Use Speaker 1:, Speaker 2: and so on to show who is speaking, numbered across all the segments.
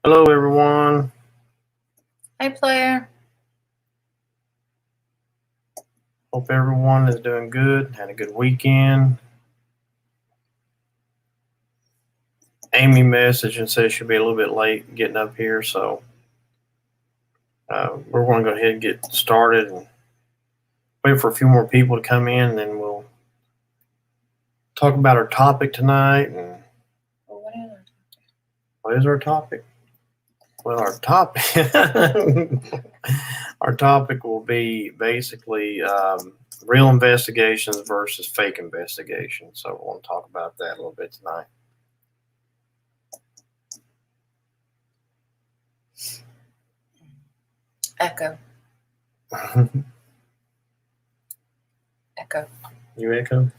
Speaker 1: Hello, everyone.
Speaker 2: Hey, player.
Speaker 1: Hope everyone is doing good. Had a good weekend. Amy messaged and said she'll be a little bit late getting up here, so we're going to go ahead and get started and wait for a few more people to come in, and then we'll talk about our topic tonight. And what is our topic? Well, our topic our topic will be basically real investigations versus fake investigations. So we're going to talk about that a little bit tonight.
Speaker 2: Echo. Echo.
Speaker 1: You echo?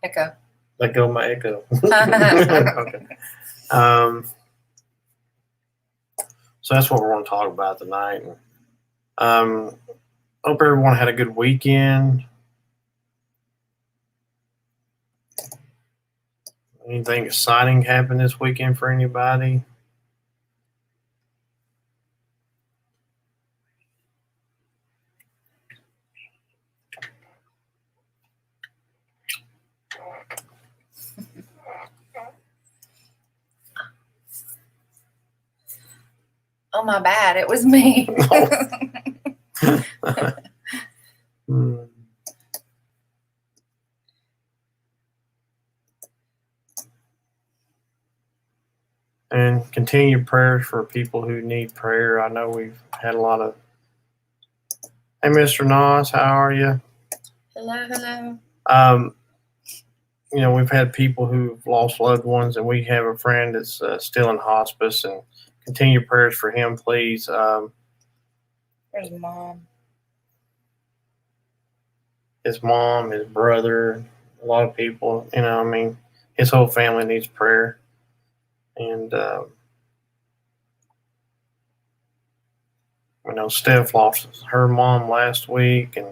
Speaker 2: Echo.
Speaker 1: Let go of my echo. Okay. So that's what we're going to talk about tonight. Hope everyone had a good weekend. Anything exciting happened this weekend for anybody?
Speaker 2: Oh, my bad. It was me.
Speaker 1: And continue prayers for people who need prayer. I know we've had a lot of. Hey, Mr. Nas, how are you?
Speaker 2: Hello.
Speaker 1: We've had people who've lost loved ones, and we have a friend that's still in hospice, and continue prayers for him, please.
Speaker 2: There's Mom.
Speaker 1: His mom, his brother, a lot of people, his whole family needs prayer. And, Steph lost her mom last week, and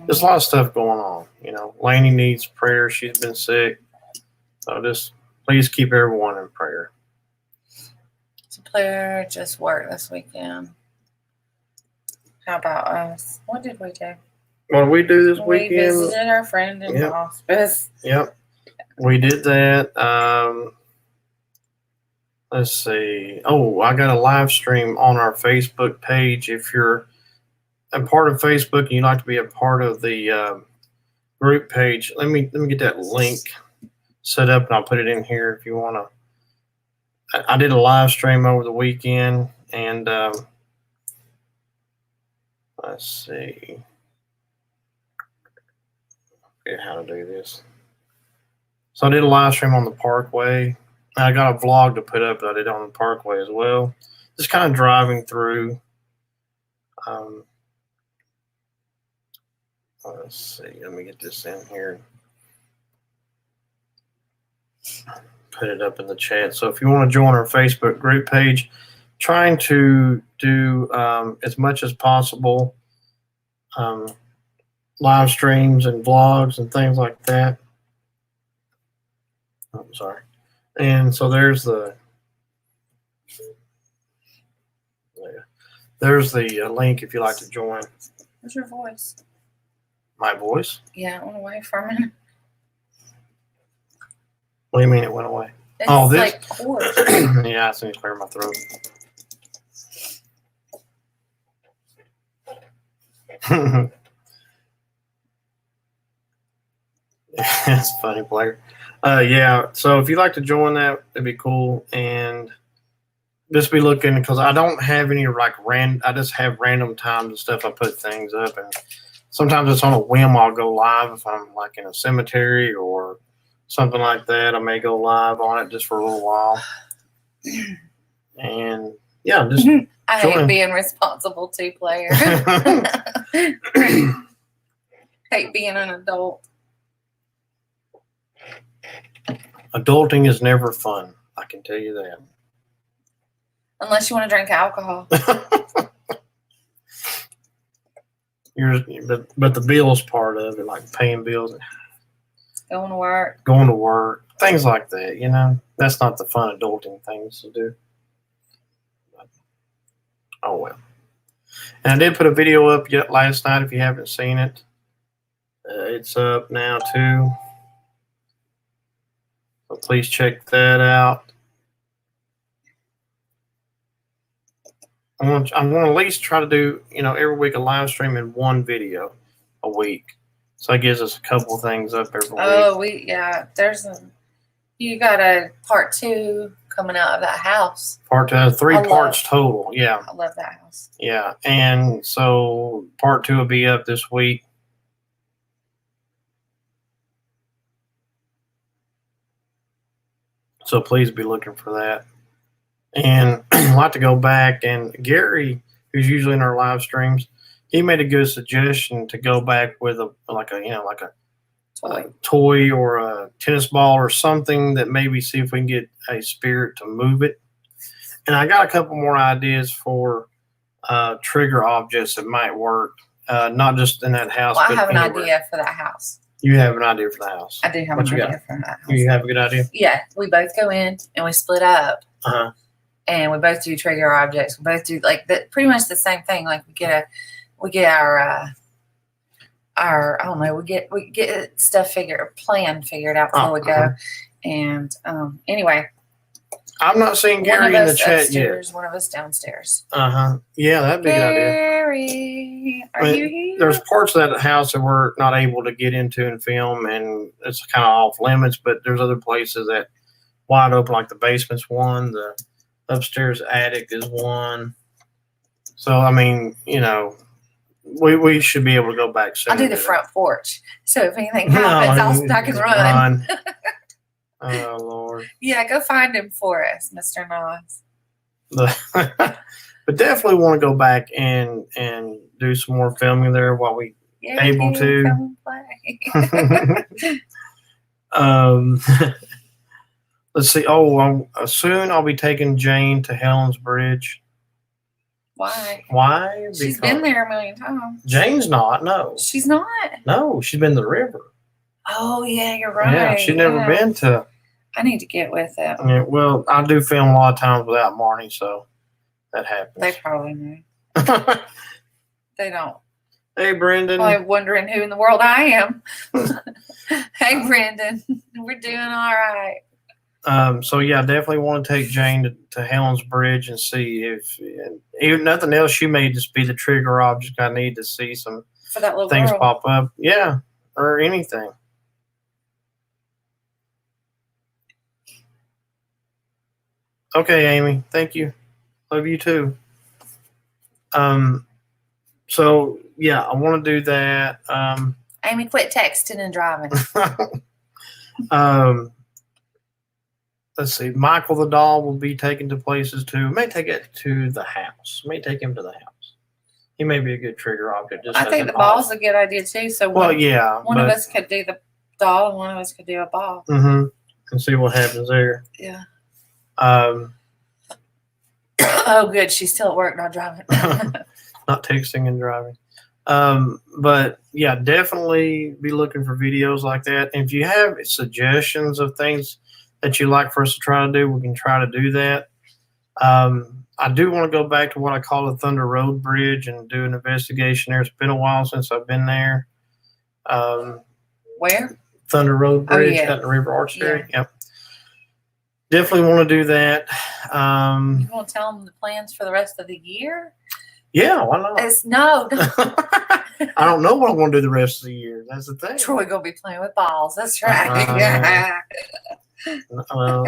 Speaker 1: there's a lot of stuff going on. Lainey needs prayer. She's been sick. So just please keep everyone in prayer.
Speaker 2: So player just worked this weekend. How about us? What did we do?
Speaker 1: What did we do this weekend?
Speaker 2: We visited our friend in hospice.
Speaker 1: Yep. We did that. Let's see. Oh, I got a live stream on our Facebook page. If you're a part of Facebook and you'd like to be a part of the group page, let me get that link set up, and I'll put it in here if you want to. I did a live stream over the weekend, and let's see. I forget how to do this. So I did a live stream on the Parkway. I got a vlog to put up that I did on the Parkway as well. Just kind of driving through. Let's see. Let me get this in here. Put it up in the chat. So if you want to join our Facebook group page, trying to do as much as possible live streams and vlogs and things like that. I'm sorry. And so there's the link if you'd like to join.
Speaker 2: What's your voice?
Speaker 1: My voice?
Speaker 2: Yeah, it went away for a minute.
Speaker 1: What do you mean it went away?
Speaker 2: It's this? Like hoarse.
Speaker 1: Yeah, I just need to clear my throat. That's funny, player. Yeah, so if you'd like to join that, it'd be cool. And just be looking, because I don't have any I just have random times and stuff I put things up, and sometimes it's on a whim. I'll go live if I'm like in a cemetery or something like that. I may go live on it just for a little while. And yeah, just
Speaker 2: I hate being responsible too, player. Hate being an adult.
Speaker 1: Adulting is never fun. I can tell you that.
Speaker 2: Unless you want to drink alcohol.
Speaker 1: But the bills part of it, like paying bills,
Speaker 2: going to work,
Speaker 1: things like that. That's not the fun adulting things to do. Oh well. And I did put a video up yet last night. If you haven't seen it, it's up now too. So please check that out. I'm gonna at least try to do every week a live stream in one video a week. So that gives us a couple of things up every week.
Speaker 2: Oh, you got a part 2 coming out of that house.
Speaker 1: Part 2, 3 parts total. Yeah.
Speaker 2: I love that house.
Speaker 1: Yeah. And so part 2 will be up this week. So please be looking for that. And I'd like to go back, and Gary, who's usually in our live streams, he made a good suggestion to go back with a toy or a tennis ball or something that maybe see if we can get a spirit to move it. And I got a couple more ideas for trigger objects that might work, not just in that house.
Speaker 2: Well,
Speaker 1: but
Speaker 2: I have
Speaker 1: anywhere.
Speaker 2: an idea for that house.
Speaker 1: You have an idea for the house?
Speaker 2: I do have an idea for that house.
Speaker 1: You have a good idea?
Speaker 2: Yeah, we both go in and we split up.
Speaker 1: Uh-huh.
Speaker 2: And we both do trigger objects. We both do pretty much the same thing. Like we get our I don't know, we get stuff plan figured out before we go. And anyway,
Speaker 1: I'm not seeing Gary in the chat
Speaker 2: upstairs,
Speaker 1: yet.
Speaker 2: One of us downstairs.
Speaker 1: Yeah, that'd be a good idea.
Speaker 2: Gary, are you here?
Speaker 1: There's parts of that house that we're not able to get into and film, and it's kind of off limits. But there's other places that wide open, like the basement's one, the upstairs attic is one. So I mean, we should be able to go back soon.
Speaker 2: I'll do the front porch. So if anything happens, I can run.
Speaker 1: Oh Lord.
Speaker 2: Yeah, go find him for us, Mr. Nas.
Speaker 1: But definitely want to go back and do some more filming there while we able to.
Speaker 2: Come and
Speaker 1: play. Let's see. Oh, soon I'll be taking Jane to Helen's Bridge.
Speaker 2: Why?
Speaker 1: Why?
Speaker 2: She's been there a million times.
Speaker 1: Jane's not. No.
Speaker 2: She's not?
Speaker 1: No, she's been to the river.
Speaker 2: Oh, yeah, you're right.
Speaker 1: Yeah, she's never been to.
Speaker 2: I need to get with it.
Speaker 1: Yeah, well, I do film a lot of times without Marnie, so that happens.
Speaker 2: They probably know. They don't.
Speaker 1: Hey, Brendan.
Speaker 2: Probably wondering who in the world I am. Hey, Brendan. We're doing all right.
Speaker 1: So yeah, definitely want to take Jane to Helen's Bridge and see if, even nothing else, she may just be the trigger object. I need to see some
Speaker 2: for that little
Speaker 1: things
Speaker 2: girl.
Speaker 1: pop up. Yeah, or anything. Okay, Amy. Thank you. Love you too. So yeah, I want to do that.
Speaker 2: Amy, quit texting and driving.
Speaker 1: Let's see. Michael the doll will be taken to places too. May take it to the house. May take him to the house. He may be a good trigger object.
Speaker 2: I think the ball's a good idea too. So one of us could do the doll and one of us could do a ball.
Speaker 1: Mm-hmm. And see what happens there.
Speaker 2: Yeah. Oh, good. She's still at work, not driving.
Speaker 1: Not texting and driving. But yeah, definitely be looking for videos like that. And if you have suggestions of things that you like for us to try to do, we can try to do that. I do want to go back to what I call the Thunder Road Bridge and do an investigation there. It's been a while since I've been there.
Speaker 2: Where?
Speaker 1: Thunder Road Bridge at the River Arch area. Yep. Definitely want to do that.
Speaker 2: You want to tell them the plans for the rest of the year?
Speaker 1: Yeah, why not?
Speaker 2: No.
Speaker 1: I don't know what I'm going to do the rest of the year. That's the thing.
Speaker 2: Troy going to be playing with balls. That's right.
Speaker 1: Well,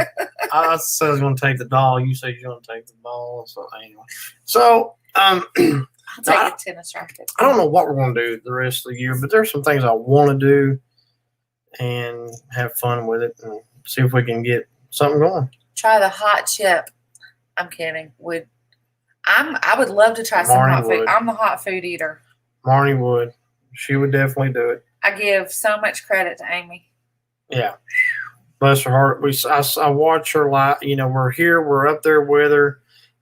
Speaker 1: I said I was going to take the doll. You said you're going to take the ball. So anyway, I'll
Speaker 2: take a tennis racket.
Speaker 1: I don't know what we're going to do the rest of the year, but there's some things I want to do and have fun with it and see if we can get something going.
Speaker 2: Try the hot chip. I'm kidding. I would love to try some hot food. I'm the hot food eater.
Speaker 1: Marnie would. She would definitely do it.
Speaker 2: I give so much credit to Amy.
Speaker 1: Yeah. Bless her heart. I watch her we're here, we're up there with her,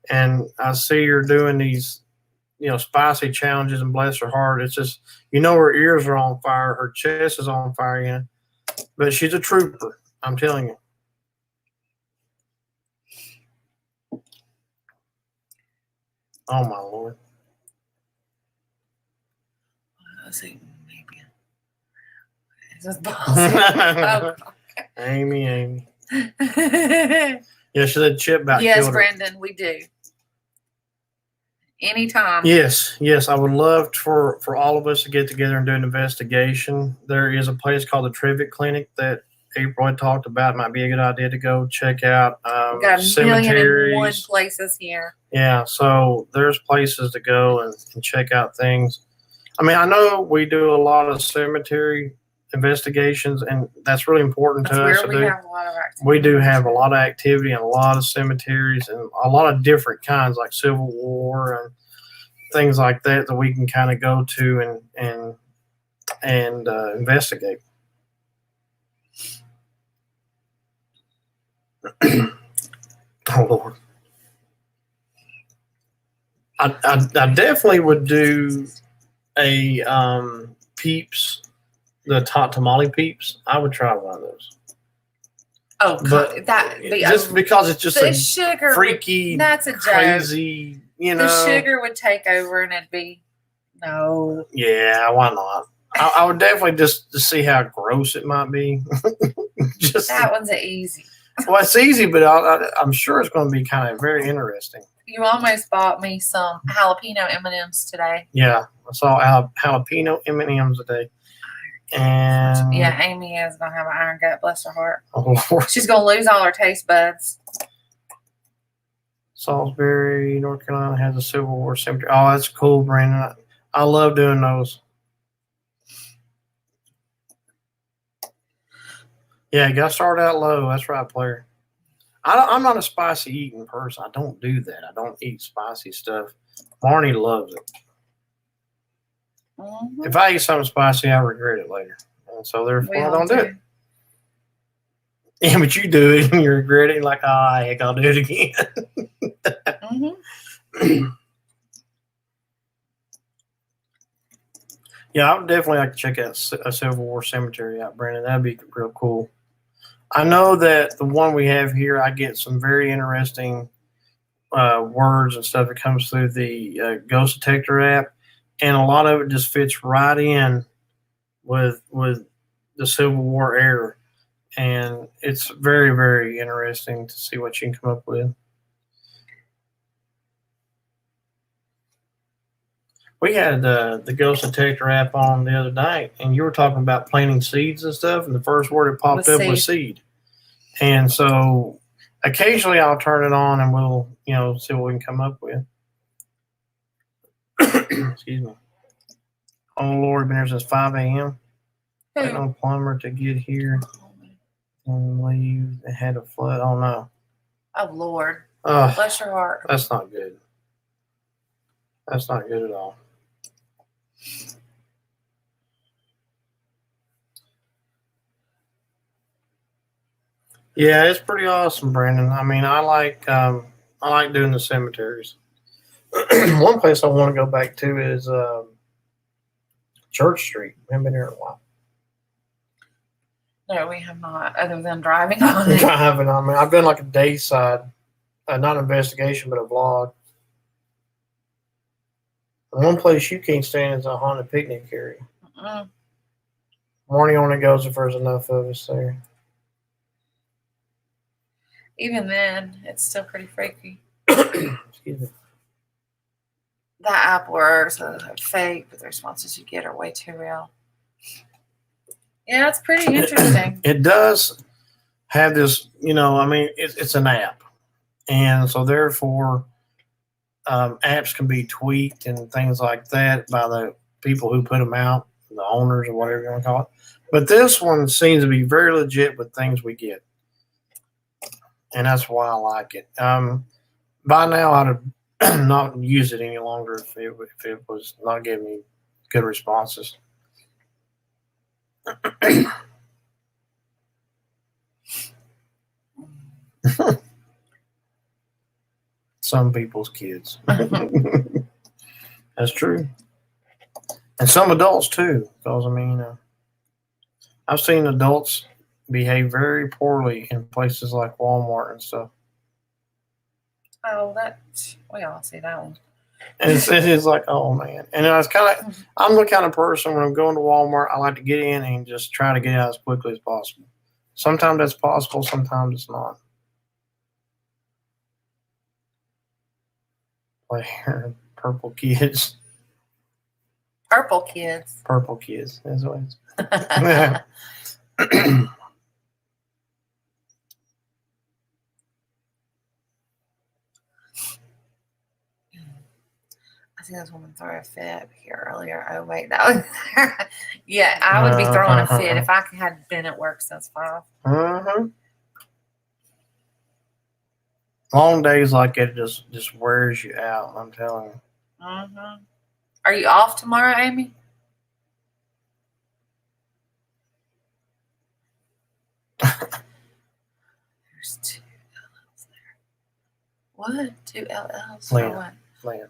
Speaker 1: and I see her doing these, spicy challenges, and bless her heart. It's just, her ears are on fire, her chest is on fire, but she's a trooper. I'm telling you. Oh my Lord.
Speaker 2: Let's see, maybe. It's just balls. Oh,
Speaker 1: Amy.
Speaker 2: God.
Speaker 1: Yeah, she said Chip about
Speaker 2: Yes,
Speaker 1: killed her.
Speaker 2: Brendan, we do. Anytime.
Speaker 1: Yes. I would love for all of us to get together and do an investigation. There is a place called the Trivet Clinic that April had talked about. Might be a good idea to go check out.
Speaker 2: We've got a million and one
Speaker 1: Cemeteries.
Speaker 2: places here.
Speaker 1: Yeah, so there's places to go and check out things. I mean, I know we do a lot of cemetery investigations, and that's really important
Speaker 2: That's
Speaker 1: to us
Speaker 2: where
Speaker 1: to
Speaker 2: we
Speaker 1: do.
Speaker 2: have a lot of activity.
Speaker 1: We do have a lot of activity and a lot of cemeteries and a lot of different kinds, like Civil War and things like that we can kind of go to and investigate. Oh Lord, I definitely would do a Peeps, the hot tamale Peeps. I would try one of those.
Speaker 2: Oh,
Speaker 1: But
Speaker 2: that
Speaker 1: just because it's just
Speaker 2: the
Speaker 1: a
Speaker 2: sugar
Speaker 1: freaky,
Speaker 2: that's a joke.
Speaker 1: crazy,
Speaker 2: The sugar would take over and it'd be no.
Speaker 1: Yeah, why not? I would definitely just to see how gross it might be. Just
Speaker 2: that one's easy.
Speaker 1: Well, it's easy, but I'm sure it's going to be kind of very interesting.
Speaker 2: You almost bought me some jalapeno M&Ms today.
Speaker 1: Yeah, I saw jalapeno M&Ms today. And
Speaker 2: yeah, Amy is gonna have an iron gut. Bless her heart.
Speaker 1: Oh Lord.
Speaker 2: She's gonna lose all her taste buds.
Speaker 1: Salisbury, North Carolina has a Civil War cemetery. Oh, that's cool, Brandon. I love doing those. Yeah, you got to start out low. That's right, player. I'm not a spicy eating person. I don't do that. I don't eat spicy stuff. Marnie loves it.
Speaker 2: Mm-hmm.
Speaker 1: If I eat something spicy, I regret it later. And so therefore, I don't do it. Yeah, but you do it and you regret it. Like, heck, I'll do it again.
Speaker 2: Mm-hmm.
Speaker 1: Yeah, I would definitely like to check out a Civil War cemetery out, Brandon. That'd be real cool. I know that the one we have here, I get some very interesting words and stuff that comes through the ghost detector app, and a lot of it just fits right in with the Civil War era, and it's very, very interesting to see what you can come up with. We had the ghost detector app on the other night, and you were talking about planting seeds and stuff, and the first word that popped up was seed. And so occasionally I'll turn it on and we'll, see what we can come up with. Excuse me. Oh Lord, been there since 5 a.m. Waiting on a plumber to get here and leave. They had a flood. Oh no.
Speaker 2: Oh Lord. Bless your heart.
Speaker 1: That's not good. That's not good at all. Yeah, it's pretty awesome, Brandon. I mean, I like doing the cemeteries. One place I want to go back to is Church Street. I haven't been there in a while.
Speaker 2: No, we have not, other than driving on it.
Speaker 1: Driving on it. I've done like a dayside, not an investigation, but a vlog. One place you can't stand is a haunted picnic area. Mm-mm. Morning only goes if there's enough of us there.
Speaker 2: Even then, it's still pretty freaky.
Speaker 1: Excuse me.
Speaker 2: That app works. Are fake, but the responses you get are way too real. Yeah, it's pretty interesting.
Speaker 1: It does have this, it's an app. And so therefore, apps can be tweaked and things like that by the people who put them out, the owners or whatever you want to call it. But this one seems to be very legit with things we get. And that's why I like it. By now, I'd have not used it any longer if it was not giving me good responses. Some people's kids. That's true. And some adults too, because I've seen adults behave very poorly in places like Walmart and stuff.
Speaker 2: Oh, we all see that one.
Speaker 1: And it's like, oh man. And I was I'm the kind of person when I'm going to Walmart, I like to get in and just try to get out as quickly as possible. Sometimes that's possible, sometimes it's not. Like purple kids.
Speaker 2: Purple kids.
Speaker 1: Purple kids. That's what it's.
Speaker 2: I see this woman throw a fit here earlier. Oh wait, that was yeah. I would be throwing a fit if I had been at work since 5.
Speaker 1: Long days like it just wears you out. I'm telling you.
Speaker 2: Are you off tomorrow, Amy? There's 2 LLs there. What? 2 LLs for what?
Speaker 1: Lynn.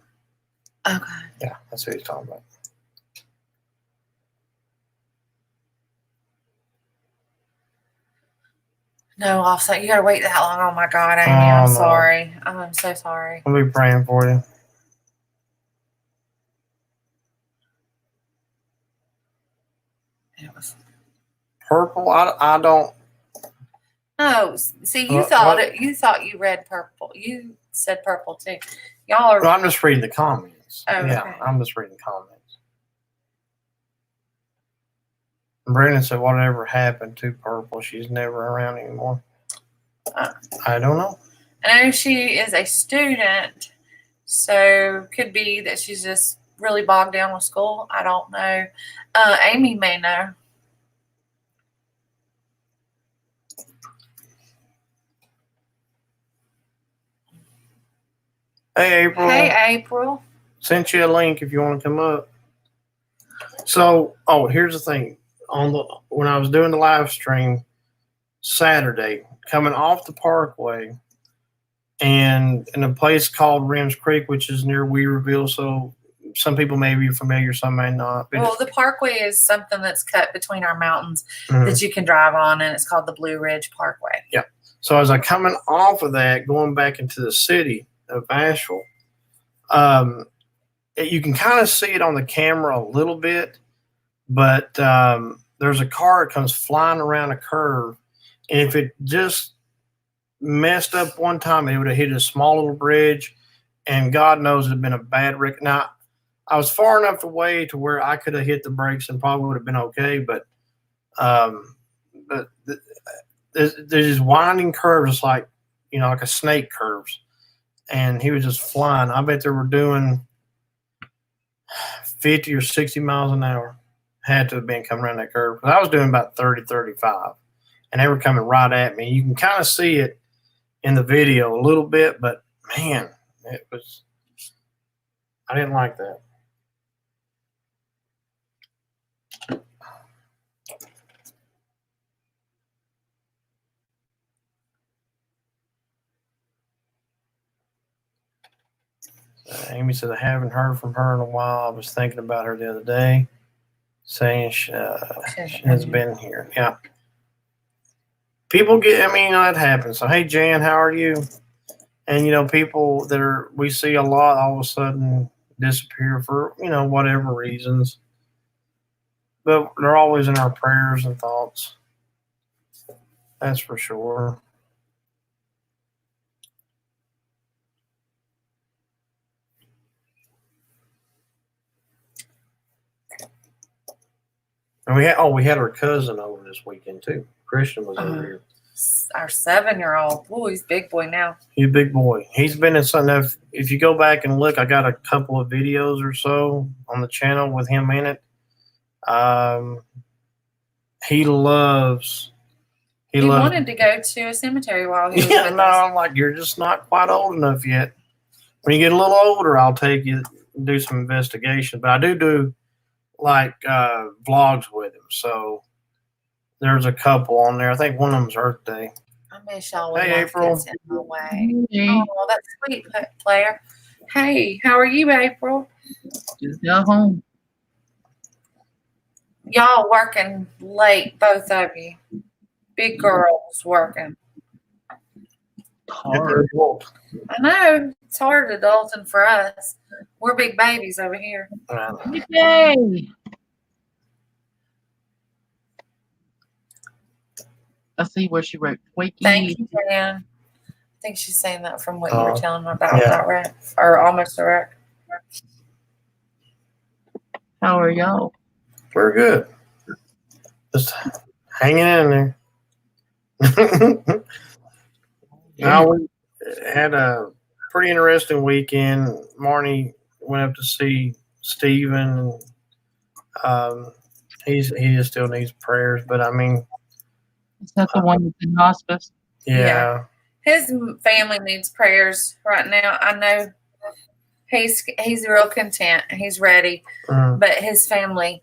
Speaker 2: Okay.
Speaker 1: Yeah, that's what he's talking about.
Speaker 2: No, offset. You gotta wait that long. Oh my God, Amy, I'm sorry. I'm so sorry.
Speaker 1: I'll be praying for you.
Speaker 2: It was
Speaker 1: purple. I don't.
Speaker 2: No, see, you thought you read purple. You said purple too. Y'all are.
Speaker 1: No, I'm just reading the comments.
Speaker 2: Oh,
Speaker 1: yeah,
Speaker 2: okay.
Speaker 1: I'm just reading comments. Brandon said, "Whatever happened to Purple? She's never around anymore." I don't know.
Speaker 2: I know she is a student, so could be that she's just really bogged down with school. I don't know. Amy may know.
Speaker 1: Hey, April.
Speaker 2: Hey, April.
Speaker 1: Sent you a link if you want to come up. So, here's the thing. When I was doing the live stream Saturday, coming off the Parkway, and in a place called Rims Creek, which is near Weaverville, so some people may be familiar, some may not.
Speaker 2: Well, the Parkway is something that's cut between our mountains that you can drive on, and it's called the Blue Ridge Parkway.
Speaker 1: Yeah. So as I coming off of that, going back into the city of Asheville, you can kind of see it on the camera a little bit, but there's a car that comes flying around a curve, and if it just messed up one time, it would have hit a small little bridge, and God knows it had been a bad wreck. Now, I was far enough away to where I could have hit the brakes and probably would have been okay, but there's these winding curves, like like a snake curves, and he was just flying. I bet they were doing 50 or 60 miles an hour. Had to have been coming around that curve. I was doing about 30, 35, and they were coming right at me. You can kind of see it in the video a little bit, but man, I didn't like that. Amy said, I haven't heard from her in a while. I was thinking about her the other day, saying she has been here. Yeah. People that happens. So, hey, Jan, how are you? And, people that we see a lot all of a sudden disappear for, whatever reasons. But they're always in our prayers and thoughts. That's for sure. And we had our cousin over this weekend too. Christian was over here.
Speaker 2: Our 7-year-old. Oh, he's a big boy now.
Speaker 1: He's a big boy. He's been in something. If you go back and look, I got a couple of videos or so on the channel with him in it. He wanted
Speaker 2: to go to a cemetery while he was
Speaker 1: with us. I'm like, you're just not quite old enough yet. When you get a little older, I'll take you and do some investigation. But I do like vlogs with him. So there's a couple on there. I think one of them's Earth Day.
Speaker 2: I miss y'all when life gets in the way. Oh, that's sweet, player. Hey, how are you, April?
Speaker 3: Just got home.
Speaker 2: Y'all working late, both of you. Big girls working.
Speaker 3: Hard.
Speaker 2: I know it's hard adulting for us. We're big babies over here.
Speaker 3: Yay! I see where she wrote
Speaker 2: Thank
Speaker 3: Twakey.
Speaker 2: you, Jan. I think she's saying that from what you were telling me about
Speaker 1: yeah.
Speaker 2: that wreck, or almost a wreck.
Speaker 3: How are y'all?
Speaker 1: We're good. Just hanging in there. Now we had a pretty interesting weekend. Marnie went up to see Steven. He just still needs prayers, but I mean,
Speaker 3: Is that the one that's in hospice?
Speaker 1: yeah.
Speaker 2: His family needs prayers right now. I know he's real content. He's ready, but his family,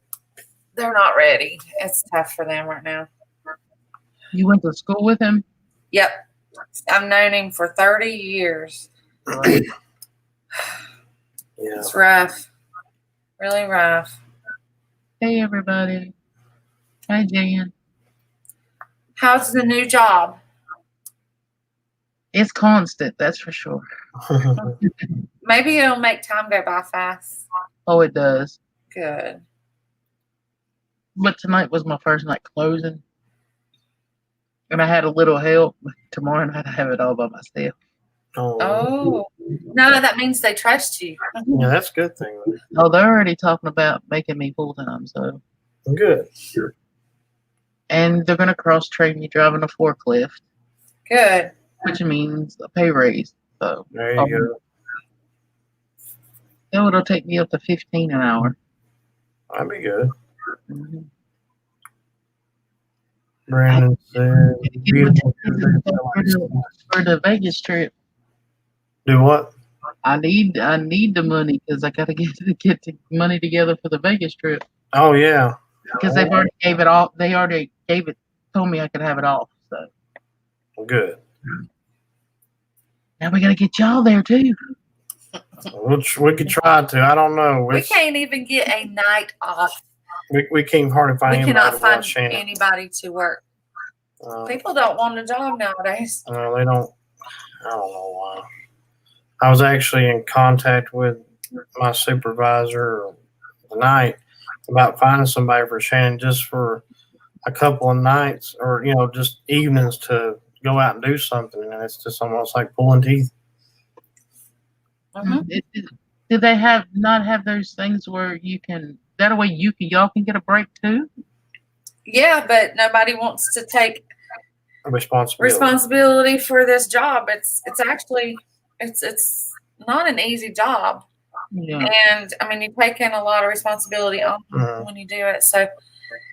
Speaker 2: they're not ready. It's tough for them right now.
Speaker 3: You went to school with him?
Speaker 2: Yep. I've known him for 30 years.
Speaker 1: Yeah.
Speaker 2: It's rough. Really rough.
Speaker 3: Hey, everybody. Hi, Jan.
Speaker 2: How's the new job?
Speaker 3: It's constant, that's for sure.
Speaker 2: Maybe it'll make time go by fast.
Speaker 3: Oh, it does.
Speaker 2: Good.
Speaker 3: But tonight was my first night closing. And I had a little help. Tomorrow night I have it all by myself.
Speaker 2: Oh. No, that means they trust you.
Speaker 1: Yeah, that's a good thing.
Speaker 3: Oh, they're already talking about making me full-time, so.
Speaker 1: Good. Sure.
Speaker 3: And they're going to cross-train me driving a forklift.
Speaker 2: Good.
Speaker 3: Which means a pay raise. So
Speaker 1: There you
Speaker 3: go. It'll take me up to $15 an hour.
Speaker 1: That'd be good.
Speaker 3: Mm-hmm.
Speaker 1: Brandon said, beautiful.
Speaker 3: For the Vegas trip.
Speaker 1: Do what?
Speaker 3: I need the money because I got to get the money together for the Vegas trip.
Speaker 1: Oh yeah.
Speaker 3: Because they've already gave it off. They already gave it. Told me I could have it off. So
Speaker 1: good.
Speaker 3: Now we got to get y'all there too.
Speaker 1: We could try to. I don't know.
Speaker 2: We can't even get a night off.
Speaker 1: We can't hardly find
Speaker 2: We
Speaker 1: anybody.
Speaker 2: cannot find anybody to work. People don't want a job nowadays.
Speaker 1: No, they don't. I don't know why. I was actually in contact with my supervisor tonight about finding somebody for Shannon just for a couple of nights or, just evenings to go out and do something. And it's just almost like pulling teeth.
Speaker 2: Mm-hmm.
Speaker 3: Do they not have those things where you can, that way y'all can get a break too? Yeah,
Speaker 2: but nobody wants to take responsibility for this job. It's actually it's not an easy job.
Speaker 3: Yeah.
Speaker 2: And I mean, you take in a lot of responsibility on when you do it. So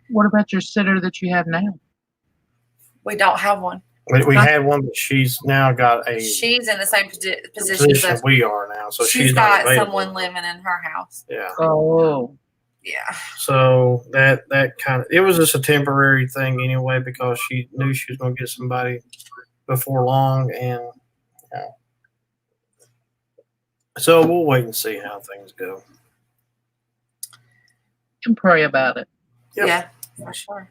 Speaker 3: what about your sitter that you have now?
Speaker 2: We don't have one.
Speaker 1: We had one, but she's now got
Speaker 2: she's in the same position
Speaker 1: as we are now. So
Speaker 2: she's got someone living in her house.
Speaker 1: Yeah.
Speaker 3: Oh.
Speaker 2: Yeah.
Speaker 1: So that kind of, it was just a temporary thing anyway, because she knew she was going to get somebody before long. And so we'll wait and see how things go.
Speaker 3: And pray about it.
Speaker 1: Yep.
Speaker 2: Yeah, for sure.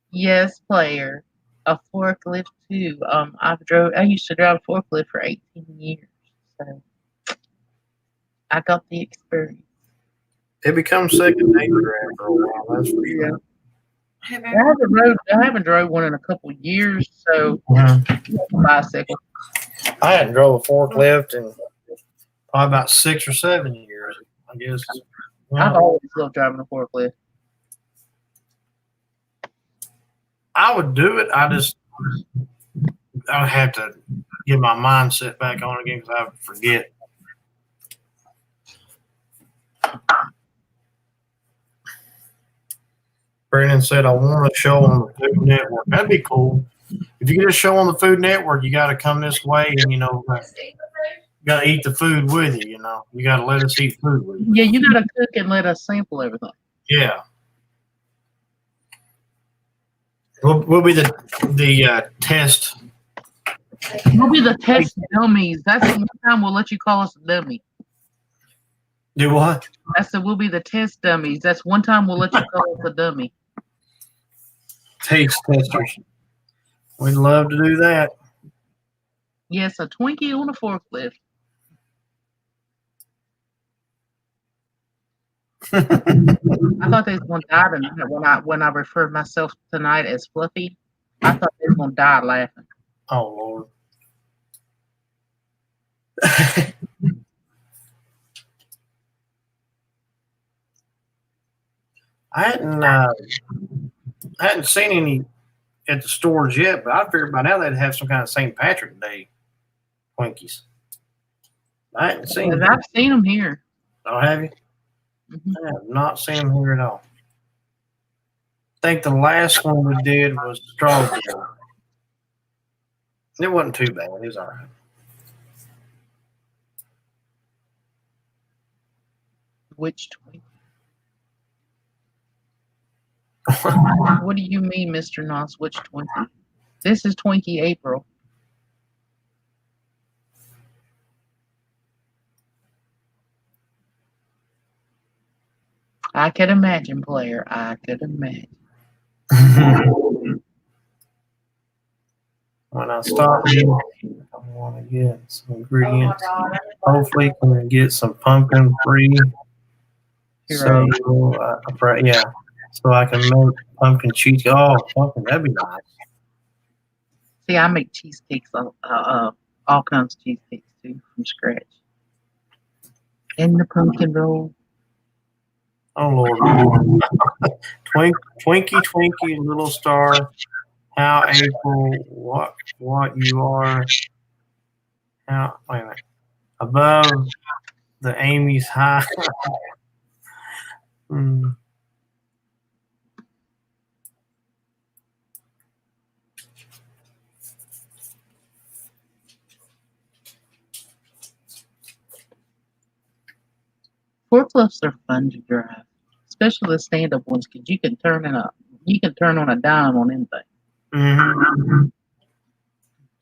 Speaker 3: Yes, player. A forklift too. I used to drive a forklift for 18 years. So I got the experience.
Speaker 1: It becomes second nature after a while, that's for sure.
Speaker 3: I haven't drove one in a couple of years, so bicycle.
Speaker 1: I hadn't drove a forklift in probably about 6 or 7 years, I guess.
Speaker 3: I've always loved driving a forklift.
Speaker 1: I would do it. I would have to get my mindset back on again because I would forget. Brandon said, I want a show on the Food Network. That'd be cool. If you get a show on the Food Network, you got to come this way and, you got to eat the food with you, You got to let us eat food with you.
Speaker 3: Yeah, you got to cook and let us sample everything.
Speaker 1: Yeah. We'll be the test.
Speaker 3: We'll be the test dummies. That's the one time we'll let you call us a dummy.
Speaker 1: Do what?
Speaker 3: I said we'll be the test dummies. That's one time we'll let you call us a dummy.
Speaker 1: Taste testers. We'd love to do that.
Speaker 3: Yes, a Twinkie on a forklift. I thought they was gonna die tonight when I referred myself tonight as Fluffy. I thought they was gonna die laughing.
Speaker 1: Oh Lord. I hadn't seen any at the stores yet, but I figured by now they'd have some kind of St. Patrick's Day Twinkies. I hadn't seen
Speaker 3: And
Speaker 1: them.
Speaker 3: I've seen them here.
Speaker 1: Oh, have you?
Speaker 3: Mhm.
Speaker 1: I have not seen them here at all. I think the last one we did was strawberry. It wasn't too bad. It was all right.
Speaker 3: Which Twinkie? What do you mean, Mr. Noss? Which Twinkie? This is Twinkie April. I could imagine, player. I could imagine.
Speaker 1: When I start eating, I want to get some
Speaker 2: Oh my
Speaker 1: ingredients.
Speaker 2: God.
Speaker 1: Hopefully, can get some pumpkin free. So,
Speaker 3: Right.
Speaker 1: yeah. So I can make pumpkin cheese. Oh, pumpkin, that'd be nice.
Speaker 3: See, I make cheesecakes, all kinds of cheesecakes too, from scratch. And the pumpkin roll.
Speaker 1: Oh Lord. Twinkie, little star. How April, what you are. How, wait a minute. Above the Amy's high. Hmm.
Speaker 3: Forklifts are fun to drive, especially the stand-up ones, because you can turn on a dime on anything.
Speaker 1: Mm-hmm.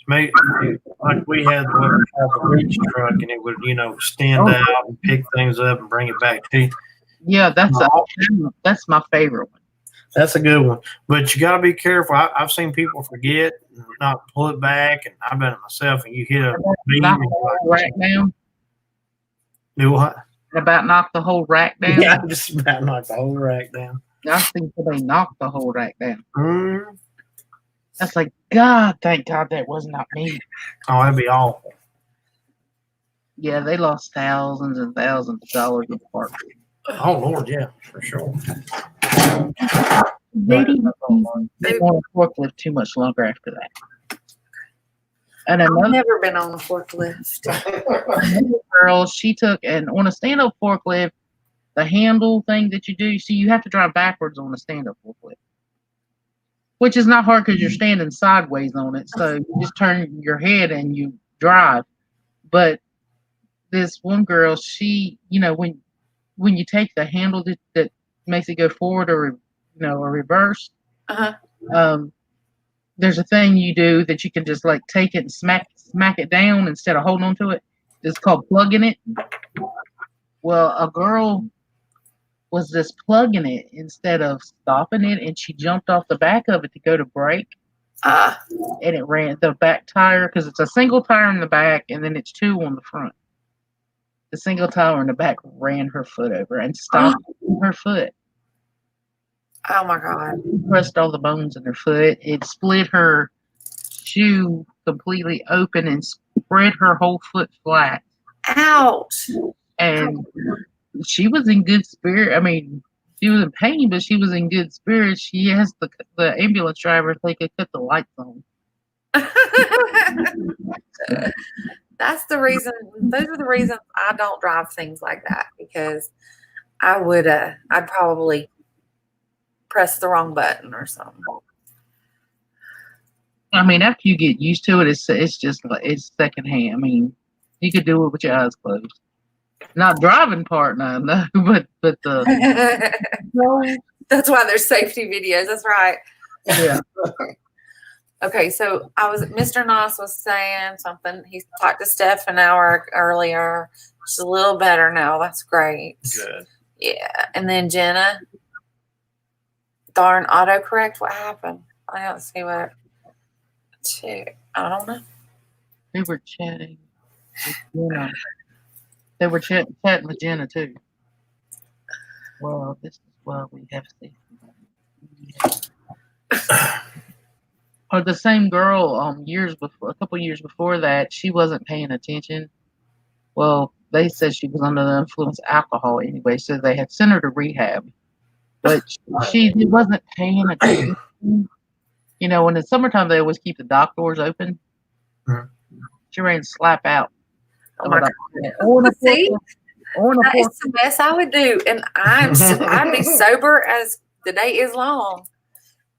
Speaker 1: Like we had the reach truck, and it would stand out and pick things up and bring it back to you.
Speaker 3: Yeah, that's my favorite one.
Speaker 1: That's a good one, but you got to be careful. I've seen people forget, and not pull it back, and I've done it myself. And you hit a beam,
Speaker 3: Knock
Speaker 1: and
Speaker 3: the whole rack down.
Speaker 1: do what?
Speaker 3: About knock the whole rack down.
Speaker 1: Yeah, just about knocked the whole rack down.
Speaker 3: I've seen somebody knock the whole rack down.
Speaker 1: Mm.
Speaker 3: That's like, God, thank God that was not me.
Speaker 1: Oh, that'd be awful.
Speaker 3: Yeah, they lost thousands and thousands of dollars of parts.
Speaker 1: Oh Lord, yeah, for sure.
Speaker 3: They didn't want a forklift too much longer after that. And
Speaker 2: I've
Speaker 3: another
Speaker 2: never been on a forklift.
Speaker 3: girl, she took, and on a stand-up forklift, the handle thing that you do, see, you have to drive backwards on a stand-up forklift, which is not hard because you're standing sideways on it. So you just turn your head and you drive. But this one girl, she, when you take the handle that makes it go forward or reverse,
Speaker 2: Uh-huh.
Speaker 3: there's a thing you do that you can just like take it and smack it down instead of holding on to it. It's called plugging it. Well, a girl was just plugging it instead of stopping it, and she jumped off the back of it to go to brake, and it ran the back tire, because it's a single tire in the back and then it's two on the front. The single tire in the back ran her foot over and stopped her foot.
Speaker 2: Oh my God.
Speaker 3: Pressed all the bones in her foot. It split her shoe completely open and spread her whole foot flat.
Speaker 2: Ouch.
Speaker 3: And she was in good spirit. I mean, she was in pain, but she was in good spirits. She asked the ambulance driver if they could cut the lights on.
Speaker 2: That's the reason. Those are the reasons I don't drive things like that, because I'd probably press the wrong button or something.
Speaker 3: I mean, after you get used to it, it's just like it's secondhand. I mean, you could do it with your eyes closed. Not driving part, no, but the
Speaker 2: That's why there's safety videos. That's right.
Speaker 3: yeah.
Speaker 2: Okay, so Mr. Noss was saying something. He talked to Steph an hour earlier. She's a little better now. That's great.
Speaker 1: Good.
Speaker 2: Yeah. And then Jenna, darn autocorrect. What happened? I don't see what. I don't know.
Speaker 3: They were chatting with Jenna. They were chatting with Jenna too. Well, this is why we have safety. Or the same girl, years before, a couple years before that, she wasn't paying attention. Well, they said she was under the influence of alcohol anyway, so they had sent her to rehab. But she wasn't paying attention. You know, in the summertime, they always keep the dock doors open.
Speaker 1: Mhm.
Speaker 3: She ran slap out.
Speaker 2: Oh my God. See, that is the best I would do, and I'd be sober as the day is long,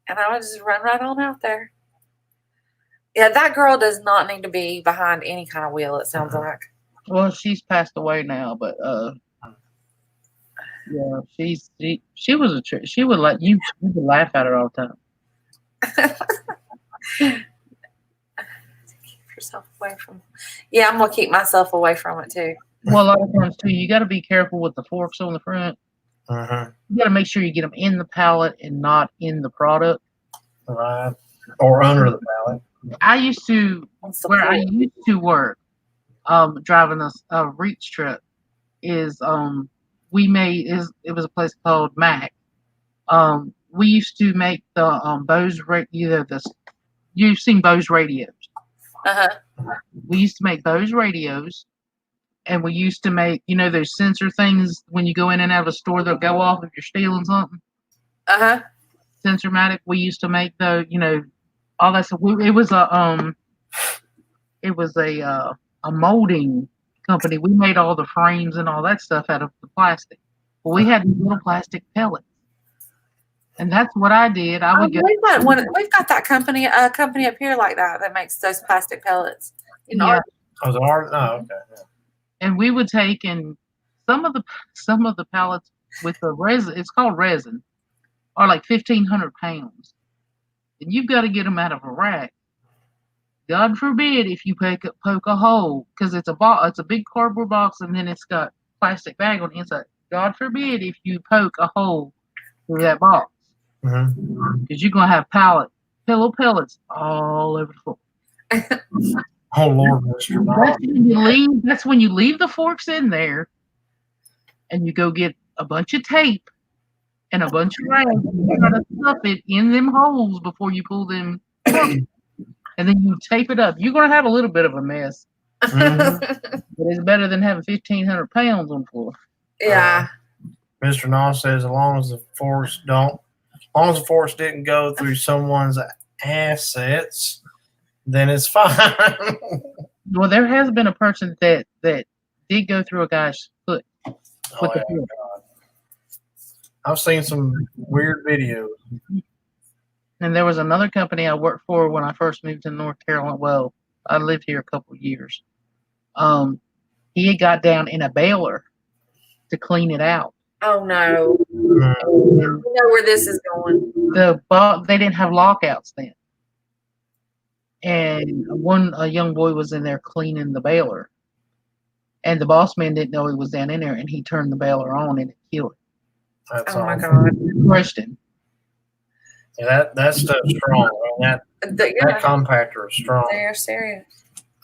Speaker 2: and I would just run right on out there. Yeah, that girl does not need to be behind any kind of wheel. It sounds like.
Speaker 3: Well, she's passed away now, but yeah, she was she would let you would laugh at her all the time.
Speaker 2: Keep yourself away from. Yeah, I'm gonna keep myself away from it too.
Speaker 3: Well, a lot of times too, you got to be careful with the forks on the front.
Speaker 1: Uh-huh.
Speaker 3: You got to make sure you get them in the pallet and not in the product.
Speaker 1: Right. Or under the pallet.
Speaker 3: I used to work, driving a reach truck. It was a place called Mac. We used to make the Bose you've seen Bose radios. We used to make Bose radios, and we used to make those sensor things when you go in and out of a store they'll go off if you're stealing something. Sensormatic. We used to make all that stuff. It was a molding company. We made all the frames and all that stuff out of the plastic. Well, we had these little plastic pellets, and that's what I did.
Speaker 2: We've got that company up here like that makes those plastic pellets.
Speaker 3: Yeah.
Speaker 1: Oh, okay. Yeah.
Speaker 3: And we would take some of the pallets with the resin. It's called resin, are like 1,500 pounds, and you've got to get them out of a rack. God forbid if you poke a hole, because it's a big cardboard box, and then it's got plastic bag on the inside. God forbid if you poke a hole through that box, because you're gonna have pillow pellets all over the floor.
Speaker 1: Oh Lord, Mr.
Speaker 3: That's when you leave the forks in there, and you go get a bunch of tape and a bunch of rags, and you try to stuff it in them holes before you pull them. And then you tape it up. You're going to have a little bit of a mess. But it's better than having 1,500 pounds on the floor.
Speaker 2: Yeah.
Speaker 1: Mr. Noss says as long as the force didn't go through someone's assets, then it's fine.
Speaker 3: Well, there has been a person that did go through a guy's foot. God.
Speaker 1: I've seen some weird videos.
Speaker 3: And there was another company I worked for when I first moved to North Carolina. Well, I lived here a couple of years. He had got down in a baler to clean it out.
Speaker 2: Oh no! You know where this is going.
Speaker 3: They didn't have lockouts then, and a young boy was in there cleaning the baler, and the boss man didn't know he was down in there, and he turned the baler on and it killed him.
Speaker 1: That's
Speaker 2: my God!
Speaker 3: Crushed him.
Speaker 1: Yeah, that stuff's strong. I mean, that compactor is strong.
Speaker 2: They're serious.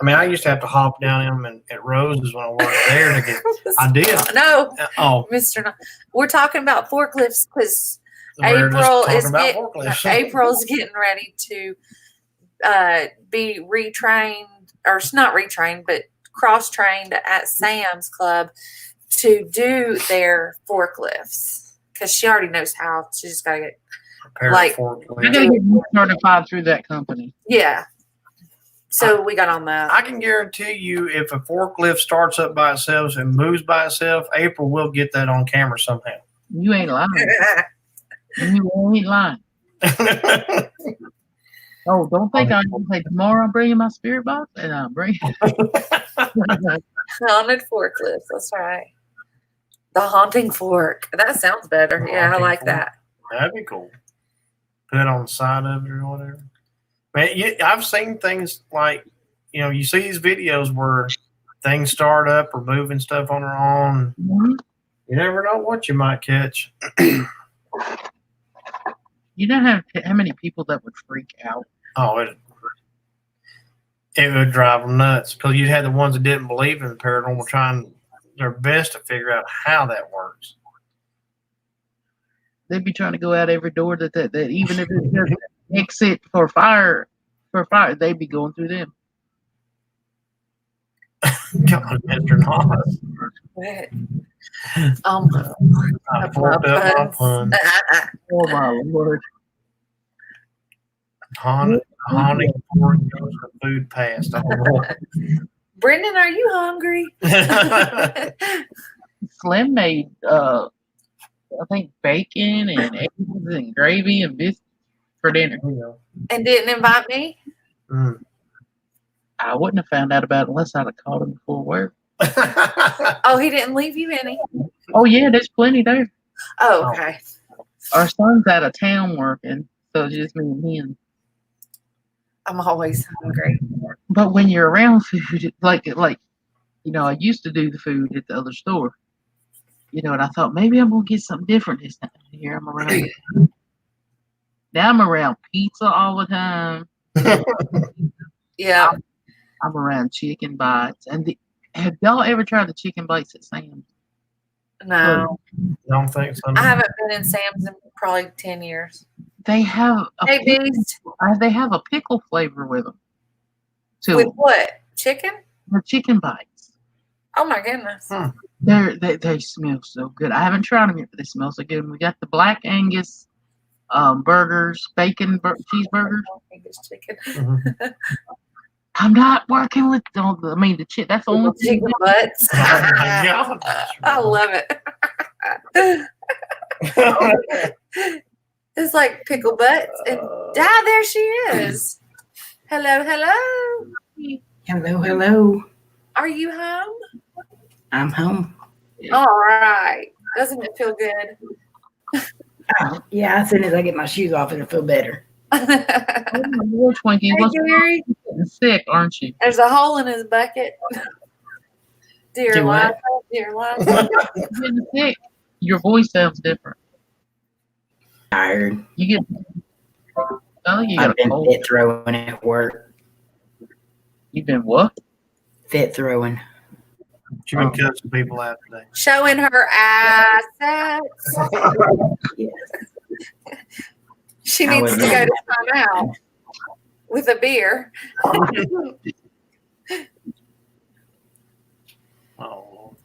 Speaker 1: I mean, I used to have to hop down them at Rose's when I worked there to get. I did.
Speaker 2: No.
Speaker 1: Oh,
Speaker 2: Mr. No. We're talking about forklifts because April's getting ready to be retrained, or not retrained, but cross-trained at Sam's Club to do their forklifts because she already knows how. She just got to get
Speaker 3: you're gonna get certified through that company.
Speaker 2: Yeah. So we got on that.
Speaker 1: I can guarantee you, if a forklift starts up by itself and moves by itself, April will get that on camera somehow.
Speaker 3: You ain't lying. You ain't lying. Oh, don't think I'm gonna say tomorrow I'm bringing my spirit box and I'm bringing
Speaker 2: haunted forklift. That's right. The haunting fork. That sounds better. Yeah, I like that.
Speaker 1: That'd be cool. Put it on the side of it or whatever. Man, I've seen things like, you see these videos where things start up or moving stuff on their own.
Speaker 3: Mm-hmm.
Speaker 1: You never know what you might catch.
Speaker 3: You don't have how many people that would freak out.
Speaker 1: Oh, It would drive them nuts because you'd have the ones that didn't believe in the paranormal trying their best to figure out how that works.
Speaker 3: They'd be trying to go out every door that even if it's just exit for fire, they'd be going through them.
Speaker 1: God, Mr. Knox. I forked up my pun.
Speaker 3: Oh my Lord.
Speaker 1: Haunting pork goes to food past.
Speaker 2: Brendan, are you hungry?
Speaker 3: Slim made I think bacon and eggs and gravy and biscuits for dinner.
Speaker 2: And didn't invite me?
Speaker 3: I wouldn't have found out about it unless I'd have called him before work.
Speaker 2: Oh, he didn't leave you any?
Speaker 3: Oh yeah, there's plenty there.
Speaker 2: Oh, okay.
Speaker 3: Our son's out of town working, so it's just me and him.
Speaker 2: I'm always hungry.
Speaker 3: But when you're around food, like I used to do the food at the other store. And I thought maybe I'm gonna get something different this time. Here I'm around. Now I'm around pizza all the time.
Speaker 2: Yeah.
Speaker 3: I'm around chicken bites. And have y'all ever tried the chicken bites at Sam's?
Speaker 2: No.
Speaker 1: Don't think so.
Speaker 2: I haven't been in Sam's in probably 10 years.
Speaker 3: They have they have a pickle flavor with them.
Speaker 2: With what? Chicken?
Speaker 3: The chicken bites.
Speaker 2: Oh my goodness.
Speaker 3: They smell so good. I haven't tried them yet, but they smell so good. We got the Black Angus burgers, bacon cheeseburgers.
Speaker 2: Angus chicken.
Speaker 3: I'm not working with the chick. That's the only thing.
Speaker 2: Chicken butts. I love it. It's like pickle butts. And there she is. Hello.
Speaker 4: Hello.
Speaker 2: Are you home?
Speaker 4: I'm home.
Speaker 2: All right. Doesn't it feel good?
Speaker 4: Oh, yeah, as soon as I get my shoes off, it'll feel better.
Speaker 3: Oh my Lord, Twinkie,
Speaker 2: Hey, Gary.
Speaker 3: you're getting sick, aren't you?
Speaker 2: There's a hole in his bucket. Dear
Speaker 4: Do
Speaker 2: Liza,
Speaker 4: what?
Speaker 2: dear Liza.
Speaker 3: You're getting sick. Your voice sounds different.
Speaker 4: Tired.
Speaker 3: You got
Speaker 4: I've
Speaker 3: a
Speaker 4: been
Speaker 3: cold.
Speaker 4: fit throwing at work.
Speaker 3: You've been what?
Speaker 4: Fit throwing.
Speaker 1: She's been cussing people out today.
Speaker 2: Showing her assets.
Speaker 4: Yes.
Speaker 2: She
Speaker 4: I
Speaker 2: needs to
Speaker 4: would-
Speaker 2: go to time out with a beer.
Speaker 1: Oh,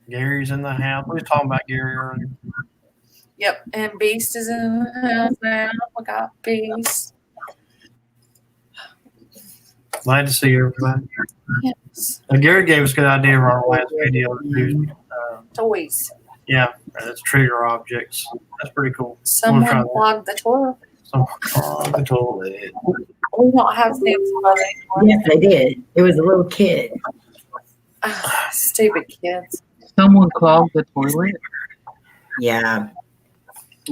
Speaker 1: Gary's in the house. We was talking about Gary earlier.
Speaker 2: Yep, and Beast is in the house now. We got Beast.
Speaker 1: Glad to see everybody.
Speaker 2: Yes.
Speaker 1: Gary gave us a good idea of our last video.
Speaker 2: Toys.
Speaker 1: Yeah, it's trigger objects. That's pretty cool.
Speaker 2: Someone
Speaker 1: try that.
Speaker 2: clogged the toilet.
Speaker 1: The toilet.
Speaker 2: We don't have Sam's Club anymore.
Speaker 4: Yes, I did. It was a little kid.
Speaker 2: Stupid kids.
Speaker 3: Someone clogged the toilet.
Speaker 4: Yeah.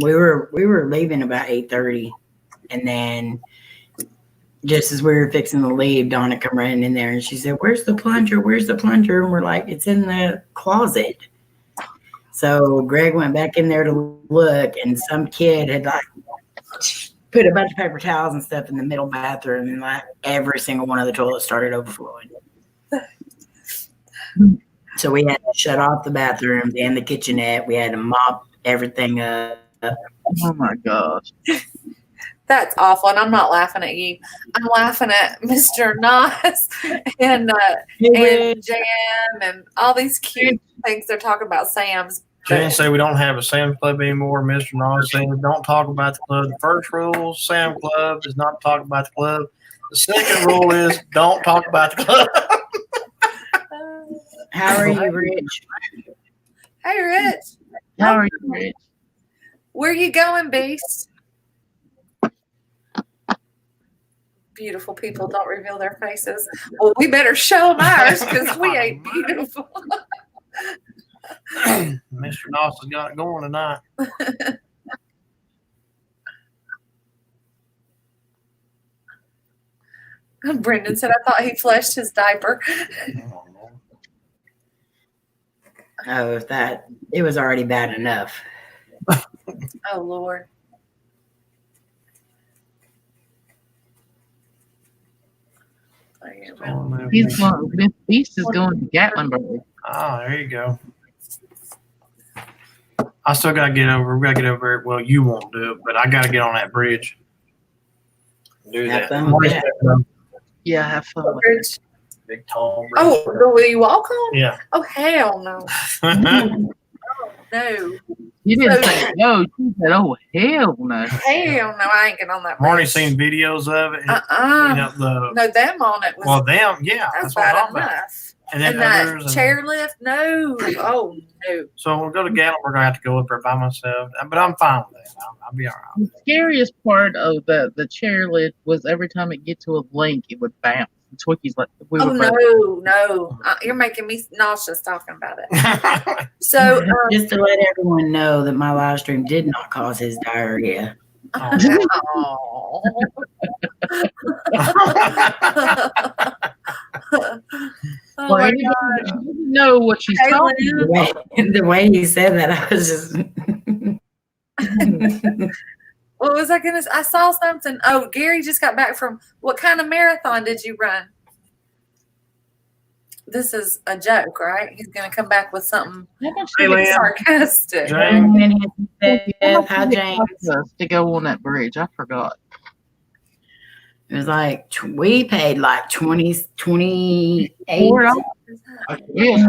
Speaker 4: We were leaving about 8:30, and then just as we were fixing to leave, Donna come running in there and she said, "Where's the plunger? Where's the plunger?" And we're like, "It's in the closet." So Greg went back in there to look, and some kid had like put a bunch of paper towels and stuff in the middle bathroom, and like every single one of the toilets started overflowing. So we had to shut off the bathrooms and the kitchenette. We had to mop everything up.
Speaker 3: Oh my gosh.
Speaker 2: That's awful, and I'm not laughing at you. I'm laughing at Mr. Nas and Jam and all these cute things they're talking about Sam's.
Speaker 1: Jan say we don't have a Sam's Club anymore. Mr. Noss said don't talk about the club. The first rule, Sam Club, is not to talk about the club. The second rule is don't talk about the club.
Speaker 4: How are you, Rich?
Speaker 2: Hey, Rich.
Speaker 3: How are you, Rich?
Speaker 2: Where you going, Beast? Beautiful people don't reveal their faces. Well, we better show them ours because we ain't beautiful.
Speaker 1: Mr. Noss has got it going tonight.
Speaker 2: Brendan said, I thought he flushed his diaper.
Speaker 4: Oh, it was already bad enough.
Speaker 2: Oh, Lord.
Speaker 3: He's going. This beast is going to Gatlinburg.
Speaker 1: Oh, there you go. I still gotta get over. We gotta get over it. Well, you won't do it, but I gotta get on that bridge. Do
Speaker 4: Have
Speaker 1: that.
Speaker 4: fun with that.
Speaker 3: Yeah, have fun. With
Speaker 2: Bridge.
Speaker 1: Big tall bridge.
Speaker 2: Oh, will you walk on?
Speaker 1: Yeah.
Speaker 2: Oh, hell no. No.
Speaker 3: You didn't say no. You said, "Oh hell no."
Speaker 2: Hell no, I ain't getting on that bridge.
Speaker 1: Marty's seen videos of it. You know,
Speaker 2: No, them on it was
Speaker 1: well, them, yeah,
Speaker 2: that's
Speaker 1: that's what I'm
Speaker 2: bad
Speaker 1: talking about.
Speaker 2: enough.
Speaker 1: And then
Speaker 2: And that
Speaker 1: others.
Speaker 2: chairlift, no. Oh no.
Speaker 1: So we'll go to Gatlinburg. I have to go up there by myself, but I'm fine with that. I'll be all right.
Speaker 3: The scariest part of the chairlift was every time it get to a link, it would bounce. And Twicky's like, we
Speaker 2: Oh
Speaker 3: would
Speaker 2: no. You're making me nauseous talking about it. So
Speaker 4: Just to let everyone know that my live stream did not cause his diarrhea.
Speaker 2: oh. Oh
Speaker 3: Well,
Speaker 2: my
Speaker 3: anybody
Speaker 2: God.
Speaker 3: that doesn't know what she's talking
Speaker 2: Kaylin,
Speaker 4: The way he said that, I was just.
Speaker 2: what was I gonna say? I saw something. Oh, Gary just got back from what kind of marathon did you run? This is a joke, right? He's gonna come back with something
Speaker 1: Hey, Lynn.
Speaker 2: sarcastic.
Speaker 1: James.
Speaker 4: Hi, James.
Speaker 3: to go on that bridge. I forgot.
Speaker 4: It was like, we paid like 28.
Speaker 3: $4. Yes,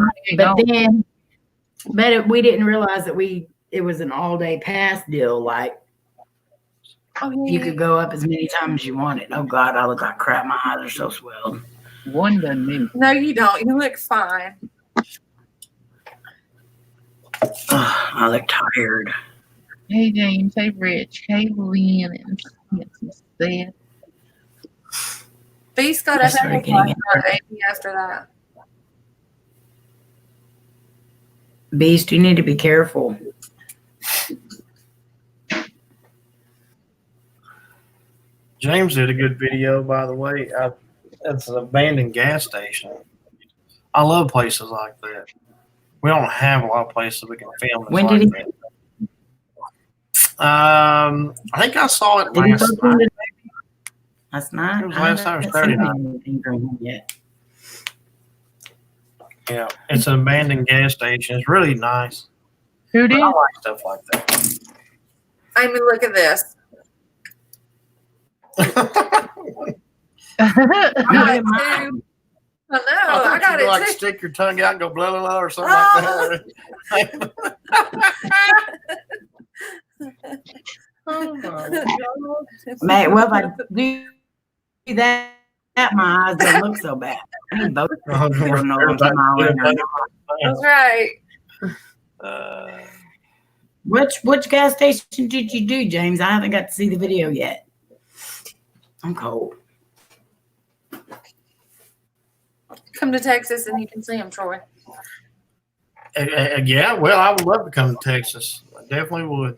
Speaker 4: But we didn't realize that it was an all day pass deal. Like,
Speaker 2: Oh,
Speaker 4: you could go up as many times as you wanted. Oh God, I look like crap. My eyes are so swelled.
Speaker 3: one doesn't mean.
Speaker 2: No, you don't. You look fine.
Speaker 4: I look tired.
Speaker 3: Hey James, hey Rich, hey Lynn, and Seth.
Speaker 2: Beast got
Speaker 4: I
Speaker 2: a
Speaker 4: started
Speaker 2: head
Speaker 4: getting
Speaker 2: Amy after that.
Speaker 4: Beast, you need to be careful.
Speaker 1: James did a good video, by the way. It's an abandoned gas station. I love places like that. We don't have a lot of places we can film.
Speaker 4: When
Speaker 1: like
Speaker 4: did
Speaker 1: that. I think I saw it
Speaker 4: Did he
Speaker 1: last
Speaker 4: post
Speaker 1: night.
Speaker 4: it last night?
Speaker 1: It was last night or
Speaker 4: I haven't
Speaker 1: Saturday
Speaker 4: seen
Speaker 1: night.
Speaker 4: anything from him yet.
Speaker 1: Yeah, it's an abandoned gas station. It's really nice.
Speaker 3: Who
Speaker 1: I
Speaker 3: did?
Speaker 1: like stuff like that.
Speaker 2: Amy, look at this.
Speaker 3: Oh,
Speaker 2: I got it too. I know. I got
Speaker 1: you
Speaker 2: it
Speaker 1: like
Speaker 2: too.
Speaker 1: stick your tongue out and go blah blah blah or something like that. Oh my God.
Speaker 4: Man, well, if I do that, my eyes don't look so bad. I need both.
Speaker 1: Oh,
Speaker 4: Don't know what I'm talking about.
Speaker 2: That's right.
Speaker 4: Which gas station did you do, James? I haven't got to see the video yet. I'm cold.
Speaker 2: Come to Texas and you can see him, Troy.
Speaker 1: Yeah, well, I would love to come to Texas. I definitely would.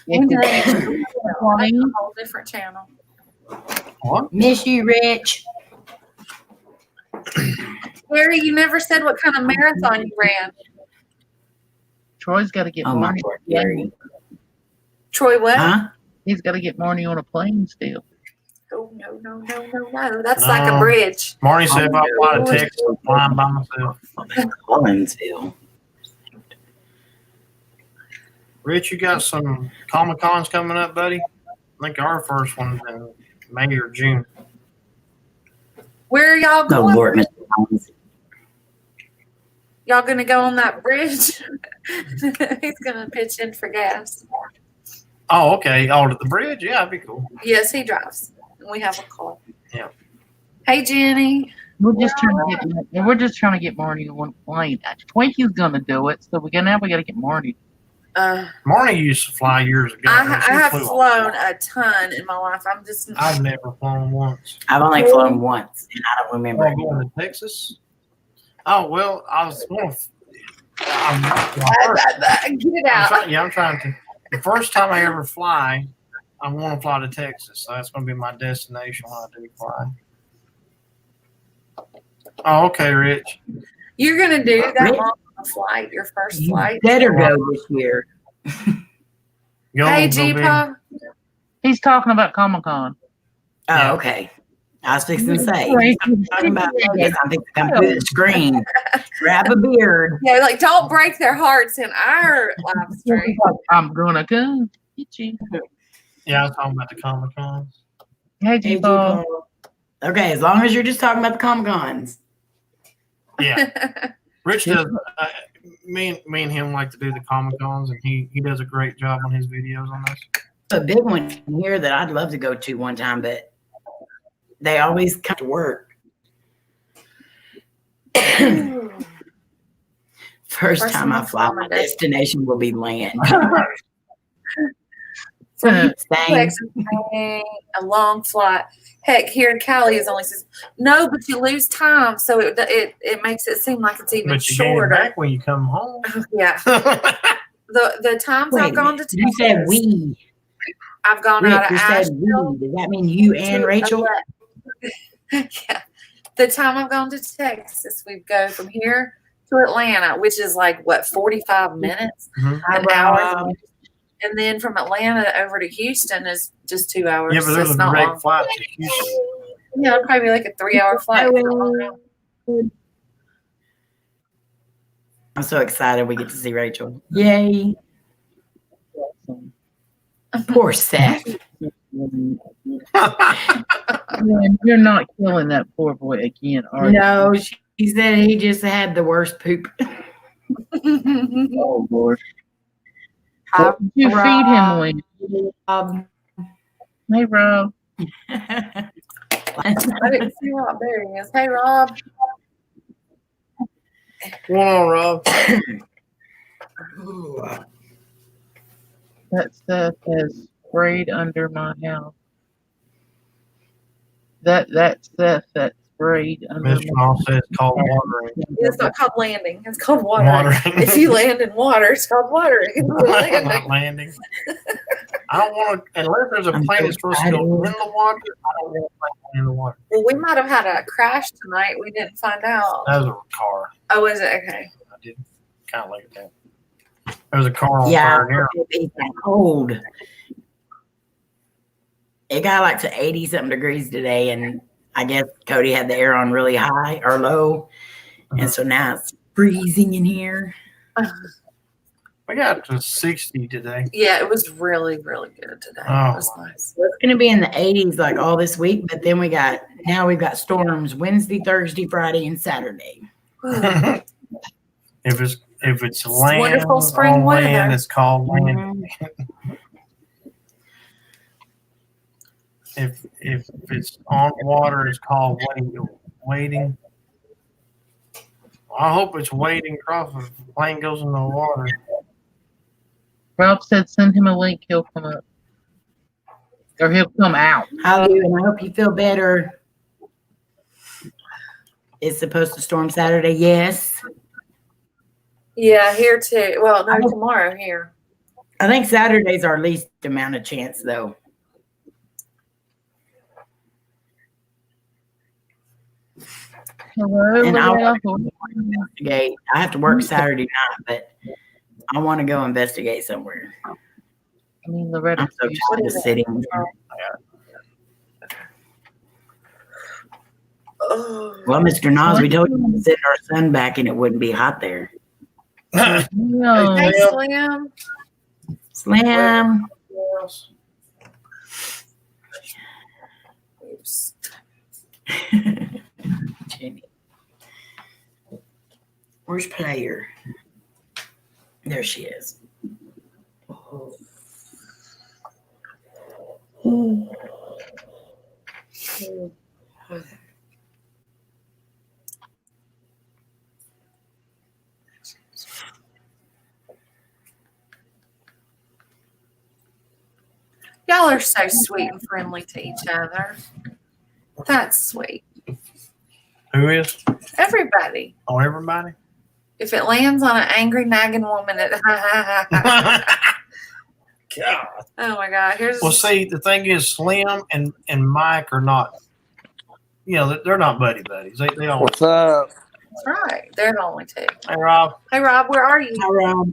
Speaker 2: That's a whole different channel.
Speaker 1: What?
Speaker 4: Miss you, Rich.
Speaker 2: Gary, you never said what kind of marathon you ran.
Speaker 3: Troy's got to get
Speaker 4: Oh my
Speaker 3: Marnie.
Speaker 4: Lord, Gary.
Speaker 2: Troy, what?
Speaker 4: Huh?
Speaker 3: He's got to get Marnie on a plane still.
Speaker 2: Oh, no. That's like a bridge.
Speaker 1: Marty said if I fly to Texas, I'm flying by myself.
Speaker 4: Collinsville.
Speaker 1: Rich, you got some Comic Cons coming up, buddy? I think our first one's in May or June.
Speaker 2: Where are y'all
Speaker 4: Oh
Speaker 2: going?
Speaker 4: Lord, Mr. Collins.
Speaker 2: Y'all gonna go on that bridge? He's gonna pitch in for gas.
Speaker 1: Oh, okay. Oh, to the bridge? Yeah, that'd be cool.
Speaker 2: Yes, he drives. We have a car.
Speaker 1: Yeah.
Speaker 2: Hey, Jenny.
Speaker 3: We're just trying to get Marnie on a plane. Twinky's gonna do it, so we got to get Marnie.
Speaker 1: Marty used to fly years ago.
Speaker 2: I
Speaker 1: She
Speaker 2: have
Speaker 1: flew
Speaker 2: flown
Speaker 1: a
Speaker 2: a ton in my life. I'm just.
Speaker 1: I've never flown once.
Speaker 4: I've only flown once, and I don't remember.
Speaker 1: I'm going to Texas. Oh well, I was going.
Speaker 2: Get it out.
Speaker 1: I'm trying to. The first time I ever fly, I want to fly to Texas. So that's going to be my destination when I do fly. Oh, okay, Rich.
Speaker 2: You're gonna do that long of a flight, your first
Speaker 4: You
Speaker 2: flight.
Speaker 4: better go this year.
Speaker 1: Go,
Speaker 2: Hey,
Speaker 1: go,
Speaker 2: G-Pa.
Speaker 3: He's talking about Comic Con.
Speaker 4: Oh,
Speaker 1: Yeah.
Speaker 4: okay. I was fixing to say,
Speaker 3: Right.
Speaker 4: talking about Vegas, I'm fixing to come through the screen, grab a beard.
Speaker 2: Yeah, like don't break their hearts in our live stream.
Speaker 3: I'm gonna come get you.
Speaker 1: Yeah, I was talking about the Comic Cons.
Speaker 3: Hey,
Speaker 4: Hey,
Speaker 3: G-Ball.
Speaker 4: G-Paul. Okay, as long as you're just talking about the Comic Cons.
Speaker 1: Yeah, Rich does. Me and him like to do the Comic Cons, and he does a great job on his videos on this.
Speaker 4: A big one here that I'd love to go to one time, but they always come to work. First time I fly, my destination will be land. Same.
Speaker 2: Texas, a long flight. Heck, here in Cali is only says no, but you lose time, so it makes it seem like it's even
Speaker 1: But you gain it
Speaker 2: shorter.
Speaker 1: back when you come home.
Speaker 2: Yeah, the times
Speaker 4: Wait,
Speaker 2: I've gone to Texas,
Speaker 4: you said we.
Speaker 2: I've gone
Speaker 4: Rick,
Speaker 2: out of
Speaker 4: you said
Speaker 2: Asheville.
Speaker 4: we. Does that mean you and Rachel?
Speaker 2: Yeah, the time I've gone to Texas, we go from here to Atlanta, which is like what 45 minutes,
Speaker 1: Mhm.
Speaker 2: an hour. And then from Atlanta over to Houston is just 2 hours.
Speaker 1: Yeah, but
Speaker 2: so
Speaker 1: there's
Speaker 2: it's
Speaker 1: a
Speaker 2: not
Speaker 1: direct
Speaker 2: long.
Speaker 1: flight to Houston.
Speaker 2: Yeah, it'll probably be like a 3-hour flight.
Speaker 4: I'm so excited we get to see Rachel. Yay. Poor Seth.
Speaker 3: Man, you're not killing that poor boy again, are you?
Speaker 4: No, she said he just had the worst poop.
Speaker 3: Oh, Lord.
Speaker 4: Hi,
Speaker 3: What did you feed him, Lynn?
Speaker 4: Rob.
Speaker 3: Hey, Rob.
Speaker 2: I didn't see Rob. There he is. Hey, Rob.
Speaker 1: What's going on, Rob?
Speaker 3: That stuff has sprayed under my house. That stuff that sprayed under
Speaker 1: Mr. Moss says it's called watering.
Speaker 2: It's not called landing. It's called watering.
Speaker 1: Watering.
Speaker 2: If you land in water, it's called watering.
Speaker 1: Not
Speaker 2: Landing.
Speaker 1: landing. I don't want to, unless there's a plane that's supposed to go in the water, I don't want a plane in the water.
Speaker 2: Well, we might have had a crash tonight. We didn't find out.
Speaker 1: That was a car.
Speaker 2: Oh, was it? Okay.
Speaker 1: I did kind of look at that. There was a car on
Speaker 4: Yeah,
Speaker 1: fire here.
Speaker 4: it's cold. It got like to 80 something degrees today, and I guess Cody had the air on really high or low, and so now it's freezing in here.
Speaker 1: We got to 60 today.
Speaker 2: Yeah, it was really, really good today.
Speaker 1: Oh.
Speaker 2: It was nice.
Speaker 4: It's going to be in the 80s like all this week, but then we've got storms Wednesday, Thursday, Friday, and Saturday.
Speaker 1: If it's land,
Speaker 2: wonderful spring
Speaker 1: on land,
Speaker 2: weather.
Speaker 1: it's called land. If it's on water, it's called waiting. I hope it's wading across if the plane goes in the water.
Speaker 3: Rob said send him a link, he'll come up. Or he'll come out.
Speaker 4: Hallelujah, and I hope you feel better. It's supposed to storm Saturday, yes.
Speaker 2: Yeah, here too. Well, no, tomorrow here.
Speaker 4: I think Saturday's our least amount of chance, though.
Speaker 3: Hello,
Speaker 4: And I
Speaker 3: Loretta.
Speaker 4: want to investigate. I have to work Saturday night, but I want to go investigate somewhere.
Speaker 3: I mean, Loretta.
Speaker 4: I'm so tired of sitting here.
Speaker 2: Oh.
Speaker 4: Well, Mr. Nas, we told you to send our son back and it wouldn't be hot there.
Speaker 3: No.
Speaker 2: Hey, Slim.
Speaker 4: Slam.
Speaker 2: Oops.
Speaker 4: Jenny. Where's Player? There she is. Oh.
Speaker 2: Y'all are so sweet and friendly to each other. That's sweet.
Speaker 1: Who is?
Speaker 2: Everybody.
Speaker 1: Oh, everybody?
Speaker 2: If it lands on an angry, nagging woman,
Speaker 1: God.
Speaker 2: oh my God. Here's
Speaker 1: Well, see, the thing is, Slim and Mike are not, they're not buddies. They don't.
Speaker 5: What's up?
Speaker 2: That's right. They're the only two.
Speaker 1: Hey, Rob.
Speaker 2: Hey, Rob, where are you?
Speaker 4: Hi, Rob.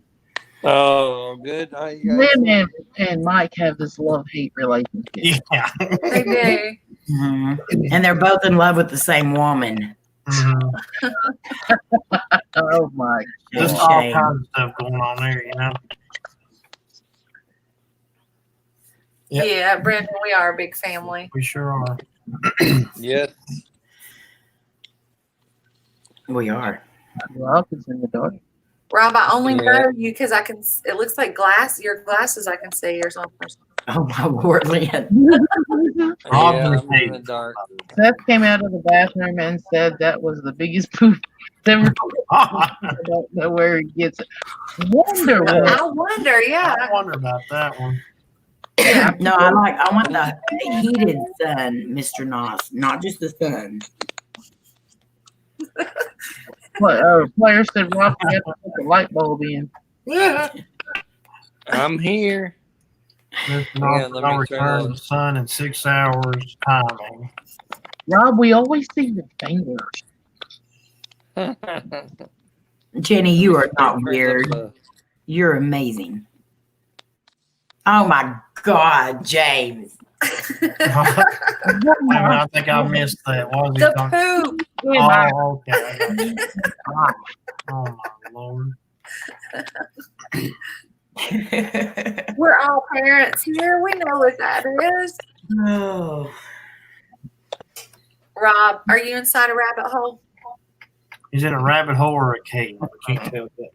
Speaker 5: Oh, good. How you guys?
Speaker 3: Slim and Mike have this love-hate relationship.
Speaker 1: Yeah.
Speaker 2: They do.
Speaker 4: Mhm. And they're both in love with the same woman.
Speaker 1: Mhm.
Speaker 3: Oh my
Speaker 1: Just
Speaker 3: God.
Speaker 1: all
Speaker 4: Shame.
Speaker 1: kinds of stuff going on there, you know. Yep.
Speaker 2: Yeah, Brandon, we are a big family.
Speaker 1: We sure are.
Speaker 5: Yes.
Speaker 4: We are.
Speaker 3: Rob is in the dark.
Speaker 2: Rob, I only
Speaker 5: Yeah.
Speaker 2: know you because I can. It looks like your glasses. I can see or something.
Speaker 4: Oh my Lord, Lynn.
Speaker 5: Yeah,
Speaker 1: Rob
Speaker 5: I'm
Speaker 1: was
Speaker 5: in the
Speaker 1: hating.
Speaker 5: dark.
Speaker 3: Seth came out of the bathroom and said that was the biggest poof ever. I don't know where he gets it. Wonder what.
Speaker 2: I wonder. Yeah.
Speaker 1: I wonder about that one.
Speaker 4: No, I want the heated sun, Mr. Nos, not just the sun.
Speaker 3: Player said Rob had to put the light bulb in.
Speaker 5: I'm here.
Speaker 1: Mr.
Speaker 5: Yeah,
Speaker 1: Knox
Speaker 5: let
Speaker 1: will
Speaker 5: me
Speaker 1: return
Speaker 5: turn
Speaker 1: to the
Speaker 5: those.
Speaker 1: sun in 6 hours timing.
Speaker 3: Rob, we always see your fingers.
Speaker 4: Jenny, you are not weird. You're amazing. Oh my God, James.
Speaker 1: Wait a minute, I think I missed that. What was he
Speaker 2: The
Speaker 1: talking?
Speaker 2: poop.
Speaker 1: Oh, okay. I got you. Oh my Lord.
Speaker 2: We're all parents here. We know what that is.
Speaker 4: Oh.
Speaker 2: Rob, are you inside a rabbit hole?
Speaker 1: He's in a rabbit hole or a cave. I can't tell that.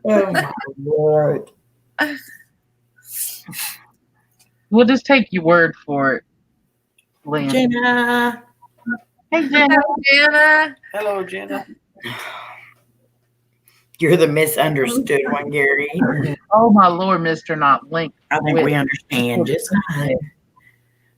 Speaker 4: Oh my Lord.
Speaker 3: We'll just take your word for it, Lynn.
Speaker 4: Jenna.
Speaker 3: Hey, Jenna.
Speaker 2: Hello, Jenna.
Speaker 1: Hello, Jenna.
Speaker 4: You're the misunderstood one, Gary.
Speaker 3: Oh, my Lord, Mr. Not Link.
Speaker 4: I think we understand just fine.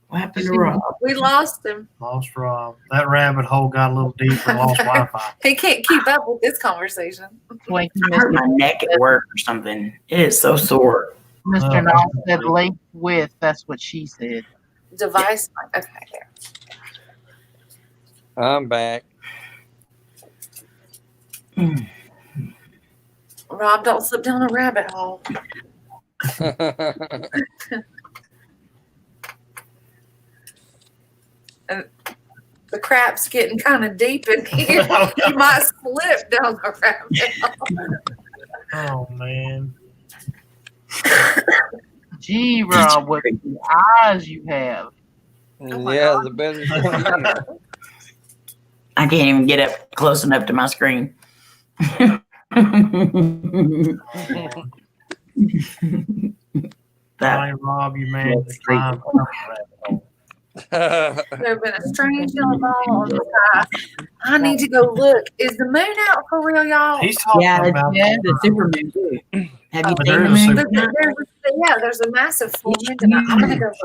Speaker 4: What happened to Rob?
Speaker 2: We lost him.
Speaker 1: Lost Rob. That rabbit hole got a little deeper. Lost Wi-Fi.
Speaker 2: He can't keep up with this conversation.
Speaker 3: Twinkie,
Speaker 4: I hurt
Speaker 3: Mr.
Speaker 4: my neck at work or something. It is so sore.
Speaker 3: Mr. Not said link with. That's what she said.
Speaker 2: Device. Okay, there.
Speaker 5: I'm back.
Speaker 2: Rob, don't slip down a rabbit hole. The crap's getting kind of deep in here. You might slip down the rabbit hole.
Speaker 1: Oh man.
Speaker 3: Gee, Rob, what eyes you have.
Speaker 5: Yeah, the better.
Speaker 4: I can't even get up close enough to my screen.
Speaker 1: Hi, Rob, you managed to climb up the rabbit hole.
Speaker 2: There's been a strange yellow ball on the sky. I need to go look. Is the moon out for real, y'all?
Speaker 1: He's talking
Speaker 4: Yeah,
Speaker 1: about
Speaker 4: yeah, the super moon too. Have you
Speaker 1: But
Speaker 4: seen
Speaker 1: there
Speaker 4: the
Speaker 1: is a
Speaker 4: moon?
Speaker 1: super-
Speaker 2: There's a massive full moon tonight. I'm gonna go look.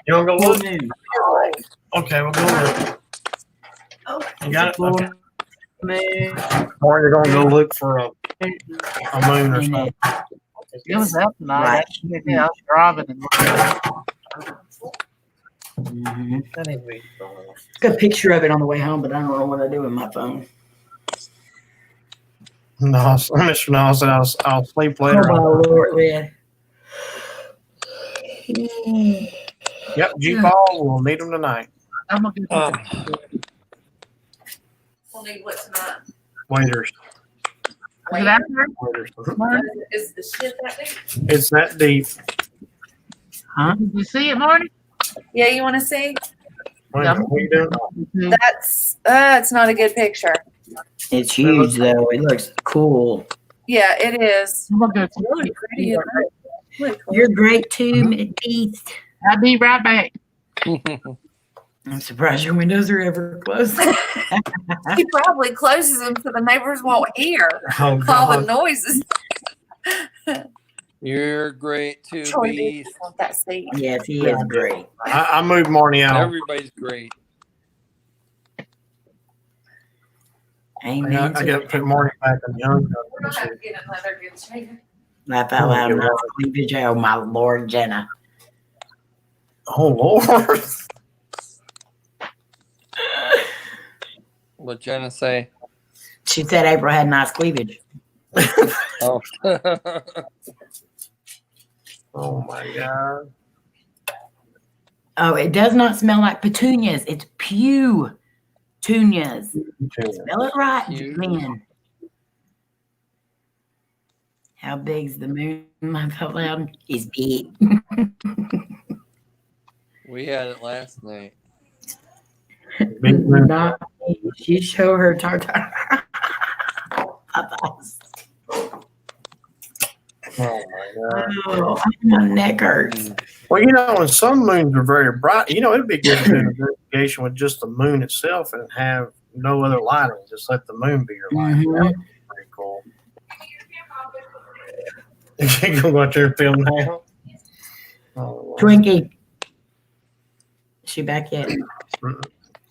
Speaker 1: You want to go
Speaker 4: Full
Speaker 1: look?
Speaker 4: moon.
Speaker 1: Okay, we'll go look.
Speaker 4: Oh,
Speaker 1: You got it?
Speaker 4: full
Speaker 1: Okay.
Speaker 4: moon.
Speaker 1: Or you're going to go look for a moon or
Speaker 4: In
Speaker 1: something.
Speaker 4: it.
Speaker 3: It was that tonight.
Speaker 4: Right.
Speaker 3: Yeah, I was driving and looking.
Speaker 4: Mhm.
Speaker 1: That ain't me.
Speaker 4: Got a picture of it on the way home, but I don't know what I do with my phone.
Speaker 1: No, Mr. No said I'll sleep
Speaker 4: Oh
Speaker 1: later
Speaker 4: my
Speaker 1: on.
Speaker 4: Lord, Lynn.
Speaker 1: Yep, G-Ball, we'll meet him tonight.
Speaker 3: I'm gonna get
Speaker 2: We'll need what tonight?
Speaker 1: Waiters.
Speaker 3: Is it out there?
Speaker 1: Waiters.
Speaker 2: Is the shit that big?
Speaker 1: It's that deep.
Speaker 3: Did you see it, Marty?
Speaker 2: Yeah, you want to see?
Speaker 1: What are you doing?
Speaker 2: That's not a good picture.
Speaker 4: It's huge though. It looks cool.
Speaker 2: Yeah, it is.
Speaker 3: I'm gonna go
Speaker 2: It's really pretty. Isn't it? Really cool.
Speaker 4: You're great too, Miss Beast.
Speaker 3: I'll be right back.
Speaker 4: I'm surprised your windows are ever closed.
Speaker 2: He probably closes them so the neighbors won't hear
Speaker 1: Oh,
Speaker 2: all the
Speaker 1: God.
Speaker 2: noises.
Speaker 5: You're great too,
Speaker 2: Troy did
Speaker 5: Beast.
Speaker 2: want that seat.
Speaker 4: Yes, he is great.
Speaker 1: I moved Marty out.
Speaker 5: Everybody's great.
Speaker 4: Amen.
Speaker 1: I got to put Marty back in the young.
Speaker 2: We're gonna have to get another good chair.
Speaker 4: Laugh out loud. Not cleavage. Oh my Lord, Jenna.
Speaker 1: Oh, Lord.
Speaker 5: What Jenna say?
Speaker 4: She said April had nice cleavage.
Speaker 5: Oh.
Speaker 1: Oh, my God.
Speaker 4: Oh, it does not smell like petunias. It's petunias. Spell it right, man. How big's the moon? I felt loud. It's big.
Speaker 5: We had it last night.
Speaker 1: Big moon.
Speaker 4: Not me. She showed her tartar.
Speaker 1: Oh my god.
Speaker 4: Oh, my neck hurts.
Speaker 1: Well, you know, when some moons are very bright, you know, it'd be good to do an investigation with just the moon itself and have no other lighting. Just let the moon be your light.
Speaker 4: Mhm.
Speaker 1: That would be pretty cool. You can go out there and film now. Oh,
Speaker 4: Twinkie. Is she back yet?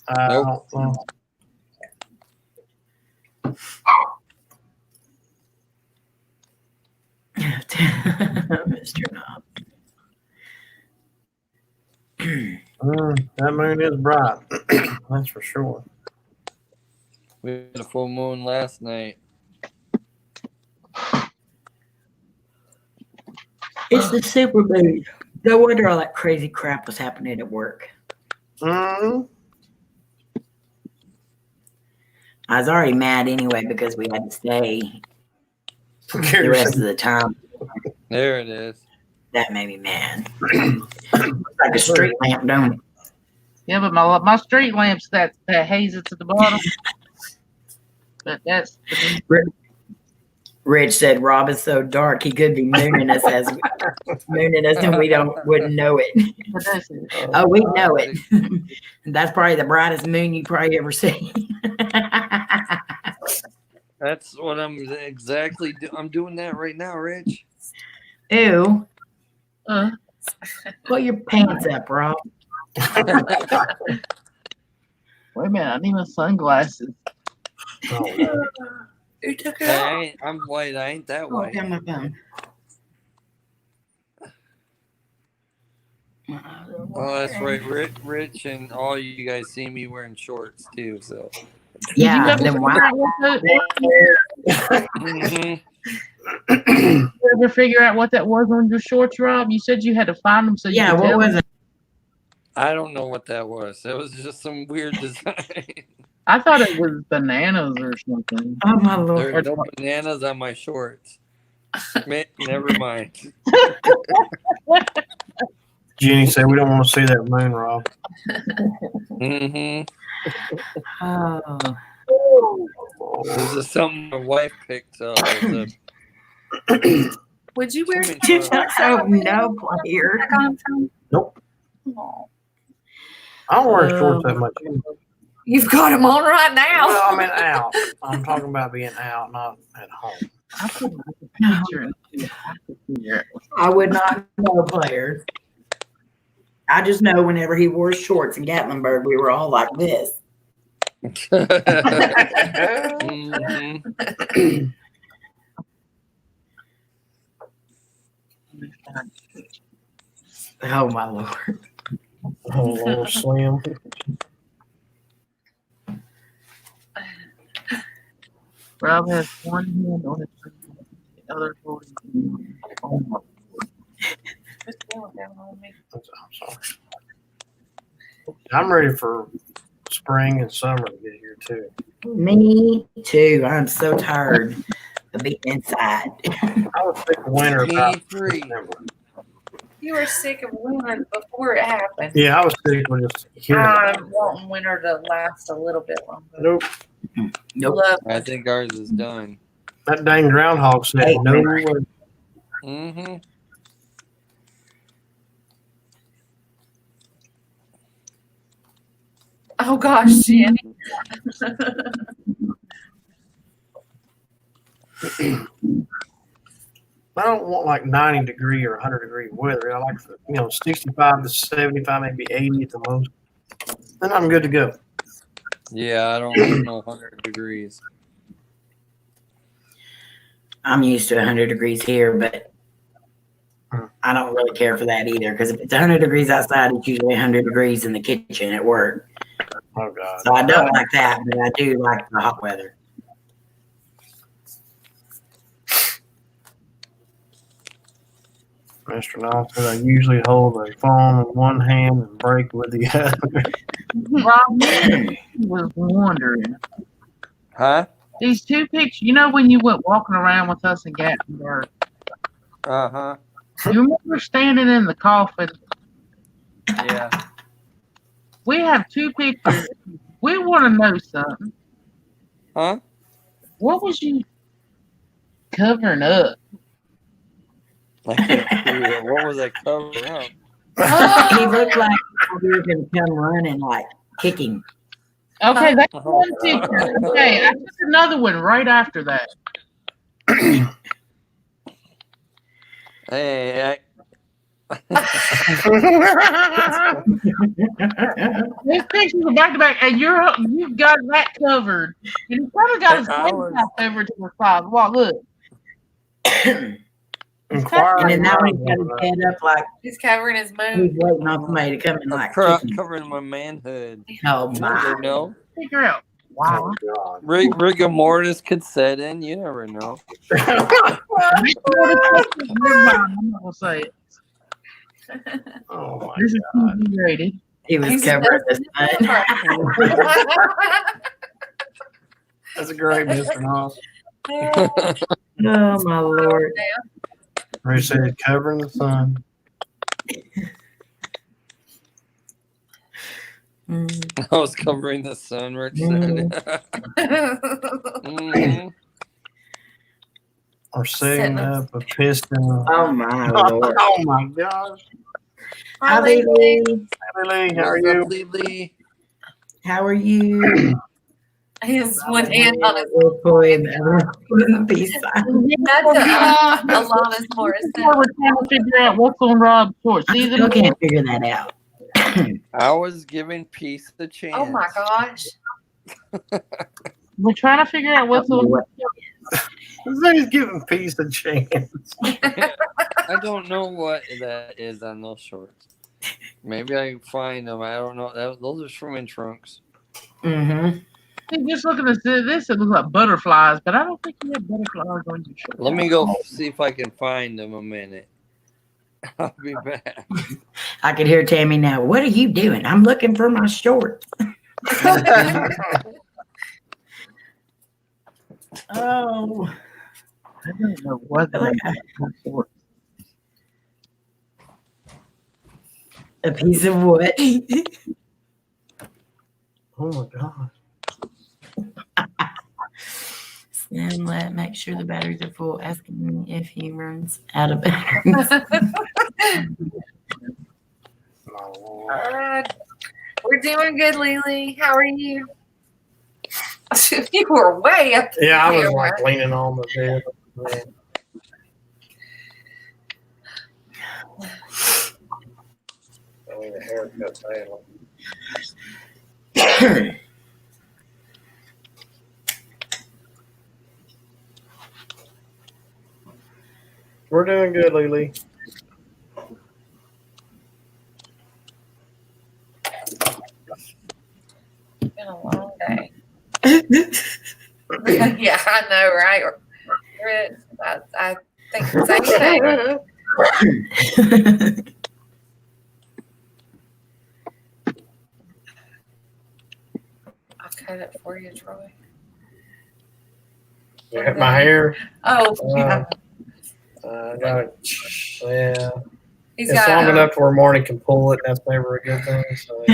Speaker 1: I
Speaker 5: Nope.
Speaker 1: don't know.
Speaker 4: Mr. Knob.
Speaker 1: That moon is bright. That's for sure.
Speaker 5: We had a full moon last night.
Speaker 4: It's the super moon. No wonder all that crazy crap was happening at work.
Speaker 1: Mm.
Speaker 4: I was already mad anyway because we had to stay the rest of the time.
Speaker 5: There it is.
Speaker 4: That made me mad. Like a street lamp, don't it?
Speaker 3: Yeah, but my street lamps that haze it to the bottom. But that's
Speaker 4: Rich said Rob is so dark he could be mooning us and we wouldn't know it. Oh, we know it. That's probably the brightest moon you probably ever seen.
Speaker 5: That's what I'm exactly I'm doing that right now, Rich.
Speaker 4: Ew. Pull your pants up, Rob.
Speaker 3: Wait a minute, I need my sunglasses.
Speaker 1: Oh,
Speaker 2: Who took it off?
Speaker 5: I'm white. I ain't that
Speaker 4: Oh,
Speaker 5: white.
Speaker 4: down my phone.
Speaker 5: Oh, that's right. Rich and all you guys see me wearing shorts too. So
Speaker 4: Yeah,
Speaker 3: Did you
Speaker 4: then why?
Speaker 5: Mhm.
Speaker 3: ever figure out what that was on your shorts, Rob? You said you had to find them so you
Speaker 4: Yeah,
Speaker 3: could
Speaker 4: what
Speaker 3: tell.
Speaker 4: was it?
Speaker 5: I don't know what that was. It was just some weird design.
Speaker 3: I thought it was bananas or something.
Speaker 4: Oh my lord.
Speaker 5: There's no bananas on my shorts. Never mind.
Speaker 1: Jenny said we don't want to see that moon, Rob.
Speaker 5: Mm-hmm.
Speaker 4: Oh.
Speaker 5: This is something my wife picked up. It's
Speaker 2: Would you wear
Speaker 5: Too many
Speaker 2: some
Speaker 5: times.
Speaker 2: shorts
Speaker 4: Oh no, player.
Speaker 2: back on from?
Speaker 1: Nope.
Speaker 2: Aw.
Speaker 1: I don't wear shorts that much.
Speaker 2: You've got them on right now.
Speaker 1: Well, I mean out. I'm talking about being out, not at home.
Speaker 3: I couldn't make a picture and I could figure it.
Speaker 4: I would not know, player. I just know whenever he wore shorts in Gatlinburg, we were all like this.
Speaker 5: Mhm.
Speaker 4: Oh my lord.
Speaker 1: Oh, little slim.
Speaker 3: Rob has one hand on his finger, the other holding. Oh my.
Speaker 1: I'm sorry. I'm ready for spring and summer to get here too.
Speaker 4: Me too. I'm so tired of being inside.
Speaker 1: I was sick of winter
Speaker 5: Me
Speaker 1: about
Speaker 5: three.
Speaker 1: September.
Speaker 2: You were sick of winter before it happened.
Speaker 1: Yeah, I was sick of just hearing about
Speaker 2: I'm wanting winter to last a little bit longer.
Speaker 1: it. Nope.
Speaker 4: Nope.
Speaker 2: Love
Speaker 5: I think ours is done.
Speaker 1: That dang groundhog said
Speaker 4: Hey,
Speaker 1: no
Speaker 4: man.
Speaker 1: way.
Speaker 5: Mm-hmm.
Speaker 2: Oh gosh, Jenny.
Speaker 1: I don't want like 90 degree or 100 degree weather. I like 65 to 75, maybe 80 at the most. Then I'm good to go.
Speaker 5: Yeah, I don't want no 100 degrees.
Speaker 4: I'm used to 100 degrees here, but I don't really care for that either. Because if it's 100 degrees outside, it's usually 100 degrees in the kitchen at work.
Speaker 1: Oh God.
Speaker 4: So I don't like that, but I do like the hot weather.
Speaker 1: Mr. Nelson, I usually hold a phone in one hand and break with the other.
Speaker 3: Rob was wondering.
Speaker 5: Huh?
Speaker 3: These two pictures, you know, when you went walking around with us in Gatlinburg,
Speaker 5: Uh-huh.
Speaker 3: you remember standing in the coffin?
Speaker 5: Yeah.
Speaker 3: We have two pictures. We want to know something.
Speaker 5: Huh?
Speaker 3: What was you covering up?
Speaker 5: I can't see it. What was I covering up?
Speaker 4: He looked like he was going to come running, like kicking.
Speaker 3: Okay, that's
Speaker 5: Oh.
Speaker 3: one picture. Okay, I took another one right after that.
Speaker 5: Hey,
Speaker 3: These pictures are back to back, and you've got that covered. And he's probably got his
Speaker 5: I
Speaker 3: face
Speaker 5: was-
Speaker 3: over to the side. Well, look.
Speaker 4: And then now he's got his head up like
Speaker 2: He's covering his
Speaker 4: he's
Speaker 2: moon.
Speaker 4: waiting on somebody to come and like
Speaker 5: I'm
Speaker 4: kick him.
Speaker 5: covering my manhood.
Speaker 4: Oh
Speaker 5: You
Speaker 4: my.
Speaker 5: never know.
Speaker 3: Figure out. Wow.
Speaker 1: Oh, God.
Speaker 5: Rigor mortis could set in. You never know.
Speaker 3: Never mind, I'm not gonna say it.
Speaker 1: Oh, my
Speaker 3: This is
Speaker 1: God.
Speaker 3: TV rated.
Speaker 4: He was
Speaker 2: He's
Speaker 4: covering his
Speaker 2: dusting
Speaker 4: butt.
Speaker 1: That's a great Mr. Nelson.
Speaker 4: Oh my lord.
Speaker 1: Ray said, covering the sun.
Speaker 4: Mm.
Speaker 5: I was covering the sun, Rich said. Mhm.
Speaker 1: Or setting
Speaker 2: Setting up-
Speaker 1: up a piston.
Speaker 4: Oh my lord.
Speaker 1: Oh, my gosh.
Speaker 4: Hi, Lily.
Speaker 1: Lily, how are
Speaker 5: What's
Speaker 1: you?
Speaker 5: up, Lily?
Speaker 4: How are you?
Speaker 2: He has one hand on his.
Speaker 4: We'll pull in the other one, peace sign.
Speaker 2: That's Alana's Morrison.
Speaker 3: We're trying to figure out what's on Rob's short.
Speaker 4: I
Speaker 3: See
Speaker 4: still
Speaker 3: them?
Speaker 4: can't figure that out.
Speaker 5: I was giving peace a chance.
Speaker 2: Oh my gosh.
Speaker 3: We're trying to figure out what's on.
Speaker 1: He's giving peace a chance.
Speaker 5: I don't know what that is on those shorts. Maybe I can find them. I don't know. Those are swimming trunks.
Speaker 4: Mm-hmm.
Speaker 3: Just looking at this, it looks like butterflies, but I don't think you have butterflies on your shirt.
Speaker 5: Let me go see if I can find them a minute. I'll be back.
Speaker 4: I could hear Tammy now. What are you doing? I'm looking for my shorts. Oh,
Speaker 3: I don't know what the
Speaker 4: a piece of what?
Speaker 1: Oh, my God.
Speaker 4: Slim, make sure the batteries are full. Asking me if he runs out of batteries.
Speaker 1: Oh,
Speaker 2: We're doing good, Lily. How are you? You were way up.
Speaker 1: yeah, I was
Speaker 2: there,
Speaker 1: like
Speaker 2: right?
Speaker 1: leaning on the bed. I mean, the haircut's failing. We're doing good, Lily.
Speaker 2: It's been a long day. Yeah, I know, right? Rich, I think the same thing. I'll cut it for you, Troy.
Speaker 1: My hair.
Speaker 2: Oh, yeah.
Speaker 1: Got it. Yeah.
Speaker 2: He's
Speaker 1: It's
Speaker 2: got
Speaker 1: long enough to where Marty can pull it. That's never a good thing. So,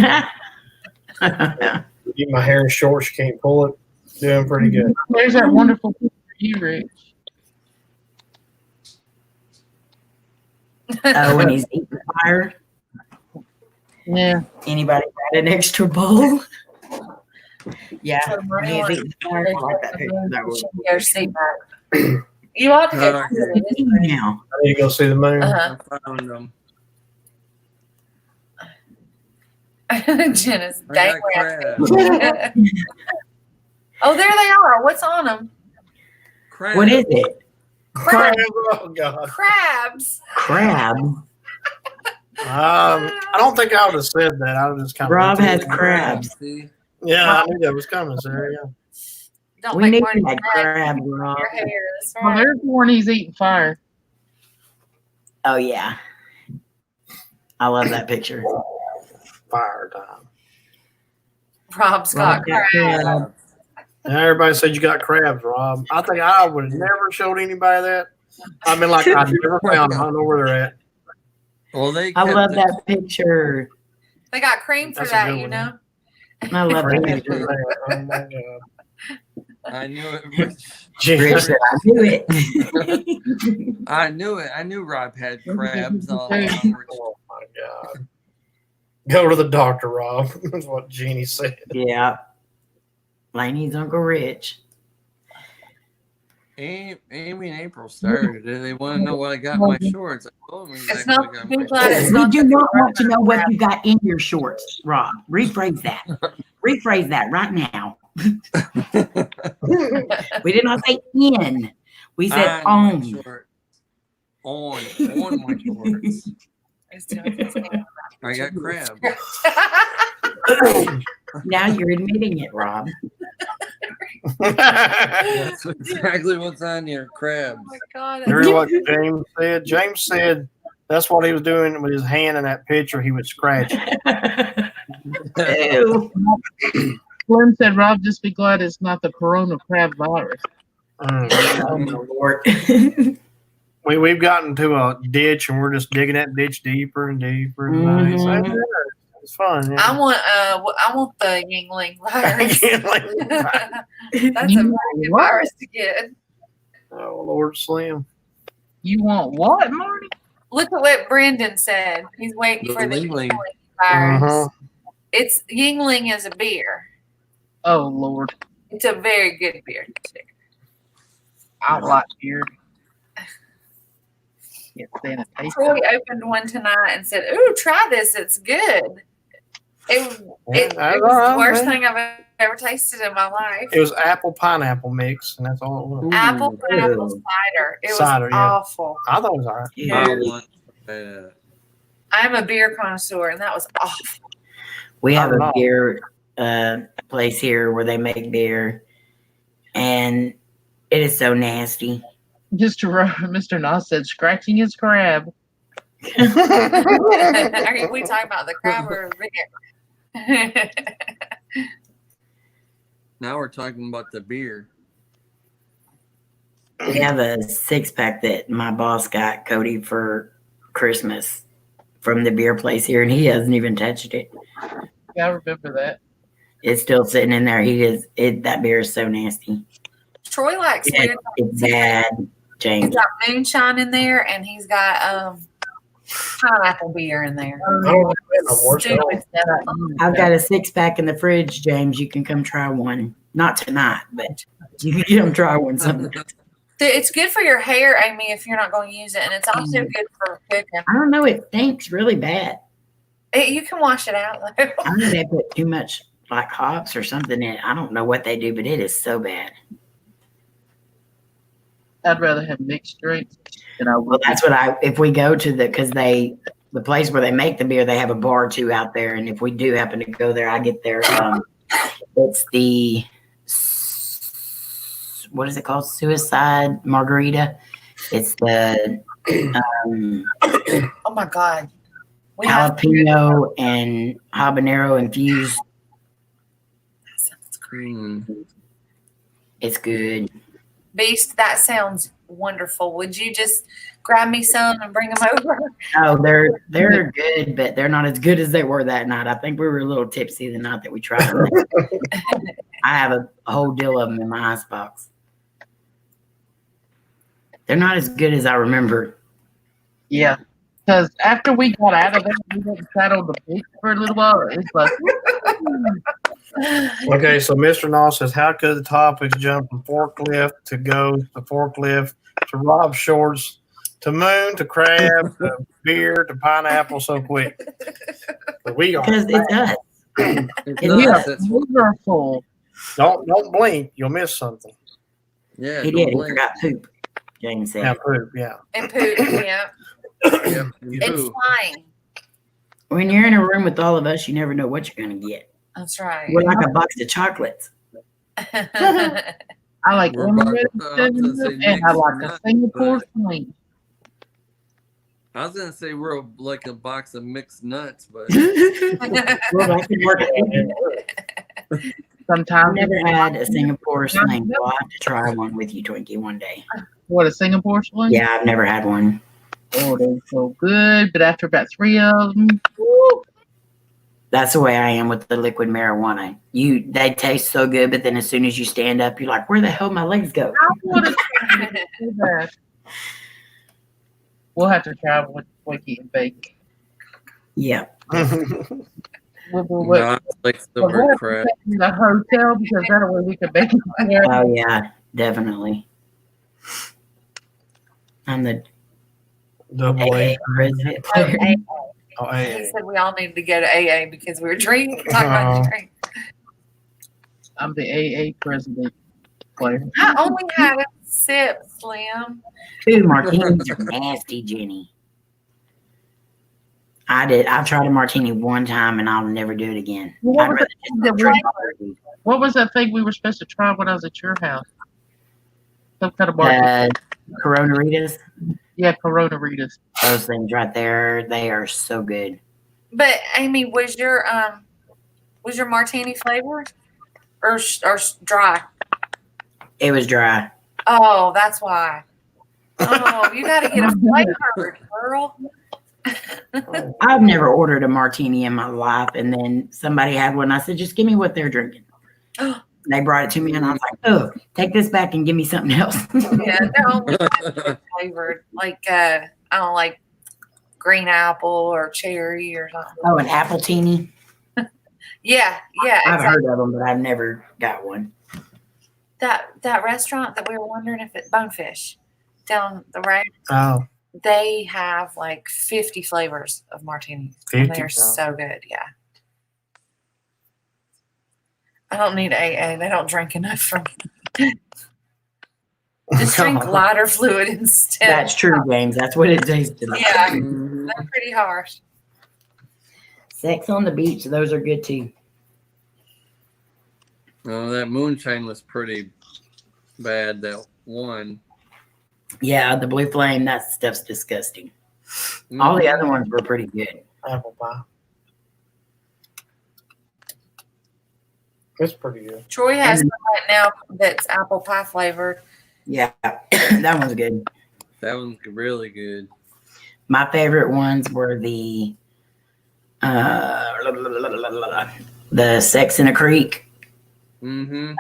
Speaker 1: keep my hair short. She can't pull it. Doing pretty good.
Speaker 3: There's that wonderful picture of you, Rich.
Speaker 4: Oh, when he's eating fire.
Speaker 3: Yeah.
Speaker 4: Anybody got an extra bowl? Yeah.
Speaker 2: So
Speaker 4: When
Speaker 2: Marty
Speaker 4: he's
Speaker 2: wants
Speaker 4: eating fire. I like that picture. That was
Speaker 2: your seat back. You ought to go
Speaker 5: Alright.
Speaker 2: see it. It's pretty.
Speaker 4: now.
Speaker 1: I need to go see the moon.
Speaker 2: Uh-huh.
Speaker 5: I found them.
Speaker 2: Jenna's
Speaker 5: I
Speaker 2: dang
Speaker 5: got
Speaker 2: raspy.
Speaker 5: crabs.
Speaker 2: Oh, there they are. What's on them?
Speaker 5: Crabs.
Speaker 4: What is it?
Speaker 2: Crab,
Speaker 1: Oh God.
Speaker 2: crabs.
Speaker 4: Crab.
Speaker 1: I don't think I would have said that. I would just kind of.
Speaker 4: Rob has crabs.
Speaker 5: See?
Speaker 1: Yeah, I knew that was coming, Sarah. Yeah.
Speaker 2: Don't
Speaker 4: We
Speaker 2: make
Speaker 4: need
Speaker 2: Marty
Speaker 4: that
Speaker 2: mad.
Speaker 4: crab, Rob.
Speaker 2: Your hair. That's
Speaker 3: Well,
Speaker 2: right.
Speaker 3: there's the one he's eating fire.
Speaker 4: Oh yeah, I love that picture.
Speaker 1: Fire time.
Speaker 2: Rob's got
Speaker 4: Rob got
Speaker 2: crabs.
Speaker 4: crab.
Speaker 1: And everybody said you got crabs, Rob. I think I would have never showed anybody that. I've been like, I've never found them. I don't know where they're at.
Speaker 5: Well, they
Speaker 4: I
Speaker 5: kept
Speaker 4: love
Speaker 5: it-
Speaker 4: that picture.
Speaker 2: They got cream for
Speaker 1: That's a
Speaker 2: that,
Speaker 1: good
Speaker 2: you
Speaker 1: one,
Speaker 2: know.
Speaker 4: I love that
Speaker 1: Crazy
Speaker 4: picture.
Speaker 1: for that. Oh my god.
Speaker 5: I knew it. Rich.
Speaker 4: Rich said, I knew it.
Speaker 5: I knew it. I knew Rob had crabs all along.
Speaker 1: Oh my god. Go to the doctor, Rob. That's what Jeannie said.
Speaker 4: Yeah. Laney's Uncle Rich.
Speaker 5: Amy and April started it. They want to know what I got in my shorts. I told them
Speaker 2: It's
Speaker 5: exactly
Speaker 2: not.
Speaker 5: what I got
Speaker 2: Be
Speaker 5: in my
Speaker 2: glad it's
Speaker 4: We
Speaker 2: not.
Speaker 4: do
Speaker 2: the
Speaker 4: not want to know what
Speaker 2: crab.
Speaker 4: you got in your shorts, Rob. Rephrase that. Rephrase that right now. We did not say in. We said
Speaker 5: on my
Speaker 4: on.
Speaker 5: shorts. On my shorts.
Speaker 2: It's doing his thing.
Speaker 5: I got crabs.
Speaker 4: Now you're admitting it, Rob.
Speaker 5: That's exactly what's on your crabs.
Speaker 2: Oh my god.
Speaker 1: You hear what James said? James said that's what he was doing with his hand in that picture. He would scratch it.
Speaker 4: Ew.
Speaker 3: Glenn said, Rob, just be glad it's not the corona crab virus.
Speaker 4: Oh, my Lord.
Speaker 1: We've gotten to a ditch and we're just digging that ditch deeper and deeper. And
Speaker 4: Mhm.
Speaker 1: it's fun.
Speaker 2: I want the Yingling virus. That's a very good
Speaker 3: What?
Speaker 2: virus to get.
Speaker 1: Oh Lord, Slim.
Speaker 3: You want what, Marty?
Speaker 2: Look at what Brendan said. He's waiting
Speaker 5: The
Speaker 2: for the
Speaker 5: Yingling.
Speaker 2: Yingling virus.
Speaker 1: Uh-huh.
Speaker 2: It's Yingling is a beer.
Speaker 3: Oh, Lord.
Speaker 2: It's a very good beer.
Speaker 3: I like beer. Can't stand a taste
Speaker 2: Troy
Speaker 3: of it.
Speaker 2: opened one tonight and said, "Ooh, try this. It's good." It was
Speaker 1: that's
Speaker 2: the
Speaker 1: all right,
Speaker 2: worst
Speaker 1: man.
Speaker 2: thing I've ever tasted in my life.
Speaker 1: It was apple pineapple mix, and that's all it was.
Speaker 2: Apple pineapple
Speaker 4: Ew.
Speaker 2: cider. It
Speaker 1: Cider,
Speaker 2: was
Speaker 1: yeah.
Speaker 2: awful.
Speaker 1: I thought it was all right.
Speaker 5: I
Speaker 4: Ew.
Speaker 5: want that.
Speaker 2: I'm a beer connoisseur, and that was awful.
Speaker 4: We
Speaker 1: I
Speaker 4: have
Speaker 1: don't
Speaker 4: a
Speaker 1: know.
Speaker 4: beer place here where they make beer, and it is so nasty.
Speaker 3: Mr. Nos said, scratching his crab.
Speaker 2: Are we talking about the crab or beer?
Speaker 5: Now we're talking about the beer.
Speaker 4: We have a 6-pack that my boss got Cody for Christmas from the beer place here, and he hasn't even touched it.
Speaker 3: Yeah, I remember that.
Speaker 4: It's still sitting in there. That beer is so nasty.
Speaker 2: Troy likes
Speaker 4: Yeah,
Speaker 2: weird.
Speaker 4: it's bad,
Speaker 2: He's
Speaker 4: James.
Speaker 2: got moonshine in there, and he's got pineapple beer in there.
Speaker 1: I don't like that no more. So
Speaker 2: Stupid stuff.
Speaker 4: I've got a 6-pack in the fridge, James. You can come try one. Not tonight, but you can come try one sometime.
Speaker 2: It's good for your hair, Amy, if you're not going to use it, and it's also good for cooking.
Speaker 4: I don't know. It stinks really bad.
Speaker 2: You can wash it out. Though.
Speaker 4: I know they put too much like hops or something in it. I don't know what they do, but it is so bad.
Speaker 3: I'd rather have mixed drinks than I
Speaker 4: Well,
Speaker 3: would.
Speaker 4: that's what if we go to the place where they make the beer, they have a bar too out there. And if we do happen to go there, I get their, it's the, what is it called? Suicide margarita. It's the
Speaker 2: Oh my God. We have to-
Speaker 4: jalapeno and habanero infused.
Speaker 2: That sounds
Speaker 5: Mm.
Speaker 4: It's good.
Speaker 2: Beast, that sounds wonderful. Would you just grab me some and bring them over?
Speaker 4: Oh, they're good, but they're not as good as they were that night. I think we were a little tipsy the night that we tried them. I have a whole deal of them in my icebox. They're not as good as I remember.
Speaker 3: Yeah. Because after we got out of there, we went and sat on the beach for a little while. It's like,
Speaker 1: okay, so Mr. Noss says, how could the topics jump from forklift to ghost to forklift to Rob Shorts to moon to crab to beer to pineapple so quick? But we are.
Speaker 4: Because it's us.
Speaker 5: It's
Speaker 4: Yeah.
Speaker 3: we
Speaker 5: us.
Speaker 3: are
Speaker 5: That's
Speaker 3: wonderful.
Speaker 1: Don't blink, you'll miss something.
Speaker 5: yeah.
Speaker 4: He
Speaker 5: don't
Speaker 4: did. He
Speaker 5: blink.
Speaker 4: forgot poop. James said.
Speaker 1: Yeah, poop, yeah.
Speaker 2: And poop, yeah.
Speaker 5: Yep, you
Speaker 2: It's
Speaker 5: do.
Speaker 2: flying.
Speaker 4: When you're in a room with all of us, you never know what you're going to get.
Speaker 2: That's right.
Speaker 4: We're like a box of chocolates.
Speaker 3: I like
Speaker 5: We're about to-
Speaker 3: Emirates
Speaker 5: I was gonna say
Speaker 3: and I
Speaker 5: mixed,
Speaker 3: like a
Speaker 5: not-
Speaker 3: Singapore
Speaker 5: but-
Speaker 3: swing.
Speaker 5: I was gonna say we're like a box of mixed nuts, but
Speaker 4: Well, that could work. I've
Speaker 3: Sometimes
Speaker 4: never had a Singapore sling, so I'll have to try one with you, Twinkie, one day.
Speaker 3: what, a Singapore sling?
Speaker 4: Yeah, I've never had one.
Speaker 3: Oh, they're so good. But after about 3 of them, woo,
Speaker 4: That's the way I am with the liquid marijuana. They taste so good, but then as soon as you stand up, you're like, where the hell my legs go?
Speaker 3: I want to try it so bad. We'll have to travel with Wiki and Bake.
Speaker 4: Yeah.
Speaker 3: We'll
Speaker 5: not like silver
Speaker 3: have to
Speaker 5: crab.
Speaker 3: stay in the hotel because that way we can bake it there.
Speaker 4: Oh yeah, definitely. I'm the
Speaker 1: Double A.
Speaker 4: AA president.
Speaker 2: Oh, AA.
Speaker 1: Oh,
Speaker 2: He
Speaker 1: A.
Speaker 2: said we all need to go to AA because we were talking about drink.
Speaker 3: I'm the AA president. Player.
Speaker 2: I only had a sip, Slim.
Speaker 4: 2 martinis are nasty, Jenny. I've tried a martini one time and I'll never do it again.
Speaker 3: What
Speaker 4: I'd
Speaker 3: was
Speaker 4: rather
Speaker 3: it
Speaker 4: just
Speaker 3: that
Speaker 4: drink
Speaker 3: we-
Speaker 4: water.
Speaker 3: What was that thing we were supposed to try when I was at your house? Some kind of martini.
Speaker 4: Coronaritas,
Speaker 3: Yeah, Corona Ritas.
Speaker 4: those things right there, they are so good.
Speaker 2: But Amy, was your martini flavored or dry?
Speaker 4: It was dry.
Speaker 2: Oh, that's why. Oh, you got to get a flavored, girl.
Speaker 4: I've never ordered a martini in my life, and then somebody had one. I said, just give me what they're drinking. They brought it to me, and I was like, oh, take this back and give me something else.
Speaker 2: Yeah, they're only flavored. Like I don't like green apple or cherry or something.
Speaker 4: Oh, an apple teeny.
Speaker 2: Yeah,
Speaker 4: I've
Speaker 2: exactly.
Speaker 4: heard of them, but I've never got one.
Speaker 2: That restaurant that we were wondering if it Bonefish down the road,
Speaker 1: Oh,
Speaker 2: they have like 50 flavors of martinis.
Speaker 1: 50.
Speaker 2: And they're so good. Yeah. I don't need AA. They don't drink enough from me. Just drink lighter fluid instead.
Speaker 4: That's true, James. That's what it tasted like.
Speaker 2: Yeah,
Speaker 5: Mhm.
Speaker 2: they're pretty harsh.
Speaker 4: Sex on the beach, those are good too.
Speaker 5: Oh, that moonshine was pretty bad. That one.
Speaker 4: Yeah, the blue flame, that stuff's disgusting. All the other ones were pretty good.
Speaker 1: apple pie. It's pretty good.
Speaker 2: Troy has some right now that's apple pie flavored.
Speaker 4: Yeah, that one's good.
Speaker 5: That one's really good.
Speaker 4: My favorite ones were the Sex in a Creek.
Speaker 5: Mm-hmm.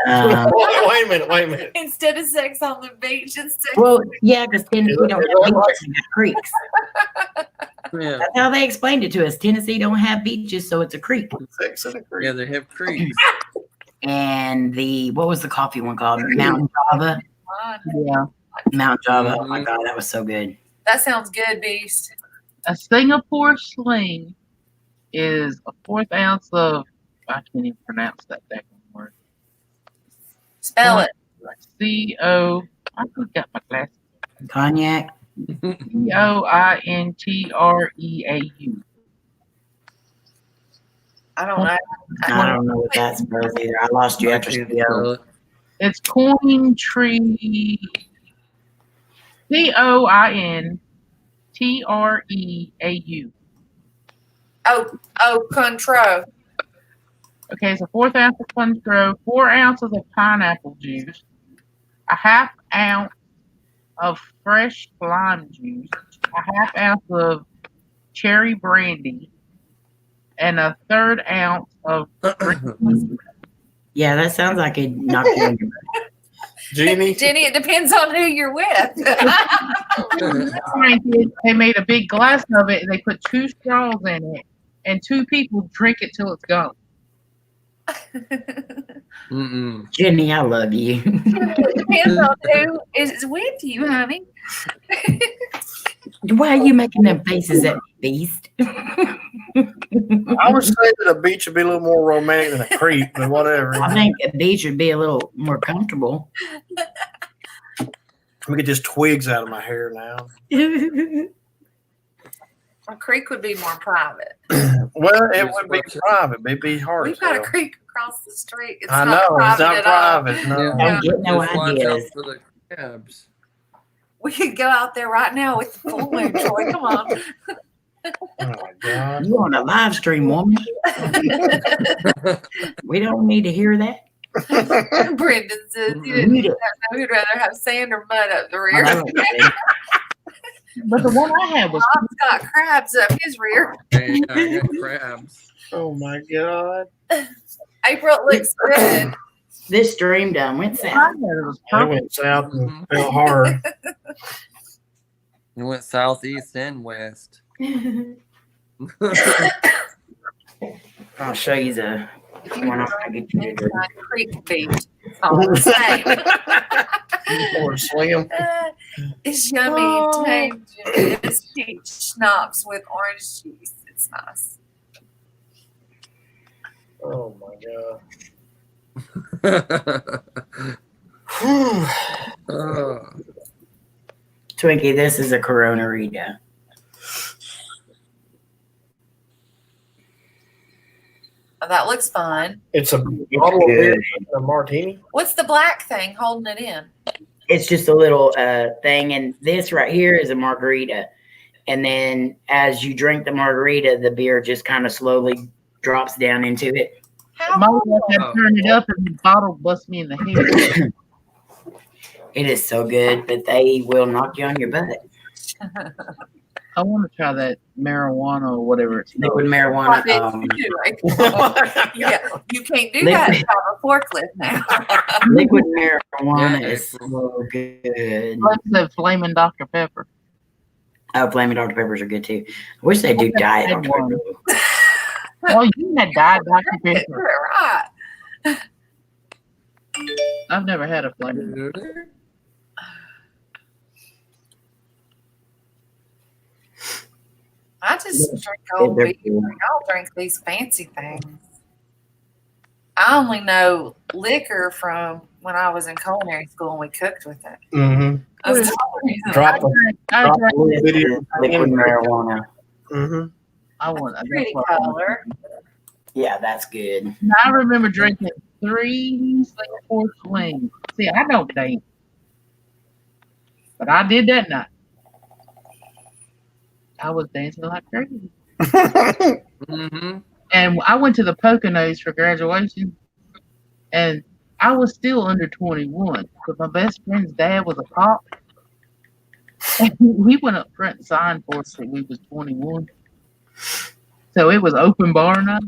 Speaker 1: Wait a minute.
Speaker 2: Instead of sex on the beach, it's sex.
Speaker 4: Well, yeah, because Tennessee don't have beaches, they got creeks.
Speaker 5: Yeah.
Speaker 4: That's how they explained it to us. Tennessee don't have beaches, so it's a creek.
Speaker 1: Sex and a creek.
Speaker 5: Yeah, they have creeks.
Speaker 4: And what was the coffee one called? Mountain Java.
Speaker 3: Yeah.
Speaker 4: Mountain Java. Oh my God, that was so good.
Speaker 2: That sounds good, Beast.
Speaker 3: A Singapore sling is a 4th ounce of, I can't even pronounce that damn word.
Speaker 2: Spell it.
Speaker 3: C-O, I think got my glasses.
Speaker 4: Cognac.
Speaker 3: C-O-I-N-T-R-E-A-U.
Speaker 2: I don't know.
Speaker 4: I don't know what that spells either. I lost you after CO.
Speaker 3: It's Coin Tree. C-O-I-N-T-R-E-A-U.
Speaker 2: Oh, Contro.
Speaker 3: Okay, it's a 4th ounce of Cointreau, 4 ounces of pineapple juice, a 1/2 ounce of fresh lime juice, a 1/2 ounce of cherry brandy, and a 1/3 ounce of
Speaker 4: Yeah, that sounds like it knocked you in your
Speaker 1: Jeannie.
Speaker 2: Jenny, it depends on who you're with.
Speaker 3: They made a big glass of it and they put 2 straws in it, and 2 people drink it till it's gone.
Speaker 5: Mm-mm.
Speaker 4: Jenny, I love you.
Speaker 2: It depends on who is with you, honey.
Speaker 4: Why are you making them faces at me, Beast?
Speaker 1: I would say that a beach would be a little more romantic than a creek, but whatever.
Speaker 4: I think a beach would be a little more comfortable.
Speaker 1: Let me get just twigs out of my hair now.
Speaker 2: A creek would be more private.
Speaker 1: Well, it would be private. It'd be hard
Speaker 2: We've
Speaker 1: to
Speaker 2: got a
Speaker 1: tell.
Speaker 2: creek across the street. It's
Speaker 1: I
Speaker 2: not
Speaker 1: know. It's
Speaker 2: private
Speaker 1: not
Speaker 2: at all.
Speaker 1: private. No.
Speaker 4: Don't get no
Speaker 5: Just watch out
Speaker 4: ideas.
Speaker 5: for the crabs.
Speaker 2: We could go out there right now with the full moon, Troy. Come on.
Speaker 1: Oh my God.
Speaker 4: You on a live stream, woman? We don't need to hear that.
Speaker 2: Brendan says he didn't know he'd rather have sand or mud up the
Speaker 4: Oh,
Speaker 2: rear.
Speaker 4: that looks good.
Speaker 3: But the one I had was
Speaker 2: Bob's got crabs up his rear.
Speaker 5: Hey, I got crabs.
Speaker 1: Oh my God.
Speaker 2: April, it looks good.
Speaker 4: This stream done went
Speaker 3: I
Speaker 4: south.
Speaker 3: had it was
Speaker 1: I
Speaker 3: purple.
Speaker 1: went south and fell hard.
Speaker 5: It went southeast and west.
Speaker 4: I'll show you the
Speaker 2: If you
Speaker 4: one.
Speaker 2: can drink Creek beef, it's all the same.
Speaker 1: Or slim.
Speaker 2: It's yummy, tame, it's peach schnapps with orange juice. It's nice.
Speaker 1: Oh my God.
Speaker 5: Oh.
Speaker 4: Twinkie, this is a Corona Rita.
Speaker 2: Oh, that looks fun.
Speaker 1: It's a bottle of beer and a martini.
Speaker 2: What's the black thing holding it in?
Speaker 4: It's just a little thing, and this right here is a margarita. And then as you drink the margarita, the beer just kind of slowly drops down into it.
Speaker 2: How
Speaker 3: My
Speaker 2: cool.
Speaker 3: wife had turned it up and the bottle bust me in the head.
Speaker 4: It is so good, but they will knock you on your butt.
Speaker 3: I want to try that marijuana or whatever it's
Speaker 4: Liquid
Speaker 3: called.
Speaker 4: marijuana.
Speaker 2: You do, right? Yeah, you can't do that without a forklift now.
Speaker 4: Liquid marijuana
Speaker 5: Yeah,
Speaker 4: is so good.
Speaker 3: Like the flaming Dr. Pepper.
Speaker 4: Oh, Flaming Dr. Peppers are good too. I wish they do
Speaker 3: Okay,
Speaker 4: diet
Speaker 3: good
Speaker 4: Dr.
Speaker 3: one.
Speaker 4: Pepper.
Speaker 3: Oh, you had died Dr. Pepper.
Speaker 2: Right.
Speaker 3: I've never had a flaming.
Speaker 2: I just drink
Speaker 4: Yeah,
Speaker 2: old
Speaker 4: they're
Speaker 2: beer.
Speaker 4: good.
Speaker 2: I don't drink these fancy things. I only know liquor from when I was in culinary school and we cooked with it.
Speaker 1: Mm-hmm.
Speaker 2: That's the only reason.
Speaker 1: Drop a
Speaker 3: I
Speaker 1: drop a
Speaker 3: drank
Speaker 1: little
Speaker 4: This
Speaker 1: video.
Speaker 4: is liquid marijuana.
Speaker 1: Mm-hmm.
Speaker 3: I want. that's
Speaker 2: Pretty
Speaker 3: what I want.
Speaker 2: color.
Speaker 4: Yeah, that's good.
Speaker 3: I remember drinking 3 Singapore Slings. See, I don't date, but I did that night. I was dancing like crazy.
Speaker 5: Mm-hmm.
Speaker 3: And I went to the Poconos for graduation, and I was still under 21. But my best friend's dad was a cop, and he went up front and signed for us that we was 21. So it was open bar night.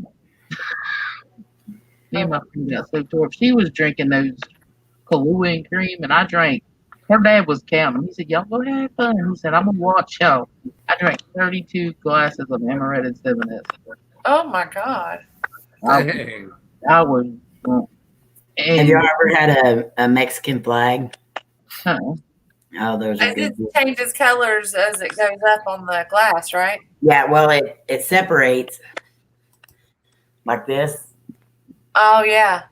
Speaker 3: Me and my friend got so torched. She was drinking those Kahlua and cream, and I drank. Her dad was counting. He said, "Y'all go have fun." He said, "I'm gonna watch y'all." I drank 32 glasses of amaretto 7S.
Speaker 2: Oh my God.
Speaker 5: Dang.
Speaker 3: I was drunk.
Speaker 4: Have
Speaker 3: And
Speaker 4: you ever had a Mexican flag?
Speaker 3: uh,
Speaker 4: Oh, those are
Speaker 2: As it
Speaker 4: good.
Speaker 2: changes colors as it goes up on the glass, right?
Speaker 4: Yeah, well, it separates like this.
Speaker 2: Oh yeah.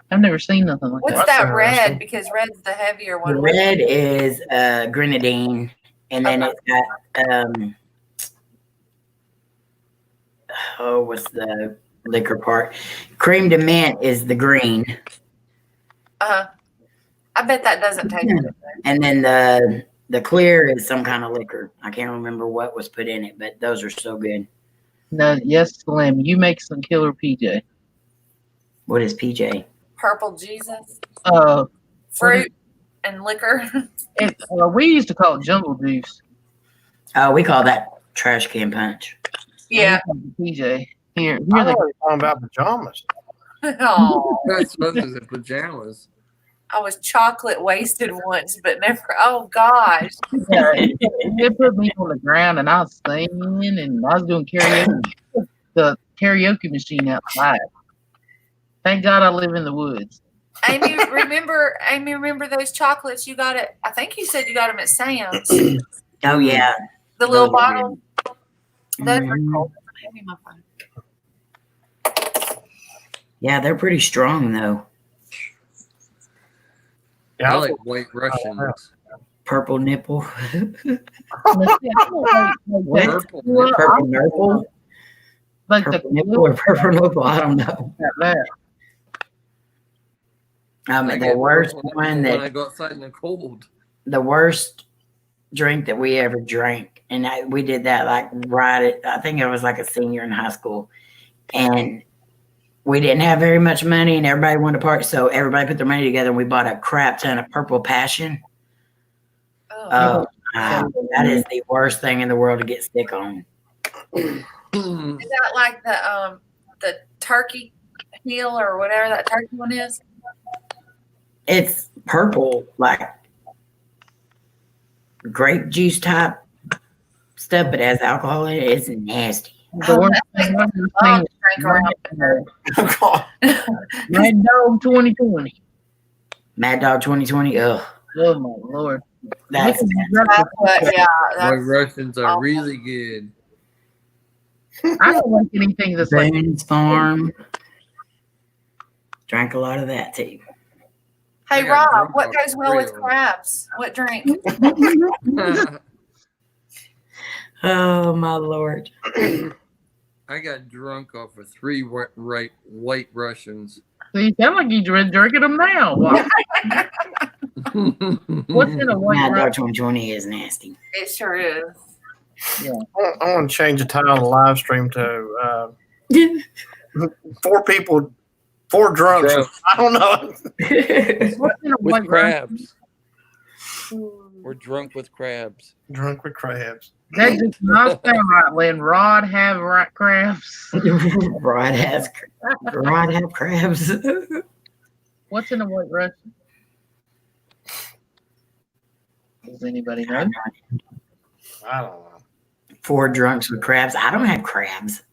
Speaker 3: I've never seen nothing like
Speaker 2: What's
Speaker 3: that.
Speaker 1: That's
Speaker 2: that red?
Speaker 1: interesting.
Speaker 2: Because red's the heavier
Speaker 4: The
Speaker 2: one.
Speaker 4: red is grenadine, and then it's got what's the liquor part? Cream de mint is the green,
Speaker 2: I bet that doesn't taste good.
Speaker 4: and then the clear is some kind of liquor. I can't remember what was put in it, but those are so good.
Speaker 3: No, yes, Slim, you make some killer PJ.
Speaker 4: What is PJ?
Speaker 2: Purple Jesus,
Speaker 3: Fruit
Speaker 2: and liquor.
Speaker 3: we used to call it jungle juice.
Speaker 4: Oh, we call that trash can punch.
Speaker 2: Yeah.
Speaker 3: PJ. Here,
Speaker 1: I
Speaker 3: here
Speaker 1: thought
Speaker 3: they
Speaker 1: you were talking about pajamas.
Speaker 2: Oh,
Speaker 5: That's supposed to be pajamas.
Speaker 2: I was chocolate wasted once, but never. Oh gosh.
Speaker 3: they put me on the ground and I was singing and I was doing karaoke. The karaoke machine outside. Thank God I live in the woods.
Speaker 2: Amy, remember those chocolates you got at? I think you said you got them at Sam's.
Speaker 4: Oh yeah.
Speaker 2: The little
Speaker 4: Those are
Speaker 2: bottle. Those are
Speaker 4: Mhm.
Speaker 2: cold. Hand me my phone.
Speaker 4: Yeah, they're pretty strong though.
Speaker 1: Yeah,
Speaker 5: I
Speaker 1: I
Speaker 5: like white Russians.
Speaker 4: Purple nipple.
Speaker 3: What?
Speaker 5: Purple.
Speaker 3: Well,
Speaker 4: Purple nipple.
Speaker 3: Like
Speaker 4: Purple nipple or purple nipple? I don't know.
Speaker 3: that.
Speaker 4: The
Speaker 5: I get
Speaker 4: worst
Speaker 5: purple
Speaker 4: one
Speaker 5: when I
Speaker 4: that
Speaker 5: go outside in the cold.
Speaker 4: the worst drink that we ever drank. And we did that like I think I was like a senior in high school. And we didn't have very much money and everybody wanted to party. So everybody put their money together and we bought a crap ton of Purple Passion.
Speaker 2: Oh.
Speaker 4: That is the worst thing in the world to get sick on.
Speaker 2: Is that like the turkey heel or whatever that turkey one is?
Speaker 4: It's purple, like grape juice type stuff, but it has alcohol in it. It's nasty.
Speaker 3: The worst thing I've ever seen. Mad Dog 2020.
Speaker 4: Mad Dog 2020. Ugh.
Speaker 3: Oh my Lord.
Speaker 4: That's
Speaker 5: White Russians are really good.
Speaker 3: I don't like anything that's like
Speaker 4: Boone's Farm. Drank a lot of that too.
Speaker 2: Hey
Speaker 5: I got
Speaker 2: Rob,
Speaker 5: drunk
Speaker 2: what
Speaker 5: off
Speaker 2: goes well with
Speaker 5: 3 of 'em.
Speaker 2: crabs? What drink?
Speaker 4: Oh my Lord.
Speaker 5: I got drunk off of 3 white Russians.
Speaker 3: so you sound like you drinking them now. Wow. What's in a white
Speaker 4: Mad Dog
Speaker 3: Russian?
Speaker 4: 2020 is nasty.
Speaker 2: It sure is.
Speaker 1: I want to change the title of the live stream to 4 people, 4 drunks.
Speaker 5: Drunk.
Speaker 1: I don't know.
Speaker 3: What's in a
Speaker 5: With
Speaker 3: white Russian?
Speaker 5: crabs. We're drunk with crabs.
Speaker 1: Drunk with crabs.
Speaker 3: That does not sound right, Lynn. Rod have right crabs.
Speaker 4: Rod have crabs.
Speaker 3: What's in a white Russian? Does anybody know?
Speaker 1: I don't know.
Speaker 4: 4 drunks with crabs. I don't have crabs.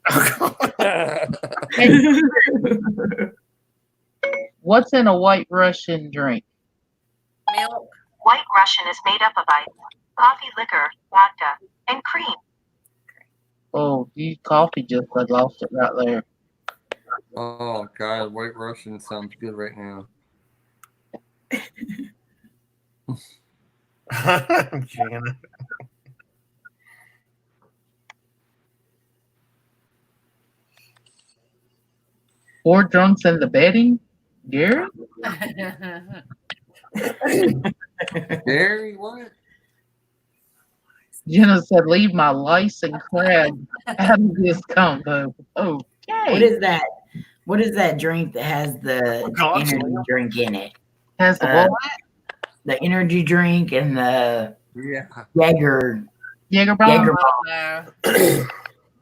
Speaker 3: What's in a white Russian drink?
Speaker 2: Milk.
Speaker 6: White Russian is made up of ice, coffee, liquor, vodka, and cream.
Speaker 3: Oh, you coffee just I lost it right there.
Speaker 5: Oh God, White Russian sounds good right now.
Speaker 1: Jana.
Speaker 3: Four drunks in the bedding? Gary?
Speaker 5: Gary, what?
Speaker 3: Jenna said, leave my lice and crab out of this combo. Okay.
Speaker 4: What is that? What is that drink that has the
Speaker 1: Gosh.
Speaker 4: energy drink in it?
Speaker 3: Has the
Speaker 4: Uh,
Speaker 3: what?
Speaker 4: The energy drink and the
Speaker 5: Yeah.
Speaker 4: Jaeger.
Speaker 3: Jaeger bomb?
Speaker 4: Jaeger
Speaker 2: Oh, no.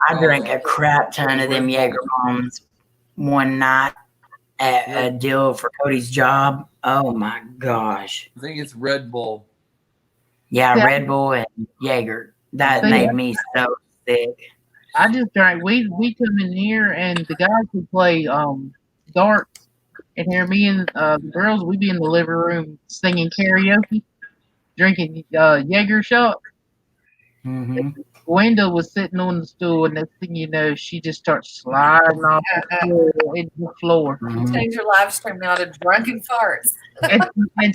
Speaker 4: I drank a crap ton of them Jaeger bombs one night at a deal for Cody's job. Oh my gosh.
Speaker 5: I think it's Red Bull.
Speaker 4: Yeah,
Speaker 3: Yeah.
Speaker 4: Red Bull and Jaeger. That
Speaker 3: Yeah.
Speaker 4: made me so sick.
Speaker 3: I just drank. We come in here and the guys who play darts and here me and the girls we be in the living room singing karaoke, drinking Jaeger shot.
Speaker 4: Hmm
Speaker 3: Wanda was sitting on the stool and next thing you know she just starts sliding off the stool into the floor.
Speaker 2: Change your live stream now to drunken farts.
Speaker 3: And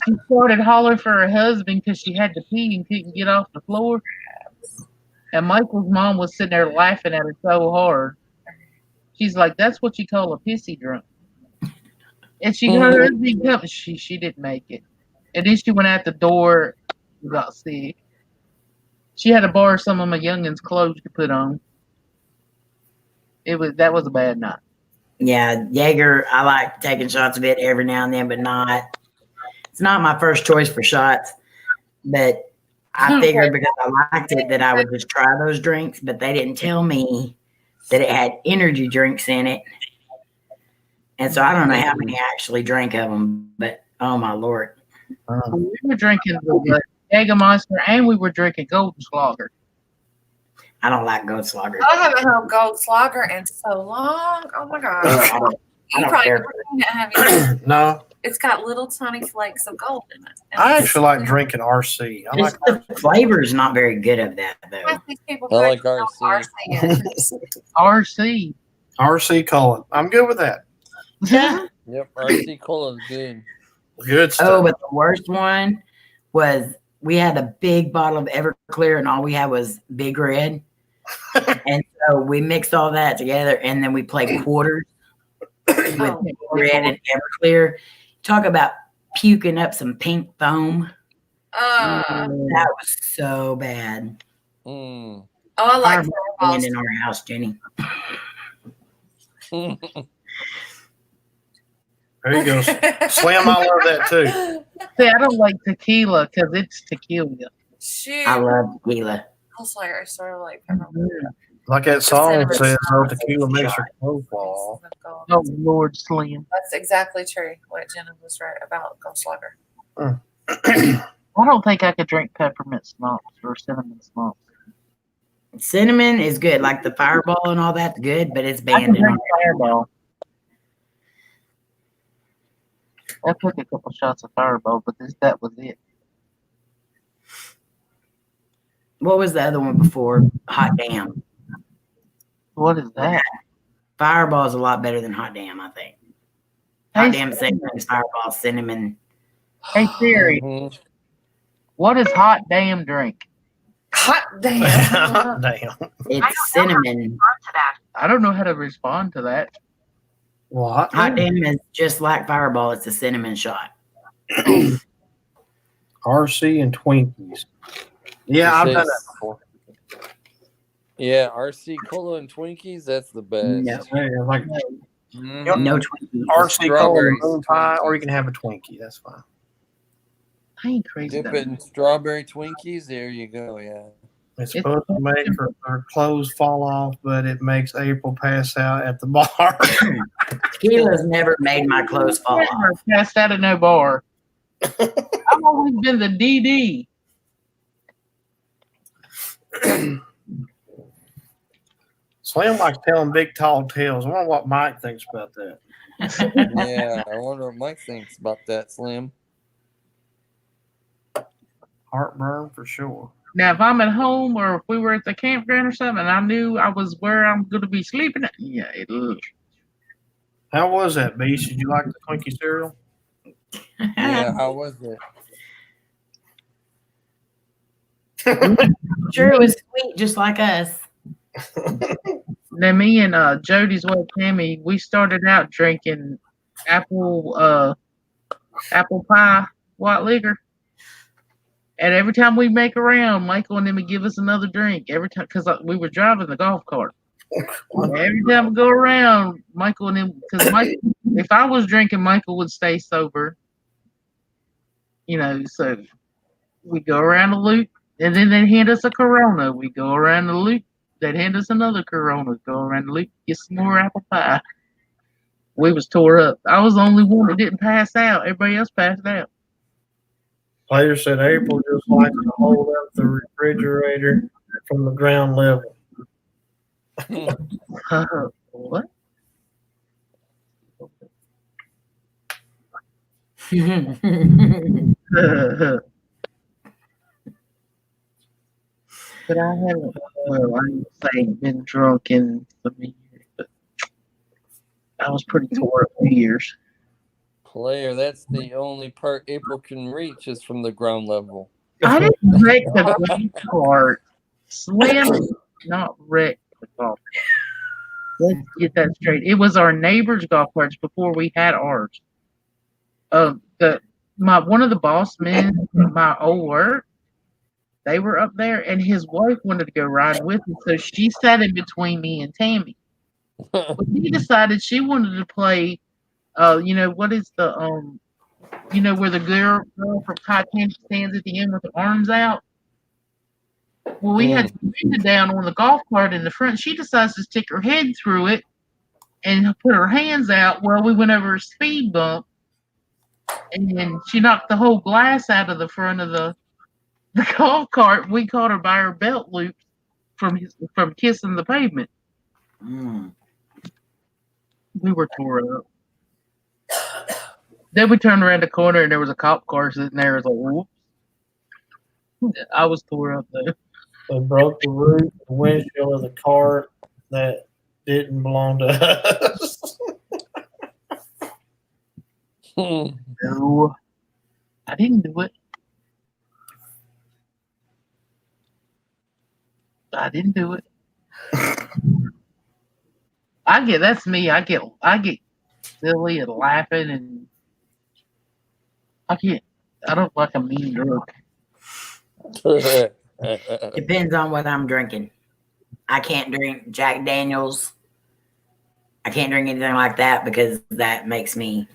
Speaker 3: she started hollering for her husband because she had to pee and couldn't get off the floor. And Michael's mom was sitting there laughing at her so hard. She's like, "That's what you call a pissy drunk." And she heard her husband come. She didn't make it. And then she went out the door and got sick. She had to borrow some of my youngin's clothes to put on. That was a bad night.
Speaker 4: Yeah, Jaeger, I like taking shots of it every now and then, but it's not my first choice for shots. But I figured because I liked it that I would just try those drinks, but they didn't tell me that it had energy drinks in it. And so I don't know how many I actually drank of them, but oh my Lord.
Speaker 3: We were drinking the Jägermeister and we were drinking Goldschlager.
Speaker 4: I don't like Goldschlager.
Speaker 2: I haven't had Goldschlager in so long. Oh my gosh.
Speaker 4: I don't
Speaker 2: You
Speaker 4: don't
Speaker 2: probably
Speaker 4: care.
Speaker 2: never seen it, have you?
Speaker 1: No,
Speaker 2: It's got little tiny flakes of gold in it. And
Speaker 1: I
Speaker 2: it's-
Speaker 1: actually like drinking RC. I like
Speaker 4: Just the flavor's not very good of that though.
Speaker 2: Half these people
Speaker 5: I like
Speaker 2: don't know
Speaker 5: RC.
Speaker 2: RC is.
Speaker 3: RC.
Speaker 1: RC Cullen. I'm good with that.
Speaker 5: Yep, RC Cola is good.
Speaker 1: Good stuff.
Speaker 4: Oh, but the worst one was we had a big bottle of Everclear and all we had was Big Red. And so we mixed all that together and then we played quarters with
Speaker 2: Oh.
Speaker 4: Big Red and Everclear. Talk about puking up some pink foam.
Speaker 2: Uh,
Speaker 4: That was so bad.
Speaker 5: Mm.
Speaker 2: oh, I like
Speaker 4: Fireball
Speaker 2: fireballs.
Speaker 4: in our house, Jenny.
Speaker 1: There you go. Slim, I love that too.
Speaker 3: See, I don't like tequila because it's tequila.
Speaker 2: Shoot.
Speaker 4: I love tequila.
Speaker 2: I was like, I sort of like peppermint.
Speaker 1: Like that song
Speaker 2: cinnamon
Speaker 1: says, "Oh,
Speaker 2: sauce.
Speaker 1: tequila makes your clothes fall off."
Speaker 3: Oh Lord, Slim.
Speaker 2: That's exactly true. What Jenna was right about Ghostlager.
Speaker 3: I don't think I could drink peppermint schnapps or cinnamon schnapps.
Speaker 4: Cinnamon is good. Like the Fireball and all that's good, but it's
Speaker 3: I
Speaker 4: banned
Speaker 3: can
Speaker 4: in our
Speaker 3: drink Fireball. I took a couple shots of Fireball, but that was it.
Speaker 4: What was the other one before? Hot Damn.
Speaker 3: What is that?
Speaker 4: Fireball is a lot better than Hot Damn, I think. Hot Damn, same thing as Fireball, cinnamon.
Speaker 3: Hey Siri,
Speaker 5: Mhm.
Speaker 3: what is hot damn drink?
Speaker 2: Hot damn.
Speaker 1: Damn.
Speaker 4: It's cinnamon.
Speaker 6: On to that.
Speaker 3: I don't know how to respond to that.
Speaker 1: What?
Speaker 4: Hot Damn is just like Fireball. It's a cinnamon shot.
Speaker 1: RC and Twinkies. Yeah, I've done that before.
Speaker 5: Yeah, RC Cola and Twinkies, that's the best.
Speaker 4: No,
Speaker 1: Yeah, like
Speaker 5: Mhm.
Speaker 4: no Twinkies.
Speaker 1: RC Cola
Speaker 5: Strawberries.
Speaker 1: moon pie, or you can have a Twinkie. That's fine.
Speaker 3: I ain't crazy.
Speaker 5: Dip
Speaker 3: About
Speaker 5: it in strawberry Twinkies. There you go. Yeah.
Speaker 1: It's supposed to make her clothes fall off, but it makes April pass out at the bar.
Speaker 4: Tequila's never made my clothes fall off.
Speaker 3: Never passed out at no bar. I've always been the DD.
Speaker 1: Slim likes telling big tall tales. I wonder what Mike thinks about that.
Speaker 5: Yeah. I wonder what Mike thinks about that, Slim.
Speaker 1: Heartburn for sure.
Speaker 3: Now, if I'm at home or if we were at the campground or something, and I knew I was where I'm going to be sleeping, yeah,
Speaker 1: How was that, Beast? Did you like the Twinkie cereal?
Speaker 5: Yeah. How was it?
Speaker 4: Sure, it was sweet, just like us.
Speaker 3: Now, me and Jody's wife Tammy, we started out drinking apple pie white liquor, and every time we make a round, Michael and them would give us another drink every time because we were driving the golf cart. Every time we go around, Michael and them, because if I was drinking, Michael would stay sober. You know, so we go around the loop, and then they hand us a Corona. We go around the loop. They'd hand us another Corona, go around the loop, get some more apple pie. We was tore up. I was the only one that didn't pass out. Everybody else passed out.
Speaker 1: Player said April just likes to hold up the refrigerator from the ground level.
Speaker 3: What? But I haven't, well, I ain't saying been drunk in some years, but I was pretty tore up for years.
Speaker 5: Player, that's the only part April can reach is from the ground level.
Speaker 3: I didn't wreck the golf cart. Slim not wreck the golf cart. Let's get that straight. It was our neighbor's golf carts before we had ours. One of the boss men at my old work, they were up there, and his wife wanted to go ride with him, so she sat in between me and Tammy. But he decided she wanted to play. What is the where the girl from Titanic stands at the end with her arms out? Well, we had it down on the golf cart in the front. She decides to stick her head through it and put her hands out. Well, we went over a speed bump, and then she knocked the whole glass out of the front of the golf cart. We caught her by her belt loop from kissing the pavement.
Speaker 4: Mm.
Speaker 3: We were tore up. Then we turned around the corner and there was a cop car sitting there. It was like, whoops. I was tore up though.
Speaker 1: They broke the roof, the windshield of the car that didn't belong to us.
Speaker 3: No, I didn't do it. I didn't do it. That's me. I get silly and laughing, and I don't like a mean drunk.
Speaker 4: Depends on what I'm drinking. I can't drink Jack Daniels. I can't drink anything like that because that makes me.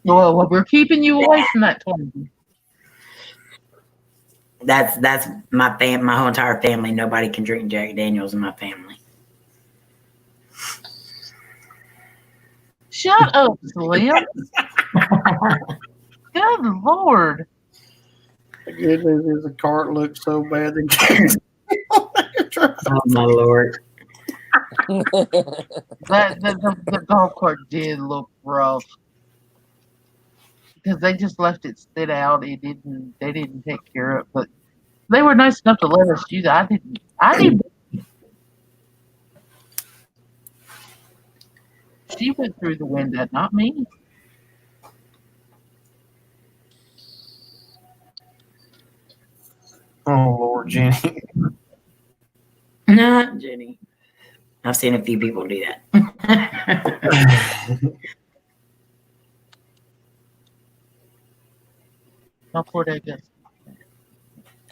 Speaker 3: Well, we're keeping you away from that 20.
Speaker 4: That's my whole entire family. Nobody can drink Jack Daniels in my family.
Speaker 3: Shut up, Slim. Good Lord.
Speaker 1: The good news is the cart looks so bad. They can't.
Speaker 4: Oh my Lord.
Speaker 3: The golf cart did look rough because they just left it sit out. They didn't take care of it, but they were nice enough to let us use it. I didn't. She went through the window, not me.
Speaker 1: Oh Lord, Jenny.
Speaker 4: Not Jenny. I've seen a few people do that.
Speaker 3: My poor dad got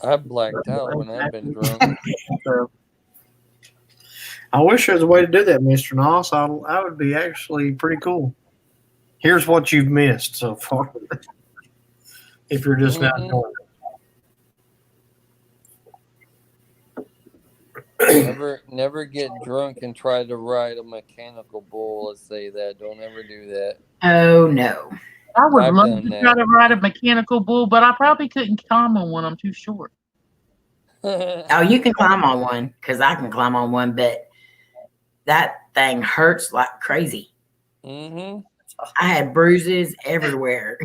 Speaker 5: I blacked out when I've been drunk.
Speaker 3: so
Speaker 1: I wish there was a way to do that, Mr. Noss. I would be actually pretty cool. Here's what you've missed so far. If you're just not
Speaker 5: Mhm.
Speaker 1: doing
Speaker 5: Never get drunk and try to ride a mechanical bull. Let's say that. Don't ever do that.
Speaker 4: Oh no.
Speaker 3: I would
Speaker 5: I've
Speaker 3: love
Speaker 5: done
Speaker 3: to
Speaker 5: that.
Speaker 3: try to ride a mechanical bull, but I probably couldn't climb on one. I'm too short.
Speaker 4: Oh, you can climb on one because I can climb on one, but that thing hurts like crazy.
Speaker 5: Mm-hmm.
Speaker 4: I had bruises everywhere.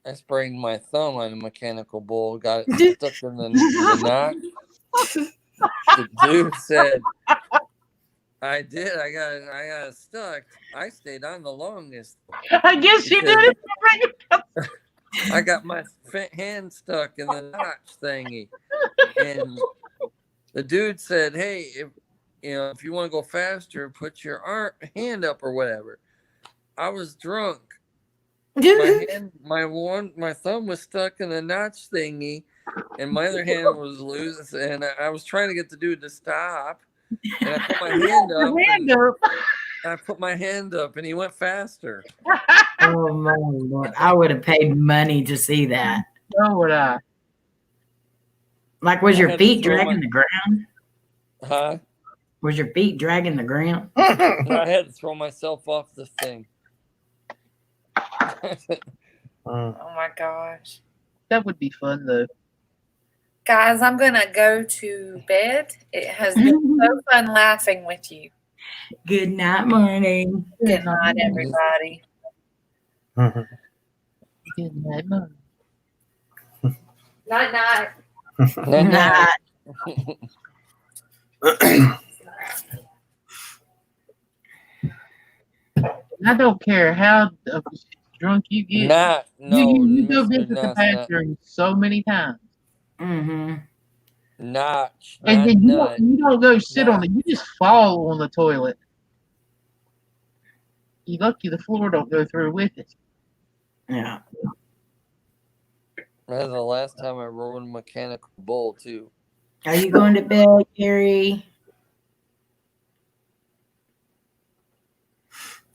Speaker 5: I sprained my thumb on a mechanical bull. Got it stuck in the knot. The dude said, "I did. I got it stuck. I stayed on the longest."
Speaker 3: I guess
Speaker 5: He
Speaker 3: you
Speaker 5: said,
Speaker 3: did it.
Speaker 5: I got my hand stuck in the notch thingy, and the dude said, "Hey, if you want to go faster, put your hand up or whatever." I was drunk. My thumb was stuck in the notch thingy, and my other hand was loose. And I was trying to get the dude to stop, and I put my hand up. I put my hand up, and he went faster.
Speaker 4: Oh my Lord. I would have paid money to see that.
Speaker 3: So would I.
Speaker 4: Like, was
Speaker 5: I
Speaker 4: your
Speaker 5: had to
Speaker 4: feet
Speaker 5: throw
Speaker 4: dragging the ground?
Speaker 5: Huh?
Speaker 4: Was your feet dragging the ground?
Speaker 5: I had to throw myself off the thing.
Speaker 2: Oh my gosh.
Speaker 3: That would be fun though.
Speaker 2: Guys, I'm going to go to bed. It has been so fun laughing with you.
Speaker 4: Good night, morning.
Speaker 2: Good night, everybody.
Speaker 3: Good night, Mom.
Speaker 2: Night, night.
Speaker 5: Night, night.
Speaker 3: I don't care how drunk you get. You go
Speaker 5: Mr.
Speaker 3: visit the
Speaker 5: Nuts,
Speaker 3: bathroom so many times.
Speaker 4: Mm-hmm.
Speaker 5: Notch.
Speaker 3: And then
Speaker 5: Nut.
Speaker 3: you don't go sit on it. You just fall on the toilet. You lucky the floor don't go through with it.
Speaker 4: Yeah.
Speaker 5: That's the last time I rode a mechanical bull too.
Speaker 4: Are you going to bed, Gary?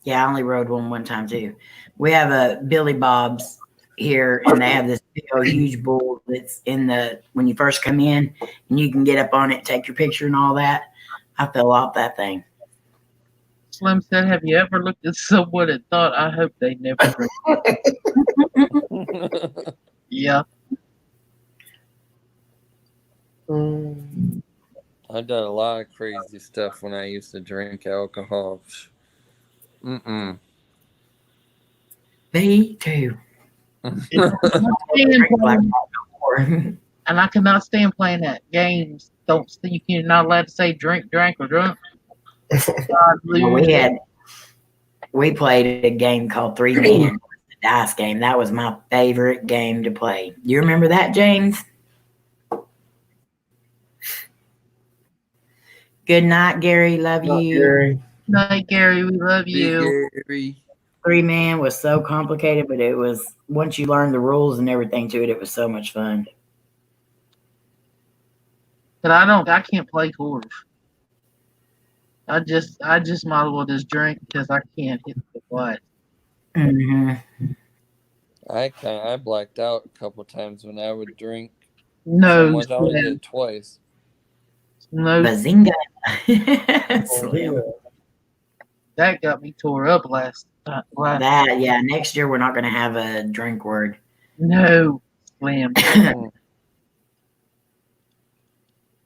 Speaker 4: Yeah, I only rode one time too. We have a Billy Bob's here, and they have this big old huge bull that's in when you first come in, and you can get up on it, take your picture, and all that. I fell off that thing.
Speaker 3: Slim said, "Have you ever looked at someone and thought, I hope they never drink?" Yeah.
Speaker 5: I've done a lot of crazy stuff when I used to drink alcohol. Mm-mm.
Speaker 4: Me too.
Speaker 3: And I cannot stand playing that games. You're not allowed to say drink, drank, or drunk.
Speaker 4: We played a game called 3 Man, the dice game. That was my favorite game to play. You remember that, James? Good night, Gary. Love you.
Speaker 1: Gary.
Speaker 3: Night, Gary. We love you.
Speaker 5: Gary.
Speaker 4: 3-man was so complicated, but it was once you learned the rules and everything to it, it was so much fun.
Speaker 3: But I can't play quarters. I just might as well just drink because I can't hit the flat.
Speaker 4: Mm-hmm.
Speaker 5: I blacked out a couple times when I would drink so
Speaker 3: No,
Speaker 5: much. I only did
Speaker 3: Slim.
Speaker 5: it twice.
Speaker 3: No,
Speaker 4: Bazinga.
Speaker 1: Oh,
Speaker 4: Slim.
Speaker 1: yeah.
Speaker 3: that got me tore up last.
Speaker 4: That, yeah, next year we're not going to have a drink word.
Speaker 3: No, Slim.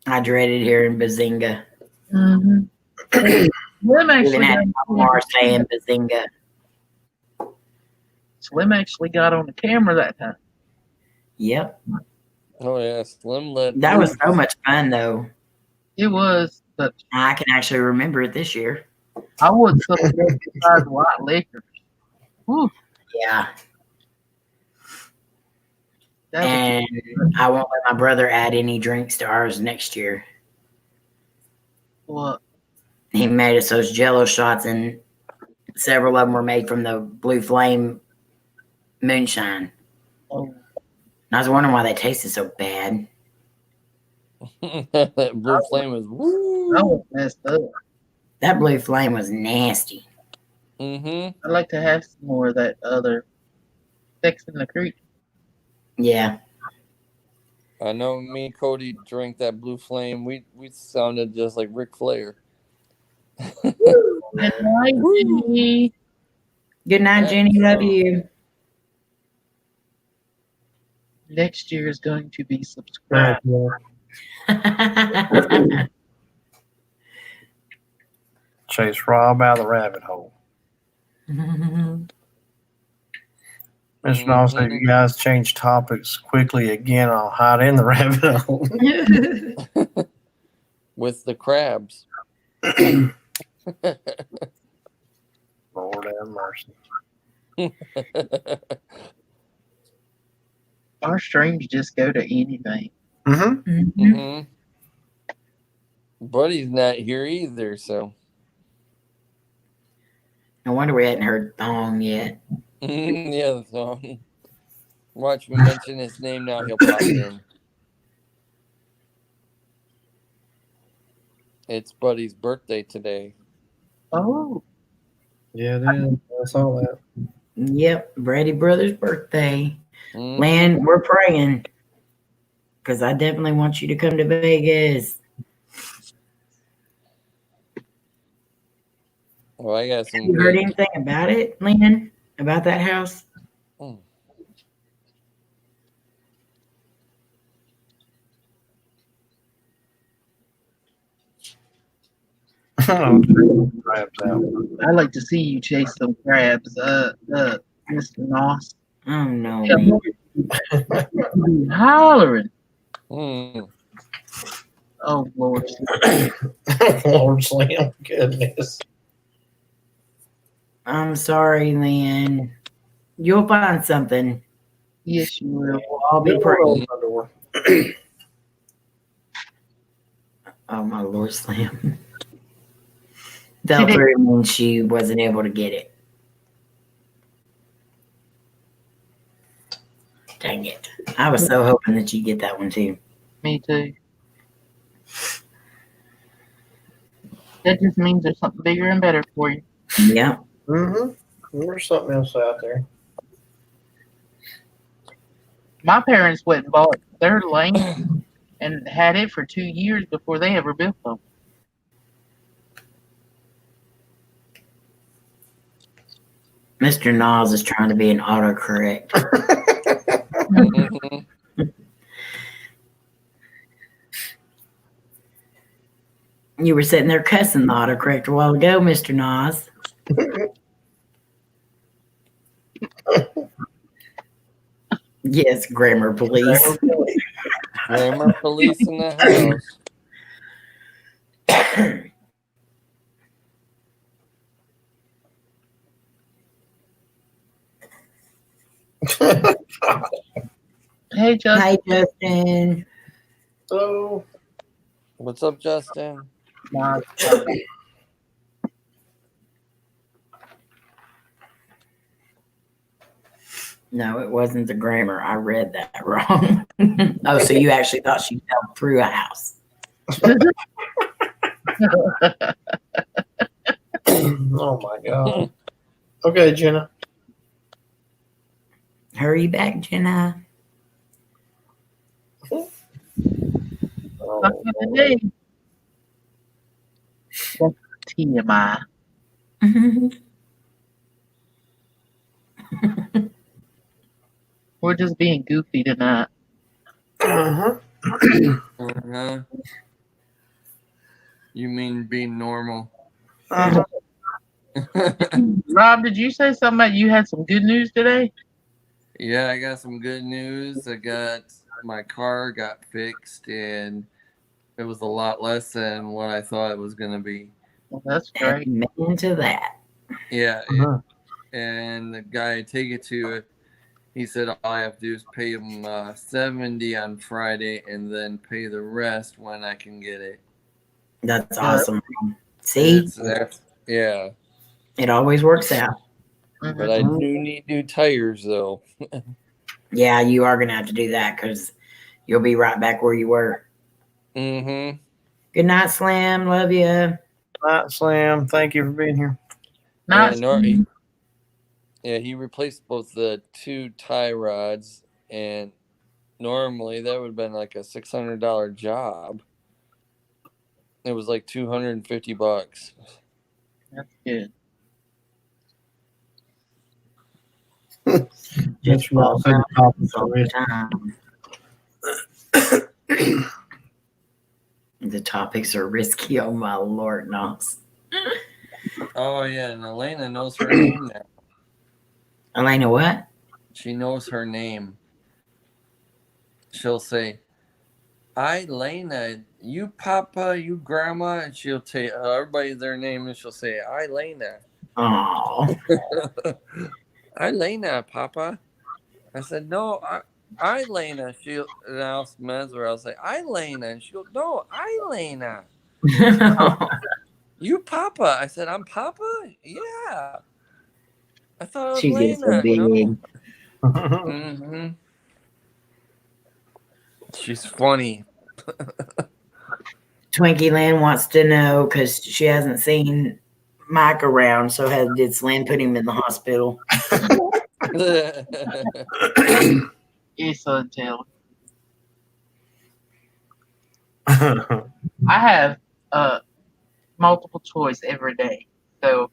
Speaker 4: I dreaded hearing Bazinga.
Speaker 3: Mm-hmm. Slim
Speaker 4: Even
Speaker 3: actually
Speaker 4: had
Speaker 3: got
Speaker 4: Omar saying Bazinga.
Speaker 3: Slim actually got on the camera that time.
Speaker 4: Yep.
Speaker 5: Oh yeah, Slim let
Speaker 4: That was
Speaker 5: loose.
Speaker 4: so much fun, though.
Speaker 3: It was, but
Speaker 4: I can actually remember it this year.
Speaker 3: I wouldn't subsidize white liquor. Whew,
Speaker 4: Yeah.
Speaker 3: that was
Speaker 4: And I won't let my brother add any drinks to ours next year.
Speaker 3: what?
Speaker 4: He made us those Jello shots, and several of them were made from the Blue Flame moonshine.
Speaker 3: Oh,
Speaker 4: And I was wondering why they tasted so bad.
Speaker 5: That blue flame was woo.
Speaker 3: that was messed up.
Speaker 4: That Blue Flame was nasty.
Speaker 5: Mm-hmm.
Speaker 3: I'd like to have some more of that other Sex in the Creek.
Speaker 4: Yeah.
Speaker 5: I know me and Cody drank that blue flame. We sounded just like Ric Flair.
Speaker 3: Good night, Jenny.
Speaker 4: Good night,
Speaker 5: Yeah,
Speaker 4: Jenny. Love
Speaker 5: so-
Speaker 4: you.
Speaker 3: Next year is going to be
Speaker 1: Right,
Speaker 3: subscribed.
Speaker 1: yeah. Chase Rob out of the rabbit hole. Mr. Dawson, if you guys change topics quickly again, I'll hide in the rabbit hole.
Speaker 5: with the crabs.
Speaker 1: Lord have mercy.
Speaker 3: Our streams just go to anything.
Speaker 1: Mm-hmm.
Speaker 5: Mm-hmm. Buddy's not here either, so
Speaker 4: No wonder we hadn't heard thong yet.
Speaker 5: yeah, the song. Watch me mention his name now, he'll pop in. It's Buddy's birthday today.
Speaker 3: Oh,
Speaker 1: Yeah, it is. I saw that.
Speaker 4: Yep, Brady Brothers' birthday.
Speaker 5: Mhm.
Speaker 4: Lynn, we're praying because I definitely want you to come to Vegas.
Speaker 5: Well, I got some
Speaker 4: Have you heard
Speaker 5: good.
Speaker 4: anything about it, Lynn? About that house?
Speaker 5: Mm.
Speaker 1: Crabs out.
Speaker 3: I like to see you chase some crabs. Mr. Noss.
Speaker 4: Oh no,
Speaker 3: Yeah,
Speaker 4: man.
Speaker 3: you be hollering.
Speaker 5: Mm.
Speaker 3: Oh Lord.
Speaker 1: Lord Slam, goodness.
Speaker 4: I'm sorry, Lynn. You'll find something.
Speaker 3: Yes, you will.
Speaker 4: We'll all be
Speaker 1: Get
Speaker 4: praying.
Speaker 1: my door.
Speaker 4: Oh my Lord, Slam. Fell through when she wasn't able to get it. Dang it. I was so hoping that you'd get that one too.
Speaker 3: Me too. That just means there's something bigger and better for you.
Speaker 4: Yep.
Speaker 1: Mm-hmm. There's something else out there.
Speaker 3: My parents went and bought their land and had it for 2 years before they ever built them.
Speaker 4: Mr. Nas is trying to be an autocorrect.
Speaker 5: Mhm.
Speaker 4: You were sitting there cussing the autocorrect a while ago, Mr. Nas. Yes, grammar police.
Speaker 5: Grammar police in the house.
Speaker 3: Hey, Justin.
Speaker 4: Hi, Justin.
Speaker 1: So,
Speaker 5: What's up, Justin?
Speaker 3: My-
Speaker 4: No, it wasn't the grammar. I read that wrong. Oh, so you actually thought she fell through a house?
Speaker 1: Oh my god. Okay, Jenna.
Speaker 4: Hurry back, Jenna.
Speaker 1: Oh,
Speaker 3: Back in the day. That's TMI. We're just being goofy tonight.
Speaker 1: uh-huh.
Speaker 5: Uh-huh. You mean being normal?
Speaker 1: Uh-huh.
Speaker 3: Rob, did you say something about you had some good news today?
Speaker 5: Yeah, I got some good news. My car got fixed, and it was a lot less than what I thought it was going to be.
Speaker 3: Well, that's great.
Speaker 4: Amen to that.
Speaker 5: Yeah,
Speaker 1: Uh-huh.
Speaker 5: and the guy I take it to, he said all I have to do is pay him $70 on Friday, and then pay the rest when I can get it.
Speaker 4: That's awesome. See,
Speaker 5: Yeah,
Speaker 4: it always works out.
Speaker 5: but I do need new tires though.
Speaker 4: Yeah, you are going to have to do that because you'll be right back where you were.
Speaker 5: Mm-hmm.
Speaker 4: Good night, Slam. Love you.
Speaker 1: Night, Slam. Thank you for being here.
Speaker 3: Not
Speaker 5: He replaced both the two tie rods, and normally that would have been like a $600 job. It was like $250.
Speaker 3: that's good.
Speaker 1: Just walk through the topics
Speaker 4: all
Speaker 1: already.
Speaker 4: the time. The topics are risky. Oh my Lord knows.
Speaker 5: Oh yeah, and Elena knows her name now.
Speaker 4: Elena, what?
Speaker 5: She knows her name. She'll say, "I, Lena, you Papa, you Grandma," and she'll tell everybody their name, and she'll say, "I, Lena."
Speaker 4: Oh,
Speaker 5: "I, Lena, Papa." I said, "No, I Lena." And I'll mess her. I'll say, "I Lena," and she'll, "No, I Lena." "You Papa." I said, "I'm Papa." "Yeah." I thought it was
Speaker 4: she gets so
Speaker 5: Lena.
Speaker 4: big.
Speaker 5: No. Mm-hmm. She's funny.
Speaker 4: Twinkie Land wants to know because she hasn't seen Mike around. So did Slam put him in the hospital?
Speaker 3: Yes, son, tell. I have multiple choice every day, so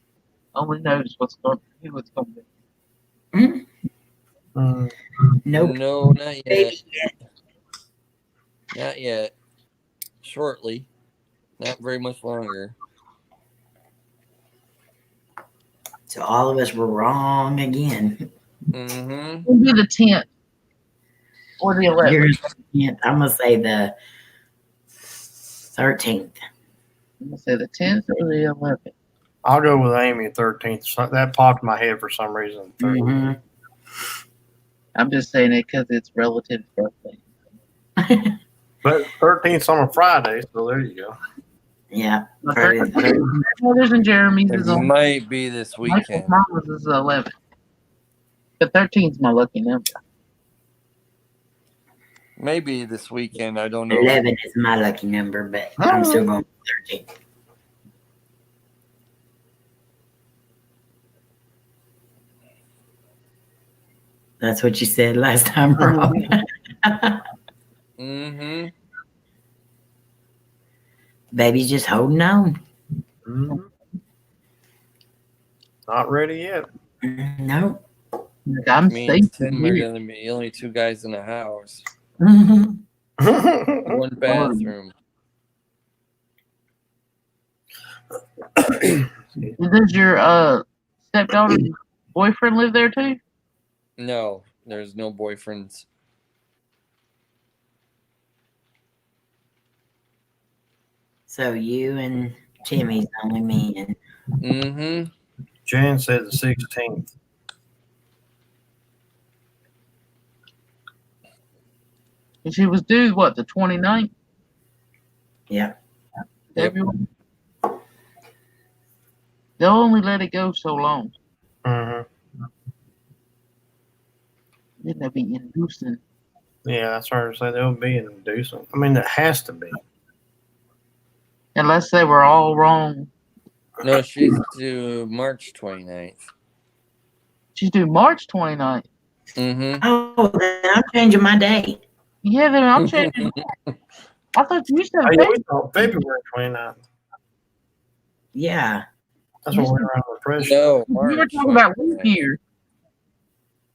Speaker 3: only knows who it's going to be.
Speaker 4: Nope.
Speaker 5: No, not yet.
Speaker 4: Baby.
Speaker 5: Not yet. Shortly. Not very much longer.
Speaker 4: So all of us were wrong again.
Speaker 5: Mm-hmm.
Speaker 3: It'll be the 10th or the 11th.
Speaker 4: I'm gonna say the 13th.
Speaker 3: I'm going to say the 10th or the 11th.
Speaker 1: I'll go with Amy 13th. So that popped in my head for some reason.
Speaker 4: Mm-hmm.
Speaker 3: I'm just saying it because it's relative's birthday.
Speaker 1: But 13th's on a Friday, so there you go.
Speaker 4: Yeah.
Speaker 3: My
Speaker 4: Friday the 13th.
Speaker 3: brothers and Jeremy's
Speaker 5: It
Speaker 3: is on.
Speaker 5: might be this weekend.
Speaker 3: Mama's is the 11th. But 13's my lucky number.
Speaker 5: Maybe this weekend. I don't know.
Speaker 4: 11 is my lucky number, but I'm still going with 13. That's what you said last time, Rob.
Speaker 5: Mm-hmm.
Speaker 4: Baby's just holding on.
Speaker 1: Mhm. Not ready yet.
Speaker 4: Nope.
Speaker 3: I'm
Speaker 5: Me and
Speaker 3: safe
Speaker 5: Tim are
Speaker 3: here.
Speaker 5: going to be the only two guys in the house.
Speaker 4: Mhm.
Speaker 5: One bathroom.
Speaker 3: Does your stepdaughter's boyfriend live there too?
Speaker 5: No, there's no boyfriends.
Speaker 4: So you and Timmy's the only men.
Speaker 5: Mm-hmm.
Speaker 1: Jan said the 16th.
Speaker 3: And she was due, what, the 29th?
Speaker 4: Yeah.
Speaker 5: Yep.
Speaker 3: February? They'll only let it go so long.
Speaker 1: Mm-hmm.
Speaker 3: Then they'll be inducing.
Speaker 1: Yeah, that's hard to say. They'll be inducing. I mean, it has to be.
Speaker 3: Unless they were all wrong.
Speaker 5: No, she's due March 29th.
Speaker 3: She's due March 29th.
Speaker 5: Mm-hmm.
Speaker 4: Oh, then I'm changing my date.
Speaker 3: Yeah, then I'm changing. I thought you said
Speaker 1: Oh, yeah,
Speaker 3: February.
Speaker 1: we thought February 29th.
Speaker 4: Yeah.
Speaker 1: That's what we were under impression.
Speaker 5: No,
Speaker 3: You were
Speaker 5: March
Speaker 3: talking about leap
Speaker 5: 29th.
Speaker 3: year.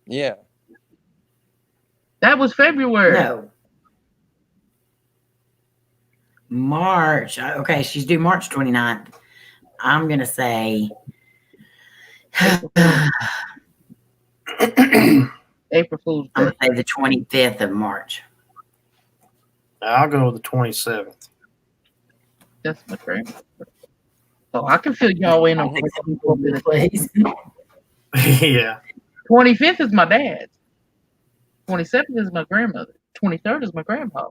Speaker 5: Yeah.
Speaker 3: That was February.
Speaker 4: No. March. Okay, she's due March 29th. I'm going to say
Speaker 3: April Fool's
Speaker 4: I'm
Speaker 3: Day.
Speaker 4: going to say the 25th of March.
Speaker 1: I'll go with the 27th.
Speaker 3: That's my grandmother. So I can fill y'all in on 4 minutes.
Speaker 4: Please.
Speaker 1: Yeah.
Speaker 3: 25th is my dad's. 27th is my grandmother. 23rd is my grandpa.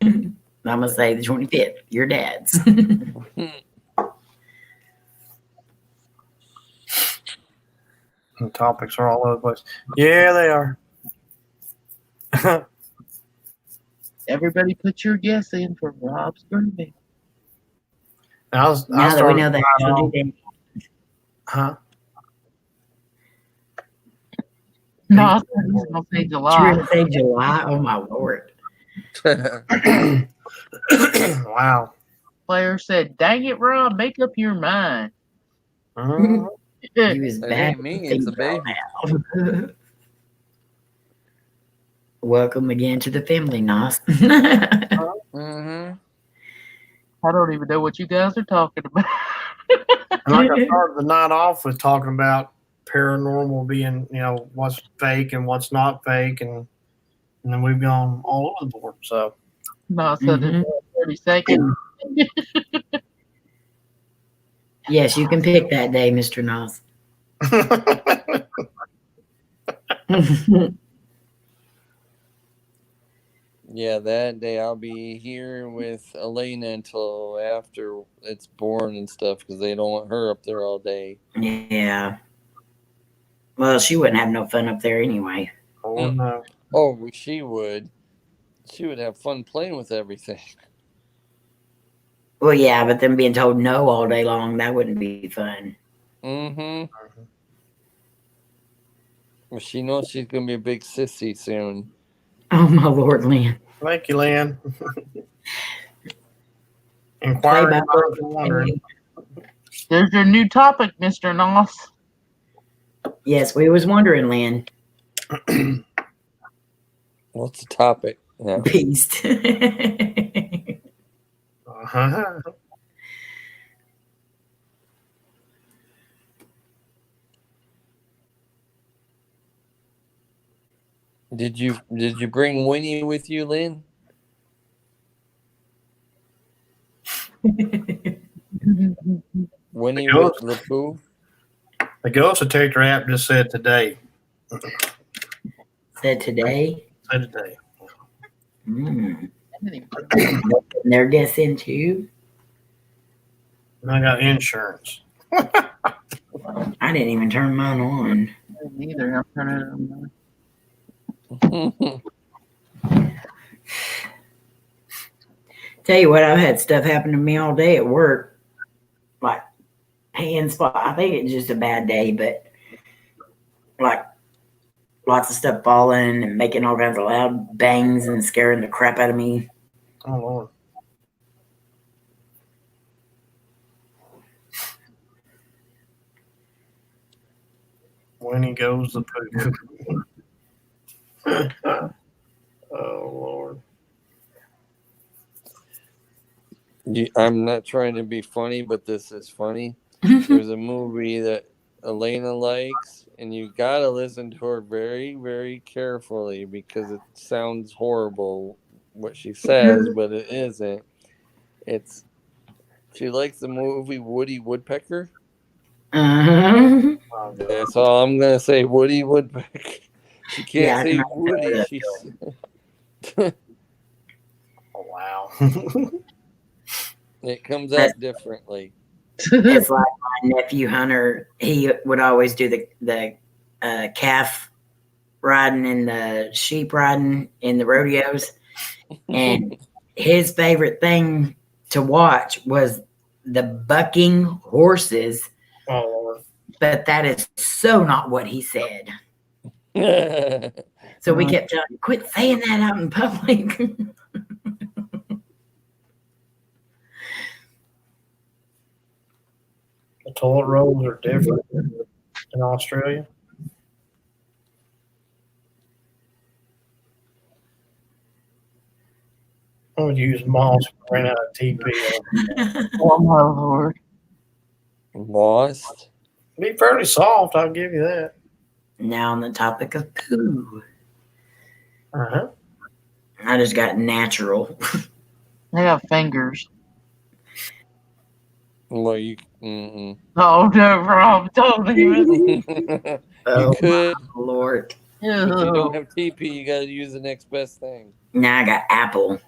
Speaker 4: I'm going to say the 25th. Your dad's.
Speaker 1: The topics are all over the place. Yeah, they are.
Speaker 3: Everybody put your guess in for Rob's birthday.
Speaker 1: I
Speaker 4: Now that we
Speaker 1: started
Speaker 4: know that,
Speaker 1: right
Speaker 4: she'll
Speaker 1: off-
Speaker 4: do that.
Speaker 1: Huh?
Speaker 3: No, I thought he was going to say
Speaker 4: She
Speaker 3: July.
Speaker 4: going to say July? Oh, my Lord.
Speaker 1: Wow.
Speaker 3: Player said, dang it, Rob, make up your mind.
Speaker 1: Mhm.
Speaker 4: He was
Speaker 5: It
Speaker 4: bad.
Speaker 5: ain't me, it's a baby.
Speaker 4: Now. Welcome again to the family, Nos.
Speaker 5: Mm-hmm.
Speaker 3: I don't even know what you guys are talking about.
Speaker 1: And like I started the night off with talking about paranormal being, what's fake and what's not fake, and then we've gone all over the board. So
Speaker 3: No, so
Speaker 4: Mhm.
Speaker 3: 30 seconds.
Speaker 4: Yes, you can pick that day, Mr. Nos.
Speaker 5: Yeah, that day I'll be here with Elena until after it's born and stuff because they don't want her up there all day.
Speaker 4: Yeah. Well, she wouldn't have no fun up there anyway.
Speaker 1: Oh no.
Speaker 5: Oh, she would. She would have fun playing with everything.
Speaker 4: Well, yeah, but them being told no all day long, that wouldn't be fun.
Speaker 5: Mm-hmm. Well, she knows she's gonna be a big sissy soon.
Speaker 4: Oh, my Lord, Lynn.
Speaker 1: Thank you, Lynn.
Speaker 4: Play
Speaker 1: Inquiring
Speaker 4: by
Speaker 1: minds are wondering.
Speaker 3: There's your new topic, Mr. Noss.
Speaker 4: Yes, we was wondering, Lynn.
Speaker 5: What's the topic? Yeah.
Speaker 4: Beast.
Speaker 1: Uh-huh.
Speaker 5: Did you bring Winnie with you, Lynn? Winnie
Speaker 1: The
Speaker 5: with the poo?
Speaker 1: The ghost detector app just said today.
Speaker 4: Said today.
Speaker 1: Said today.
Speaker 4: Mm. They're guessing too.
Speaker 1: And I got insurance.
Speaker 4: I didn't even turn mine on.
Speaker 3: Neither. I'm turning it on.
Speaker 4: Tell you what, I've had stuff happen to me all day at work. Like hand spot. I think it's just a bad day, but like lots of stuff falling and making all kinds of loud bangs and scaring the crap out of me.
Speaker 1: Oh Lord. When he goes the poo. Oh Lord.
Speaker 5: I'm not trying to be funny, but this is funny. There's a movie that Elena likes, and you gotta listen to her very, very carefully because it sounds horrible what she says, but it isn't. She likes the movie Woody Woodpecker.
Speaker 4: Uh-huh.
Speaker 5: That's all I'm gonna say. Woody Woodpecker. She
Speaker 4: Yeah, I
Speaker 5: can't say
Speaker 4: can
Speaker 5: Woody.
Speaker 4: that
Speaker 5: She's
Speaker 1: Oh, wow.
Speaker 5: it comes out differently.
Speaker 4: It's like my nephew Hunter. He would always do the calf riding in the sheep riding in the rodeos, and his favorite thing to watch was the bucking horses.
Speaker 1: Oh, Lord.
Speaker 4: But that is so not what he said. So we kept telling him, quit saying that out in public.
Speaker 1: The toilet rolls are different in Australia. I would use moss to ran out of TP.
Speaker 3: Oh my Lord.
Speaker 5: Lost.
Speaker 1: Be fairly soft, I'll give you that.
Speaker 4: Now on the topic of poo,
Speaker 1: Uh-huh.
Speaker 4: I just got natural.
Speaker 3: They have fingers.
Speaker 5: Well, you. Mm-mm.
Speaker 3: Oh no, Rob, don't even.
Speaker 4: Oh,
Speaker 5: could.
Speaker 4: Lord.
Speaker 5: If you don't have TP, you got to use the next best thing.
Speaker 4: Now I got apple.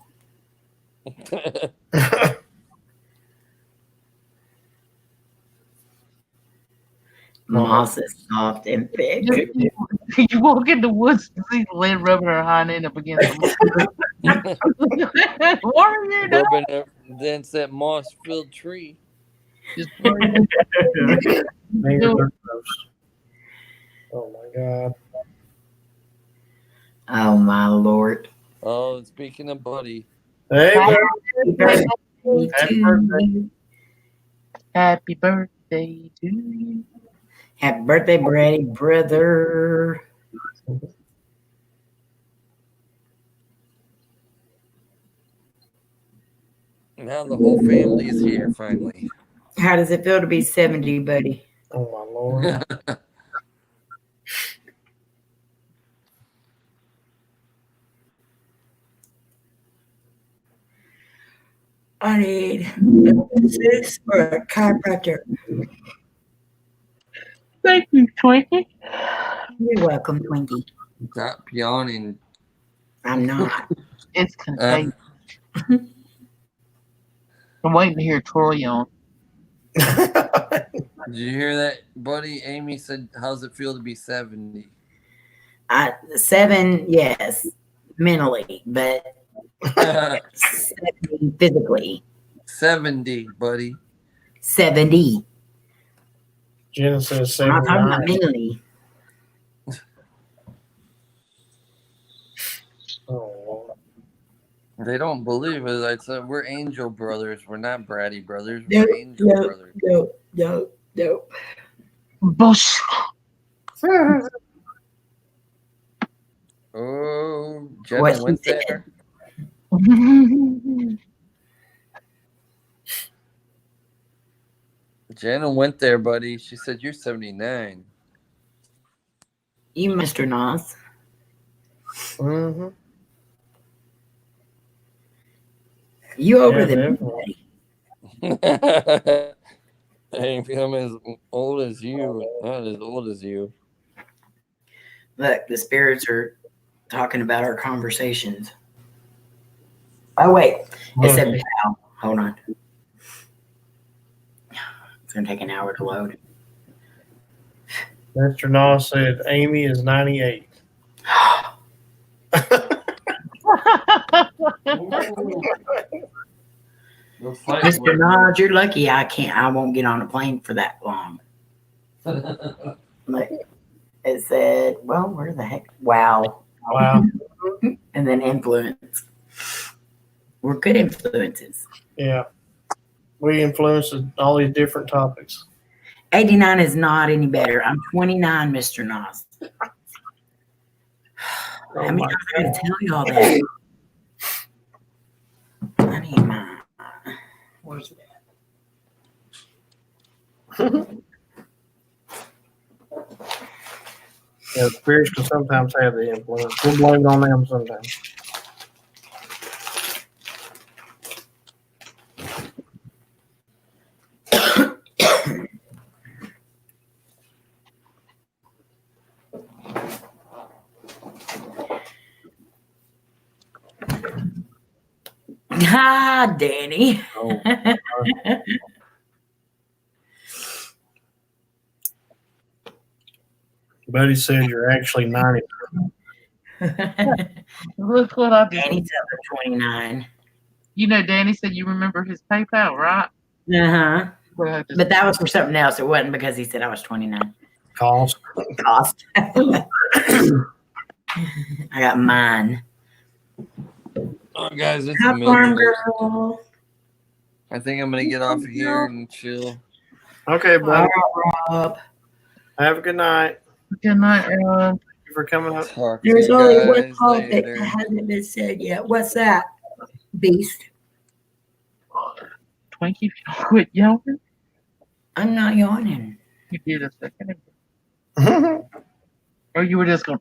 Speaker 4: Moss is soft and thick.
Speaker 3: You walk in the woods and see Lynn rubbing her hind end up against the What are you doing?
Speaker 5: Rubbing up against that moss-filled tree.
Speaker 3: Just
Speaker 1: Fingers are gross. Oh my God.
Speaker 4: Oh my Lord.
Speaker 5: Oh, speaking of Buddy,
Speaker 1: Hey,
Speaker 3: Happy
Speaker 1: buddy.
Speaker 3: birthday.
Speaker 1: Happy birthday.
Speaker 3: Happy birthday to you.
Speaker 4: Happy birthday, Brady, brother.
Speaker 5: now the whole family is here finally.
Speaker 4: How does it feel to be 70, buddy?
Speaker 1: Oh my Lord.
Speaker 4: I need this for a chiropractor.
Speaker 3: Thank you, Twinkie.
Speaker 4: You're welcome, Twinkie.
Speaker 5: Stop yawning.
Speaker 4: I'm not.
Speaker 3: It's contagious. I'm waiting to hear Troy yawn.
Speaker 5: Did you hear that, Buddy? Amy said, "How's it feel to be 70?"
Speaker 4: 7, yes, mentally, but 70 physically.
Speaker 5: 70, buddy.
Speaker 4: 70.
Speaker 1: Jenna says
Speaker 4: I'm not talking about
Speaker 1: 79.
Speaker 4: mentally.
Speaker 1: Oh Lord.
Speaker 5: They don't believe it. I said we're angel brothers. We're not bratty brothers.
Speaker 4: No,
Speaker 5: We're angel
Speaker 4: no,
Speaker 5: brothers.
Speaker 4: no.
Speaker 3: Bush.
Speaker 5: Oh, Jenna
Speaker 4: What she
Speaker 5: went
Speaker 4: said.
Speaker 5: there. Jenna went there, buddy. She said you're 79.
Speaker 4: You, Mr. Nas.
Speaker 1: Mm-hmm.
Speaker 4: You over
Speaker 1: Yeah,
Speaker 4: the
Speaker 1: definitely.
Speaker 5: Hey, I'm as old as you. Not as old as you.
Speaker 4: Look, the spirits are talking about our conversations. Oh, wait. It said Val. Hold on. It's going to take an hour to load.
Speaker 1: Mr. Nas said Amy is 98.
Speaker 4: Mr. Nas, you're lucky I won't get on a plane for that long. Look, it said, well, where the heck? Wow.
Speaker 1: Wow.
Speaker 4: And then influence. We're good influences.
Speaker 1: Yeah. We influenced all these different topics.
Speaker 4: 89 is not any better. I'm 29, Mr. Nas. I mean, I gotta tell y'all that. I need my. Where's it at?
Speaker 1: Yeah, spirits can sometimes have the influence. We'll blame it on them sometimes.
Speaker 4: Ah, Danny.
Speaker 1: Oh, Buddy said you're actually 90.
Speaker 3: Look what I just.
Speaker 4: Danny's up at 29.
Speaker 3: You know, Danny said you remember his PayPal, right?
Speaker 4: Uh-huh.
Speaker 3: Well, I just-
Speaker 4: But that was for something else. It wasn't because he said I was 29.
Speaker 1: Cost.
Speaker 4: Cost. I got mine.
Speaker 5: Oh, guys, it's
Speaker 4: Hi, farm
Speaker 5: midnight.
Speaker 4: girl.
Speaker 5: I think I'm gonna get off of here and chill.
Speaker 1: Okay,
Speaker 4: All
Speaker 1: buddy.
Speaker 4: right, Rob.
Speaker 1: Have a good night.
Speaker 3: Good night, Ellen.
Speaker 1: Thank you for coming up.
Speaker 5: Talk to
Speaker 4: There's
Speaker 5: you
Speaker 4: only one
Speaker 5: guys
Speaker 4: topic
Speaker 5: later.
Speaker 4: that hasn't been said yet. What's that, Beast?
Speaker 3: Twinkie, if you don't quit yelling.
Speaker 4: I'm not yawning.
Speaker 3: You did a second ago. Or you were just going.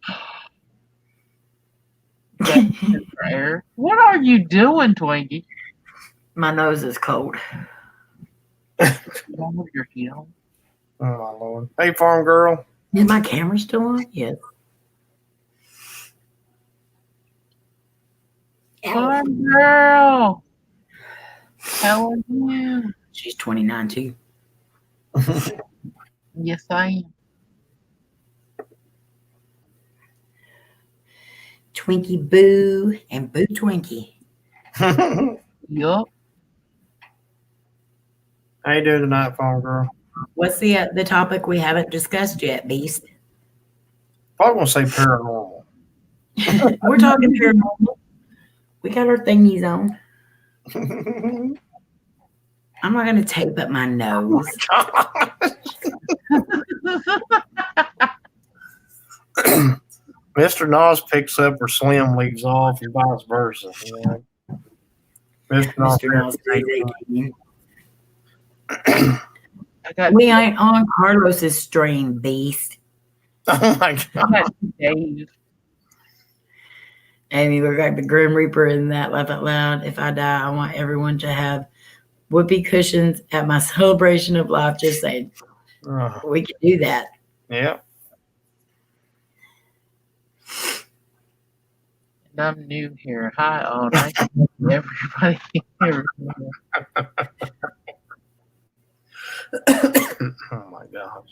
Speaker 3: Prayer. What are you doing, Twinkie?
Speaker 4: My nose is cold.
Speaker 3: Wrong with your heel?
Speaker 1: Oh, my Lord. Hey, farm girl.
Speaker 4: Is my camera still on? Yes.
Speaker 3: Farm girl. How are you?
Speaker 4: She's 29 too.
Speaker 3: Yes, I am.
Speaker 4: Twinkie Boo and Boo Twinkie.
Speaker 3: Yup.
Speaker 1: How you doing tonight, farm girl?
Speaker 4: What's the topic we haven't discussed yet, Beast?
Speaker 1: Probably gonna say paranormal.
Speaker 4: We're talking paranormal. We got our thingies on. I'm not gonna tape up my nose.
Speaker 1: Mr. Nas picks up where Slim leaves off and vice versa. You know? Mr. Nas.
Speaker 4: Mr. Nelson, 18.
Speaker 3: I got,
Speaker 4: We ain't on Carlos's stream, Beast.
Speaker 1: Oh my
Speaker 3: I
Speaker 1: God.
Speaker 3: got Dave.
Speaker 4: Amy, we got the Grim Reaper in that laugh out loud. If I die, I want everyone to have whoopee cushions at my celebration of life. Just saying, we can do that.
Speaker 1: Yeah.
Speaker 3: And I'm new here. Hi, all. Nice to meet everybody.
Speaker 1: Oh my God.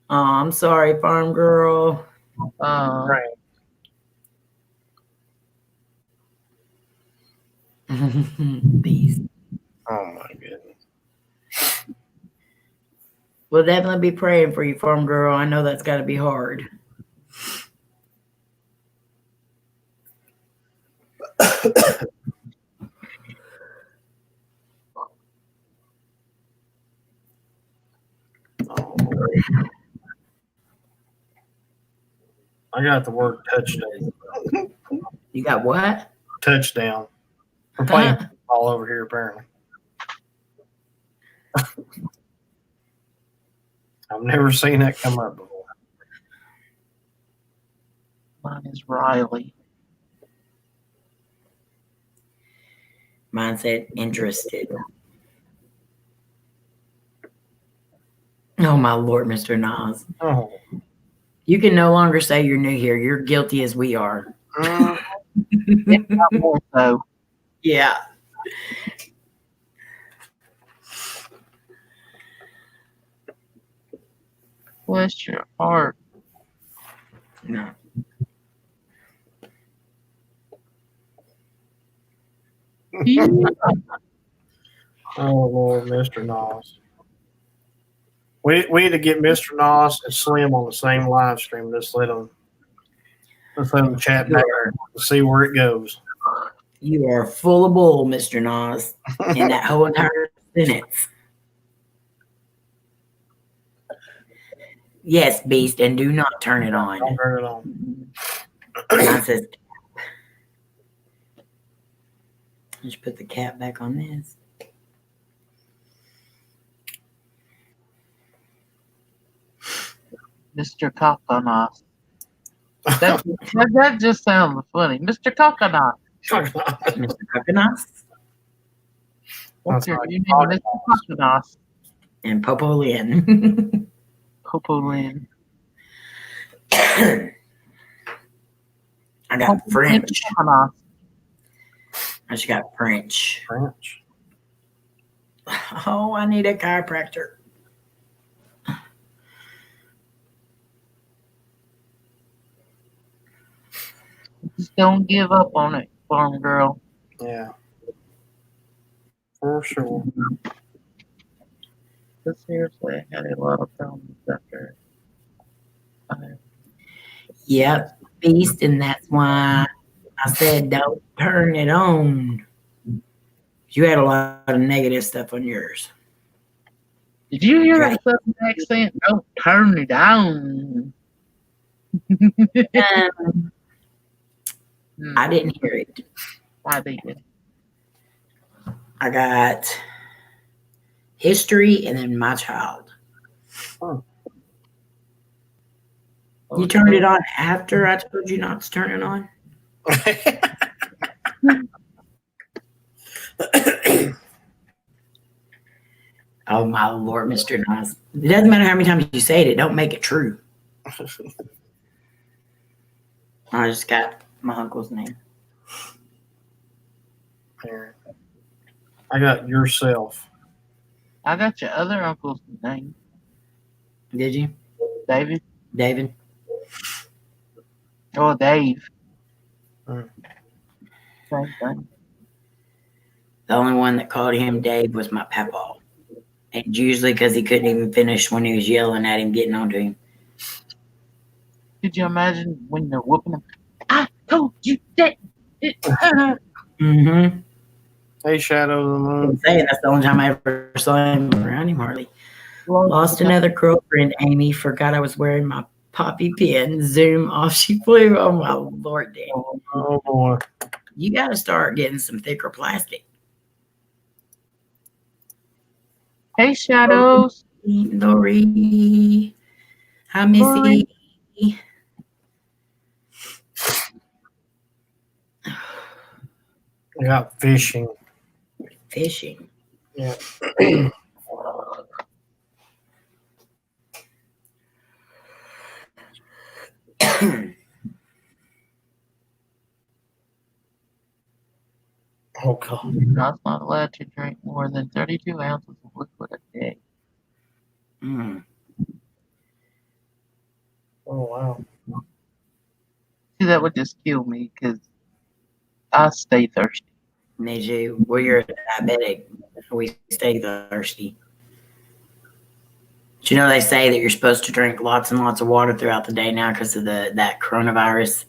Speaker 4: Oh, I'm sorry, farm girl.
Speaker 1: Right.
Speaker 4: Beast.
Speaker 1: Oh my goodness.
Speaker 4: We'll definitely be praying for you, farm girl. I know that's got to be hard.
Speaker 1: Oh, I got the word touchdown.
Speaker 4: You got what?
Speaker 1: Touchdown. We're playing all over here, apparently. I've never seen that come up before.
Speaker 3: Mine is Riley.
Speaker 4: Mine said interested. Oh my Lord, Mr. Nas.
Speaker 1: Oh.
Speaker 4: You can no longer say you're new here. You're guilty as we are.
Speaker 3: Not more so.
Speaker 4: Yeah.
Speaker 3: Bless your heart.
Speaker 4: No.
Speaker 1: Oh Lord, Mr. Nas. We need to get Mr. Nas and Slim on the same live stream. Let's let them chat back there and see where it goes.
Speaker 4: You are full of bull, Mr. Nas, in that whole entire sentence. Yes, Beast, and do not turn it on.
Speaker 1: Don't turn it on.
Speaker 4: Mine says just put the cap back on this.
Speaker 3: Mr. Coconos. That just sounds funny. Mr. Coconos.
Speaker 4: Mr. Coconuts
Speaker 3: What's
Speaker 1: That's
Speaker 3: your
Speaker 1: like
Speaker 3: new name? Mr. Coconos.
Speaker 4: and Popo Lynn.
Speaker 3: Popo Lynn.
Speaker 4: I got French.
Speaker 3: Coconos.
Speaker 4: I just got French.
Speaker 1: French.
Speaker 4: Oh, I need a chiropractor.
Speaker 3: Just don't give up on it, farm girl.
Speaker 1: Yeah, for sure.
Speaker 3: But seriously, I had a lot of problems after. I,
Speaker 4: Yep, beast, and that's why I said don't turn it on. You had a lot of negative stuff on yours.
Speaker 3: Did you hear
Speaker 4: Right.
Speaker 3: that southern accent? Don't turn it on.
Speaker 4: I didn't hear it.
Speaker 3: I did.
Speaker 4: I got history and then my child. You turned it on after I told you not to turn it on? Oh my Lord, Mr. Nice. It doesn't matter how many times you say it, don't make it true. I just got my uncle's name.
Speaker 1: Here. I got yourself.
Speaker 3: I got your other uncle's name,
Speaker 4: Did you?
Speaker 3: David.
Speaker 4: David?
Speaker 3: Oh, Dave.
Speaker 1: Mm.
Speaker 3: Same thing.
Speaker 4: The only one that called him Dave was my papa. And usually because he couldn't even finish when he was yelling at him, getting onto him.
Speaker 3: Could you imagine when they're whooping him? I told you that.
Speaker 4: Mm-hmm.
Speaker 1: Hey, Shadow of the Moon.
Speaker 4: I'm saying that's the only time I ever saw him around him hardly. Lost another girlfriend, Amy. Forgot I was wearing my poppy pin. Zoom off she flew. Oh my Lord, Danny.
Speaker 1: Oh boy.
Speaker 4: You got to start getting some thicker plastic.
Speaker 3: Hey, Shadows.
Speaker 4: Lori. Hi, Missy.
Speaker 1: I got fishing.
Speaker 4: Fishing.
Speaker 1: Yeah. Oh God.
Speaker 3: You're not allowed to drink more than 32 ounces of liquid a day.
Speaker 4: Mm.
Speaker 1: Oh wow.
Speaker 3: See, that would just kill me because I stay thirsty.
Speaker 4: Me too. Well, you're a diabetic. We stay thirsty. Do you know they say that you're supposed to drink lots and lots of water throughout the day now because of that coronavirus?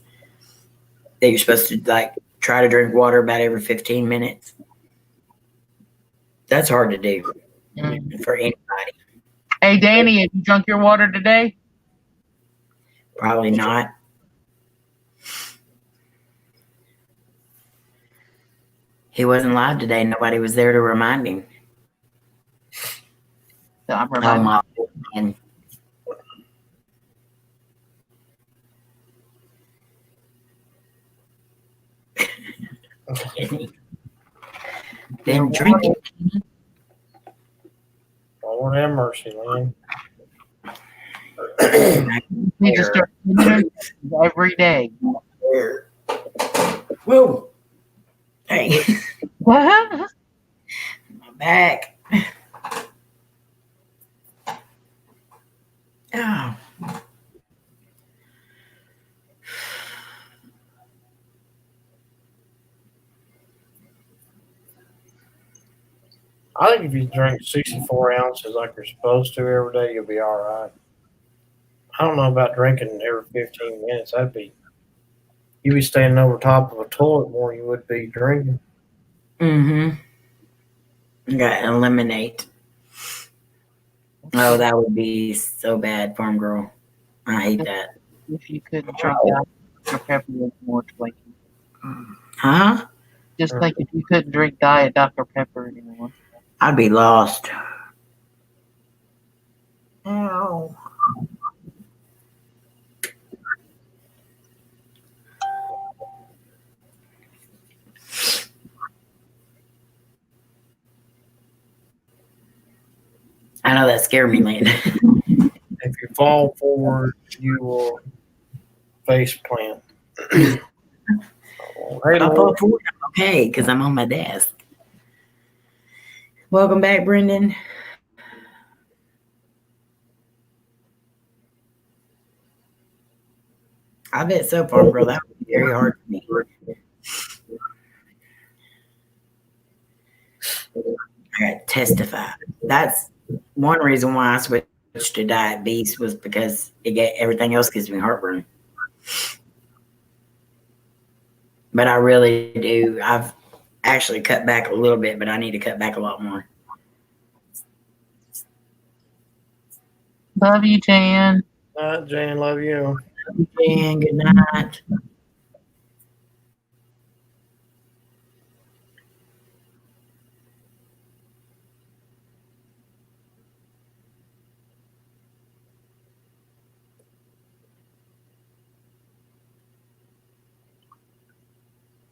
Speaker 4: That you're supposed to like try to drink water about every 15 minutes. That's hard to do for anybody.
Speaker 3: Hey, Danny, have you drunk your water today?
Speaker 4: Probably not. He wasn't live today. Nobody was there to remind him.
Speaker 3: So I'm
Speaker 4: Oh
Speaker 3: reminded.
Speaker 4: my man. Then drink it.
Speaker 1: Lord have mercy, man.
Speaker 3: You just start drinking every day.
Speaker 4: Whoa. Hey.
Speaker 3: What?
Speaker 4: My back. Oh.
Speaker 1: I think if you drink 64 ounces like you're supposed to every day, you'll be all right. I don't know about drinking every 15 minutes. You'd be standing over top of a toilet more than you would be drinking.
Speaker 4: Mm-hmm. You gotta eliminate. Oh, that would be so bad, farm girl. I hate that.
Speaker 3: If you couldn't drink Dr. Pepper anymore, Twinkie.
Speaker 4: Huh?
Speaker 3: Just think if you couldn't drink Diet Dr. Pepper anymore.
Speaker 4: I'd be lost.
Speaker 1: Ow.
Speaker 4: I know that scared me, Landon.
Speaker 1: If you fall forward, you will face plant. Hey,
Speaker 4: I'll
Speaker 1: Lord.
Speaker 4: fall forward. I'm okay, because I'm on my desk. Welcome back, Brendan. I bet so, farm girl. That would very hard for me. I got to testify. That's one reason why I switched to Diet Beast was because everything else gives me heartburn. But I really do. I've actually cut back a little bit, but I need to cut back a lot more.
Speaker 3: Love you, Jan.
Speaker 1: Jan, love you.
Speaker 4: And good night.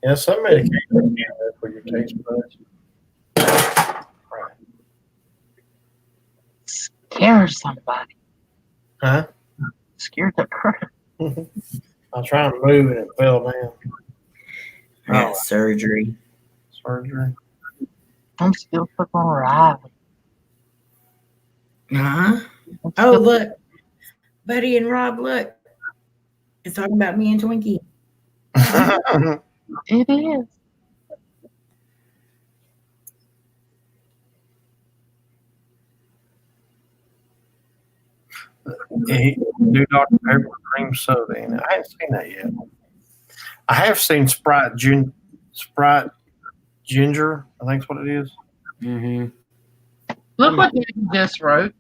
Speaker 1: Yeah, some medication can be good for your taste buds. Right.
Speaker 3: Scare somebody.
Speaker 1: Huh?
Speaker 3: Scared the crap.
Speaker 1: I was trying to move and it fell down.
Speaker 4: I got
Speaker 1: Oh.
Speaker 4: surgery.
Speaker 1: Surgery.
Speaker 3: I'm still fucking Riley.
Speaker 4: Uh-huh. Oh, look. Buddy and Rob, look. It's talking about me and Twinkie.
Speaker 3: It is.
Speaker 1: Do Dr. Pepper cream soda in it. I haven't seen that yet. I have seen Sprite Ginger. I think that's what it is.
Speaker 4: Mm-hmm.
Speaker 3: Look what Danny just wrote.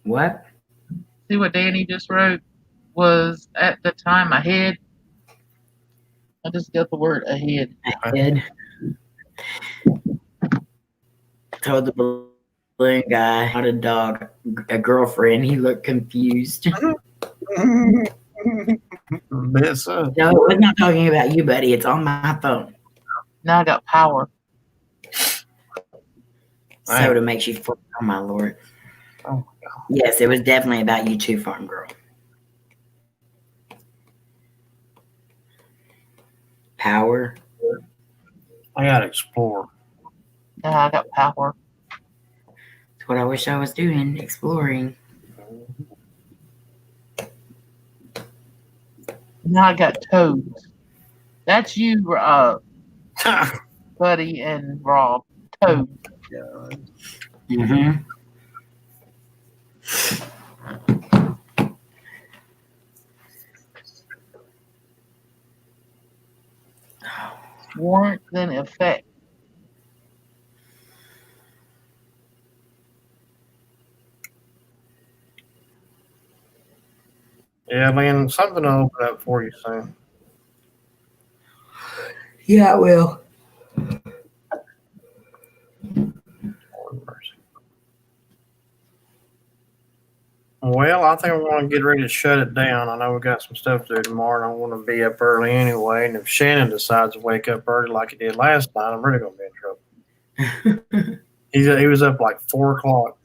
Speaker 4: What?
Speaker 3: See what Danny just wrote was at the time ahead. I just got the word ahead.
Speaker 4: I did. Told the balloon guy how to dog a girlfriend. He looked confused.
Speaker 1: Bet so.
Speaker 4: No, it was not talking about you, buddy. It's on my phone.
Speaker 3: Now I got power.
Speaker 4: Soda makes you fart. Oh, my Lord.
Speaker 1: Oh, my God.
Speaker 4: Yes, it was definitely about you too, Farm Girl. Power.
Speaker 1: I got to explore.
Speaker 3: Now I got power.
Speaker 4: That's what I wish I was doing, exploring.
Speaker 3: Now I got toads. That's you, Buddy and Rob. Toad.
Speaker 4: Mm-hmm.
Speaker 3: Warrant then effect.
Speaker 1: Yeah, man, something will open up for you soon.
Speaker 4: Yeah, I will.
Speaker 1: Lord mercy. Well, I think I'm going to get ready to shut it down. I know we've got some stuff to do tomorrow, and I want to be up early anyway. And if Shannon decides to wake up early like he did last night, I'm really going to be in trouble. He was up like 4 o'clock.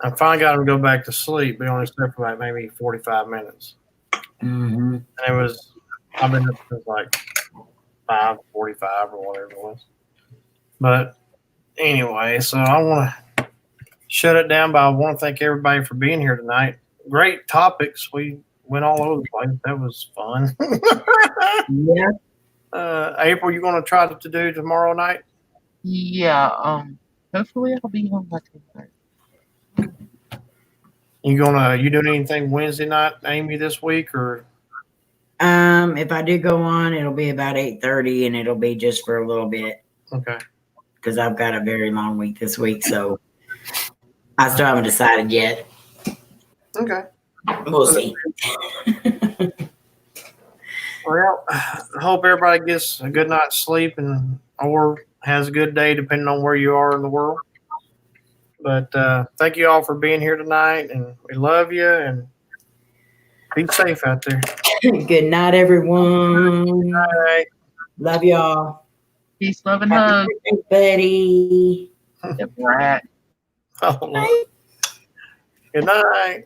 Speaker 1: I finally got him to go back to sleep, but he only slept for like maybe 45 minutes.
Speaker 4: Mm-hmm.
Speaker 1: And I've been up since like 5:45 or whatever it was. But anyway, so I want to shut it down, but I want to thank everybody for being here tonight. Great topics. We went all over the place. That was fun.
Speaker 4: Yeah.
Speaker 1: April, you going to try to do tomorrow night?
Speaker 3: Yeah, hopefully I'll be home by 10:30.
Speaker 1: You doing anything Wednesday night, Amy, this week, or?
Speaker 4: If I do go on, it'll be about 8:30, and it'll be just for a little bit.
Speaker 1: Okay.
Speaker 4: Because I've got a very long week this week, so I still haven't decided yet.
Speaker 1: Okay.
Speaker 4: We'll see.
Speaker 1: Well, I hope everybody gets a good night's sleep or has a good day, depending on where you are in the world. But thank you all for being here tonight, and we love you, and be safe out there.
Speaker 4: Good night, everyone.
Speaker 1: All right.
Speaker 4: Love y'all.
Speaker 3: Peace, love, and hug.
Speaker 4: Buddy.
Speaker 3: Yep, right.
Speaker 1: Oh, Lord. Good night.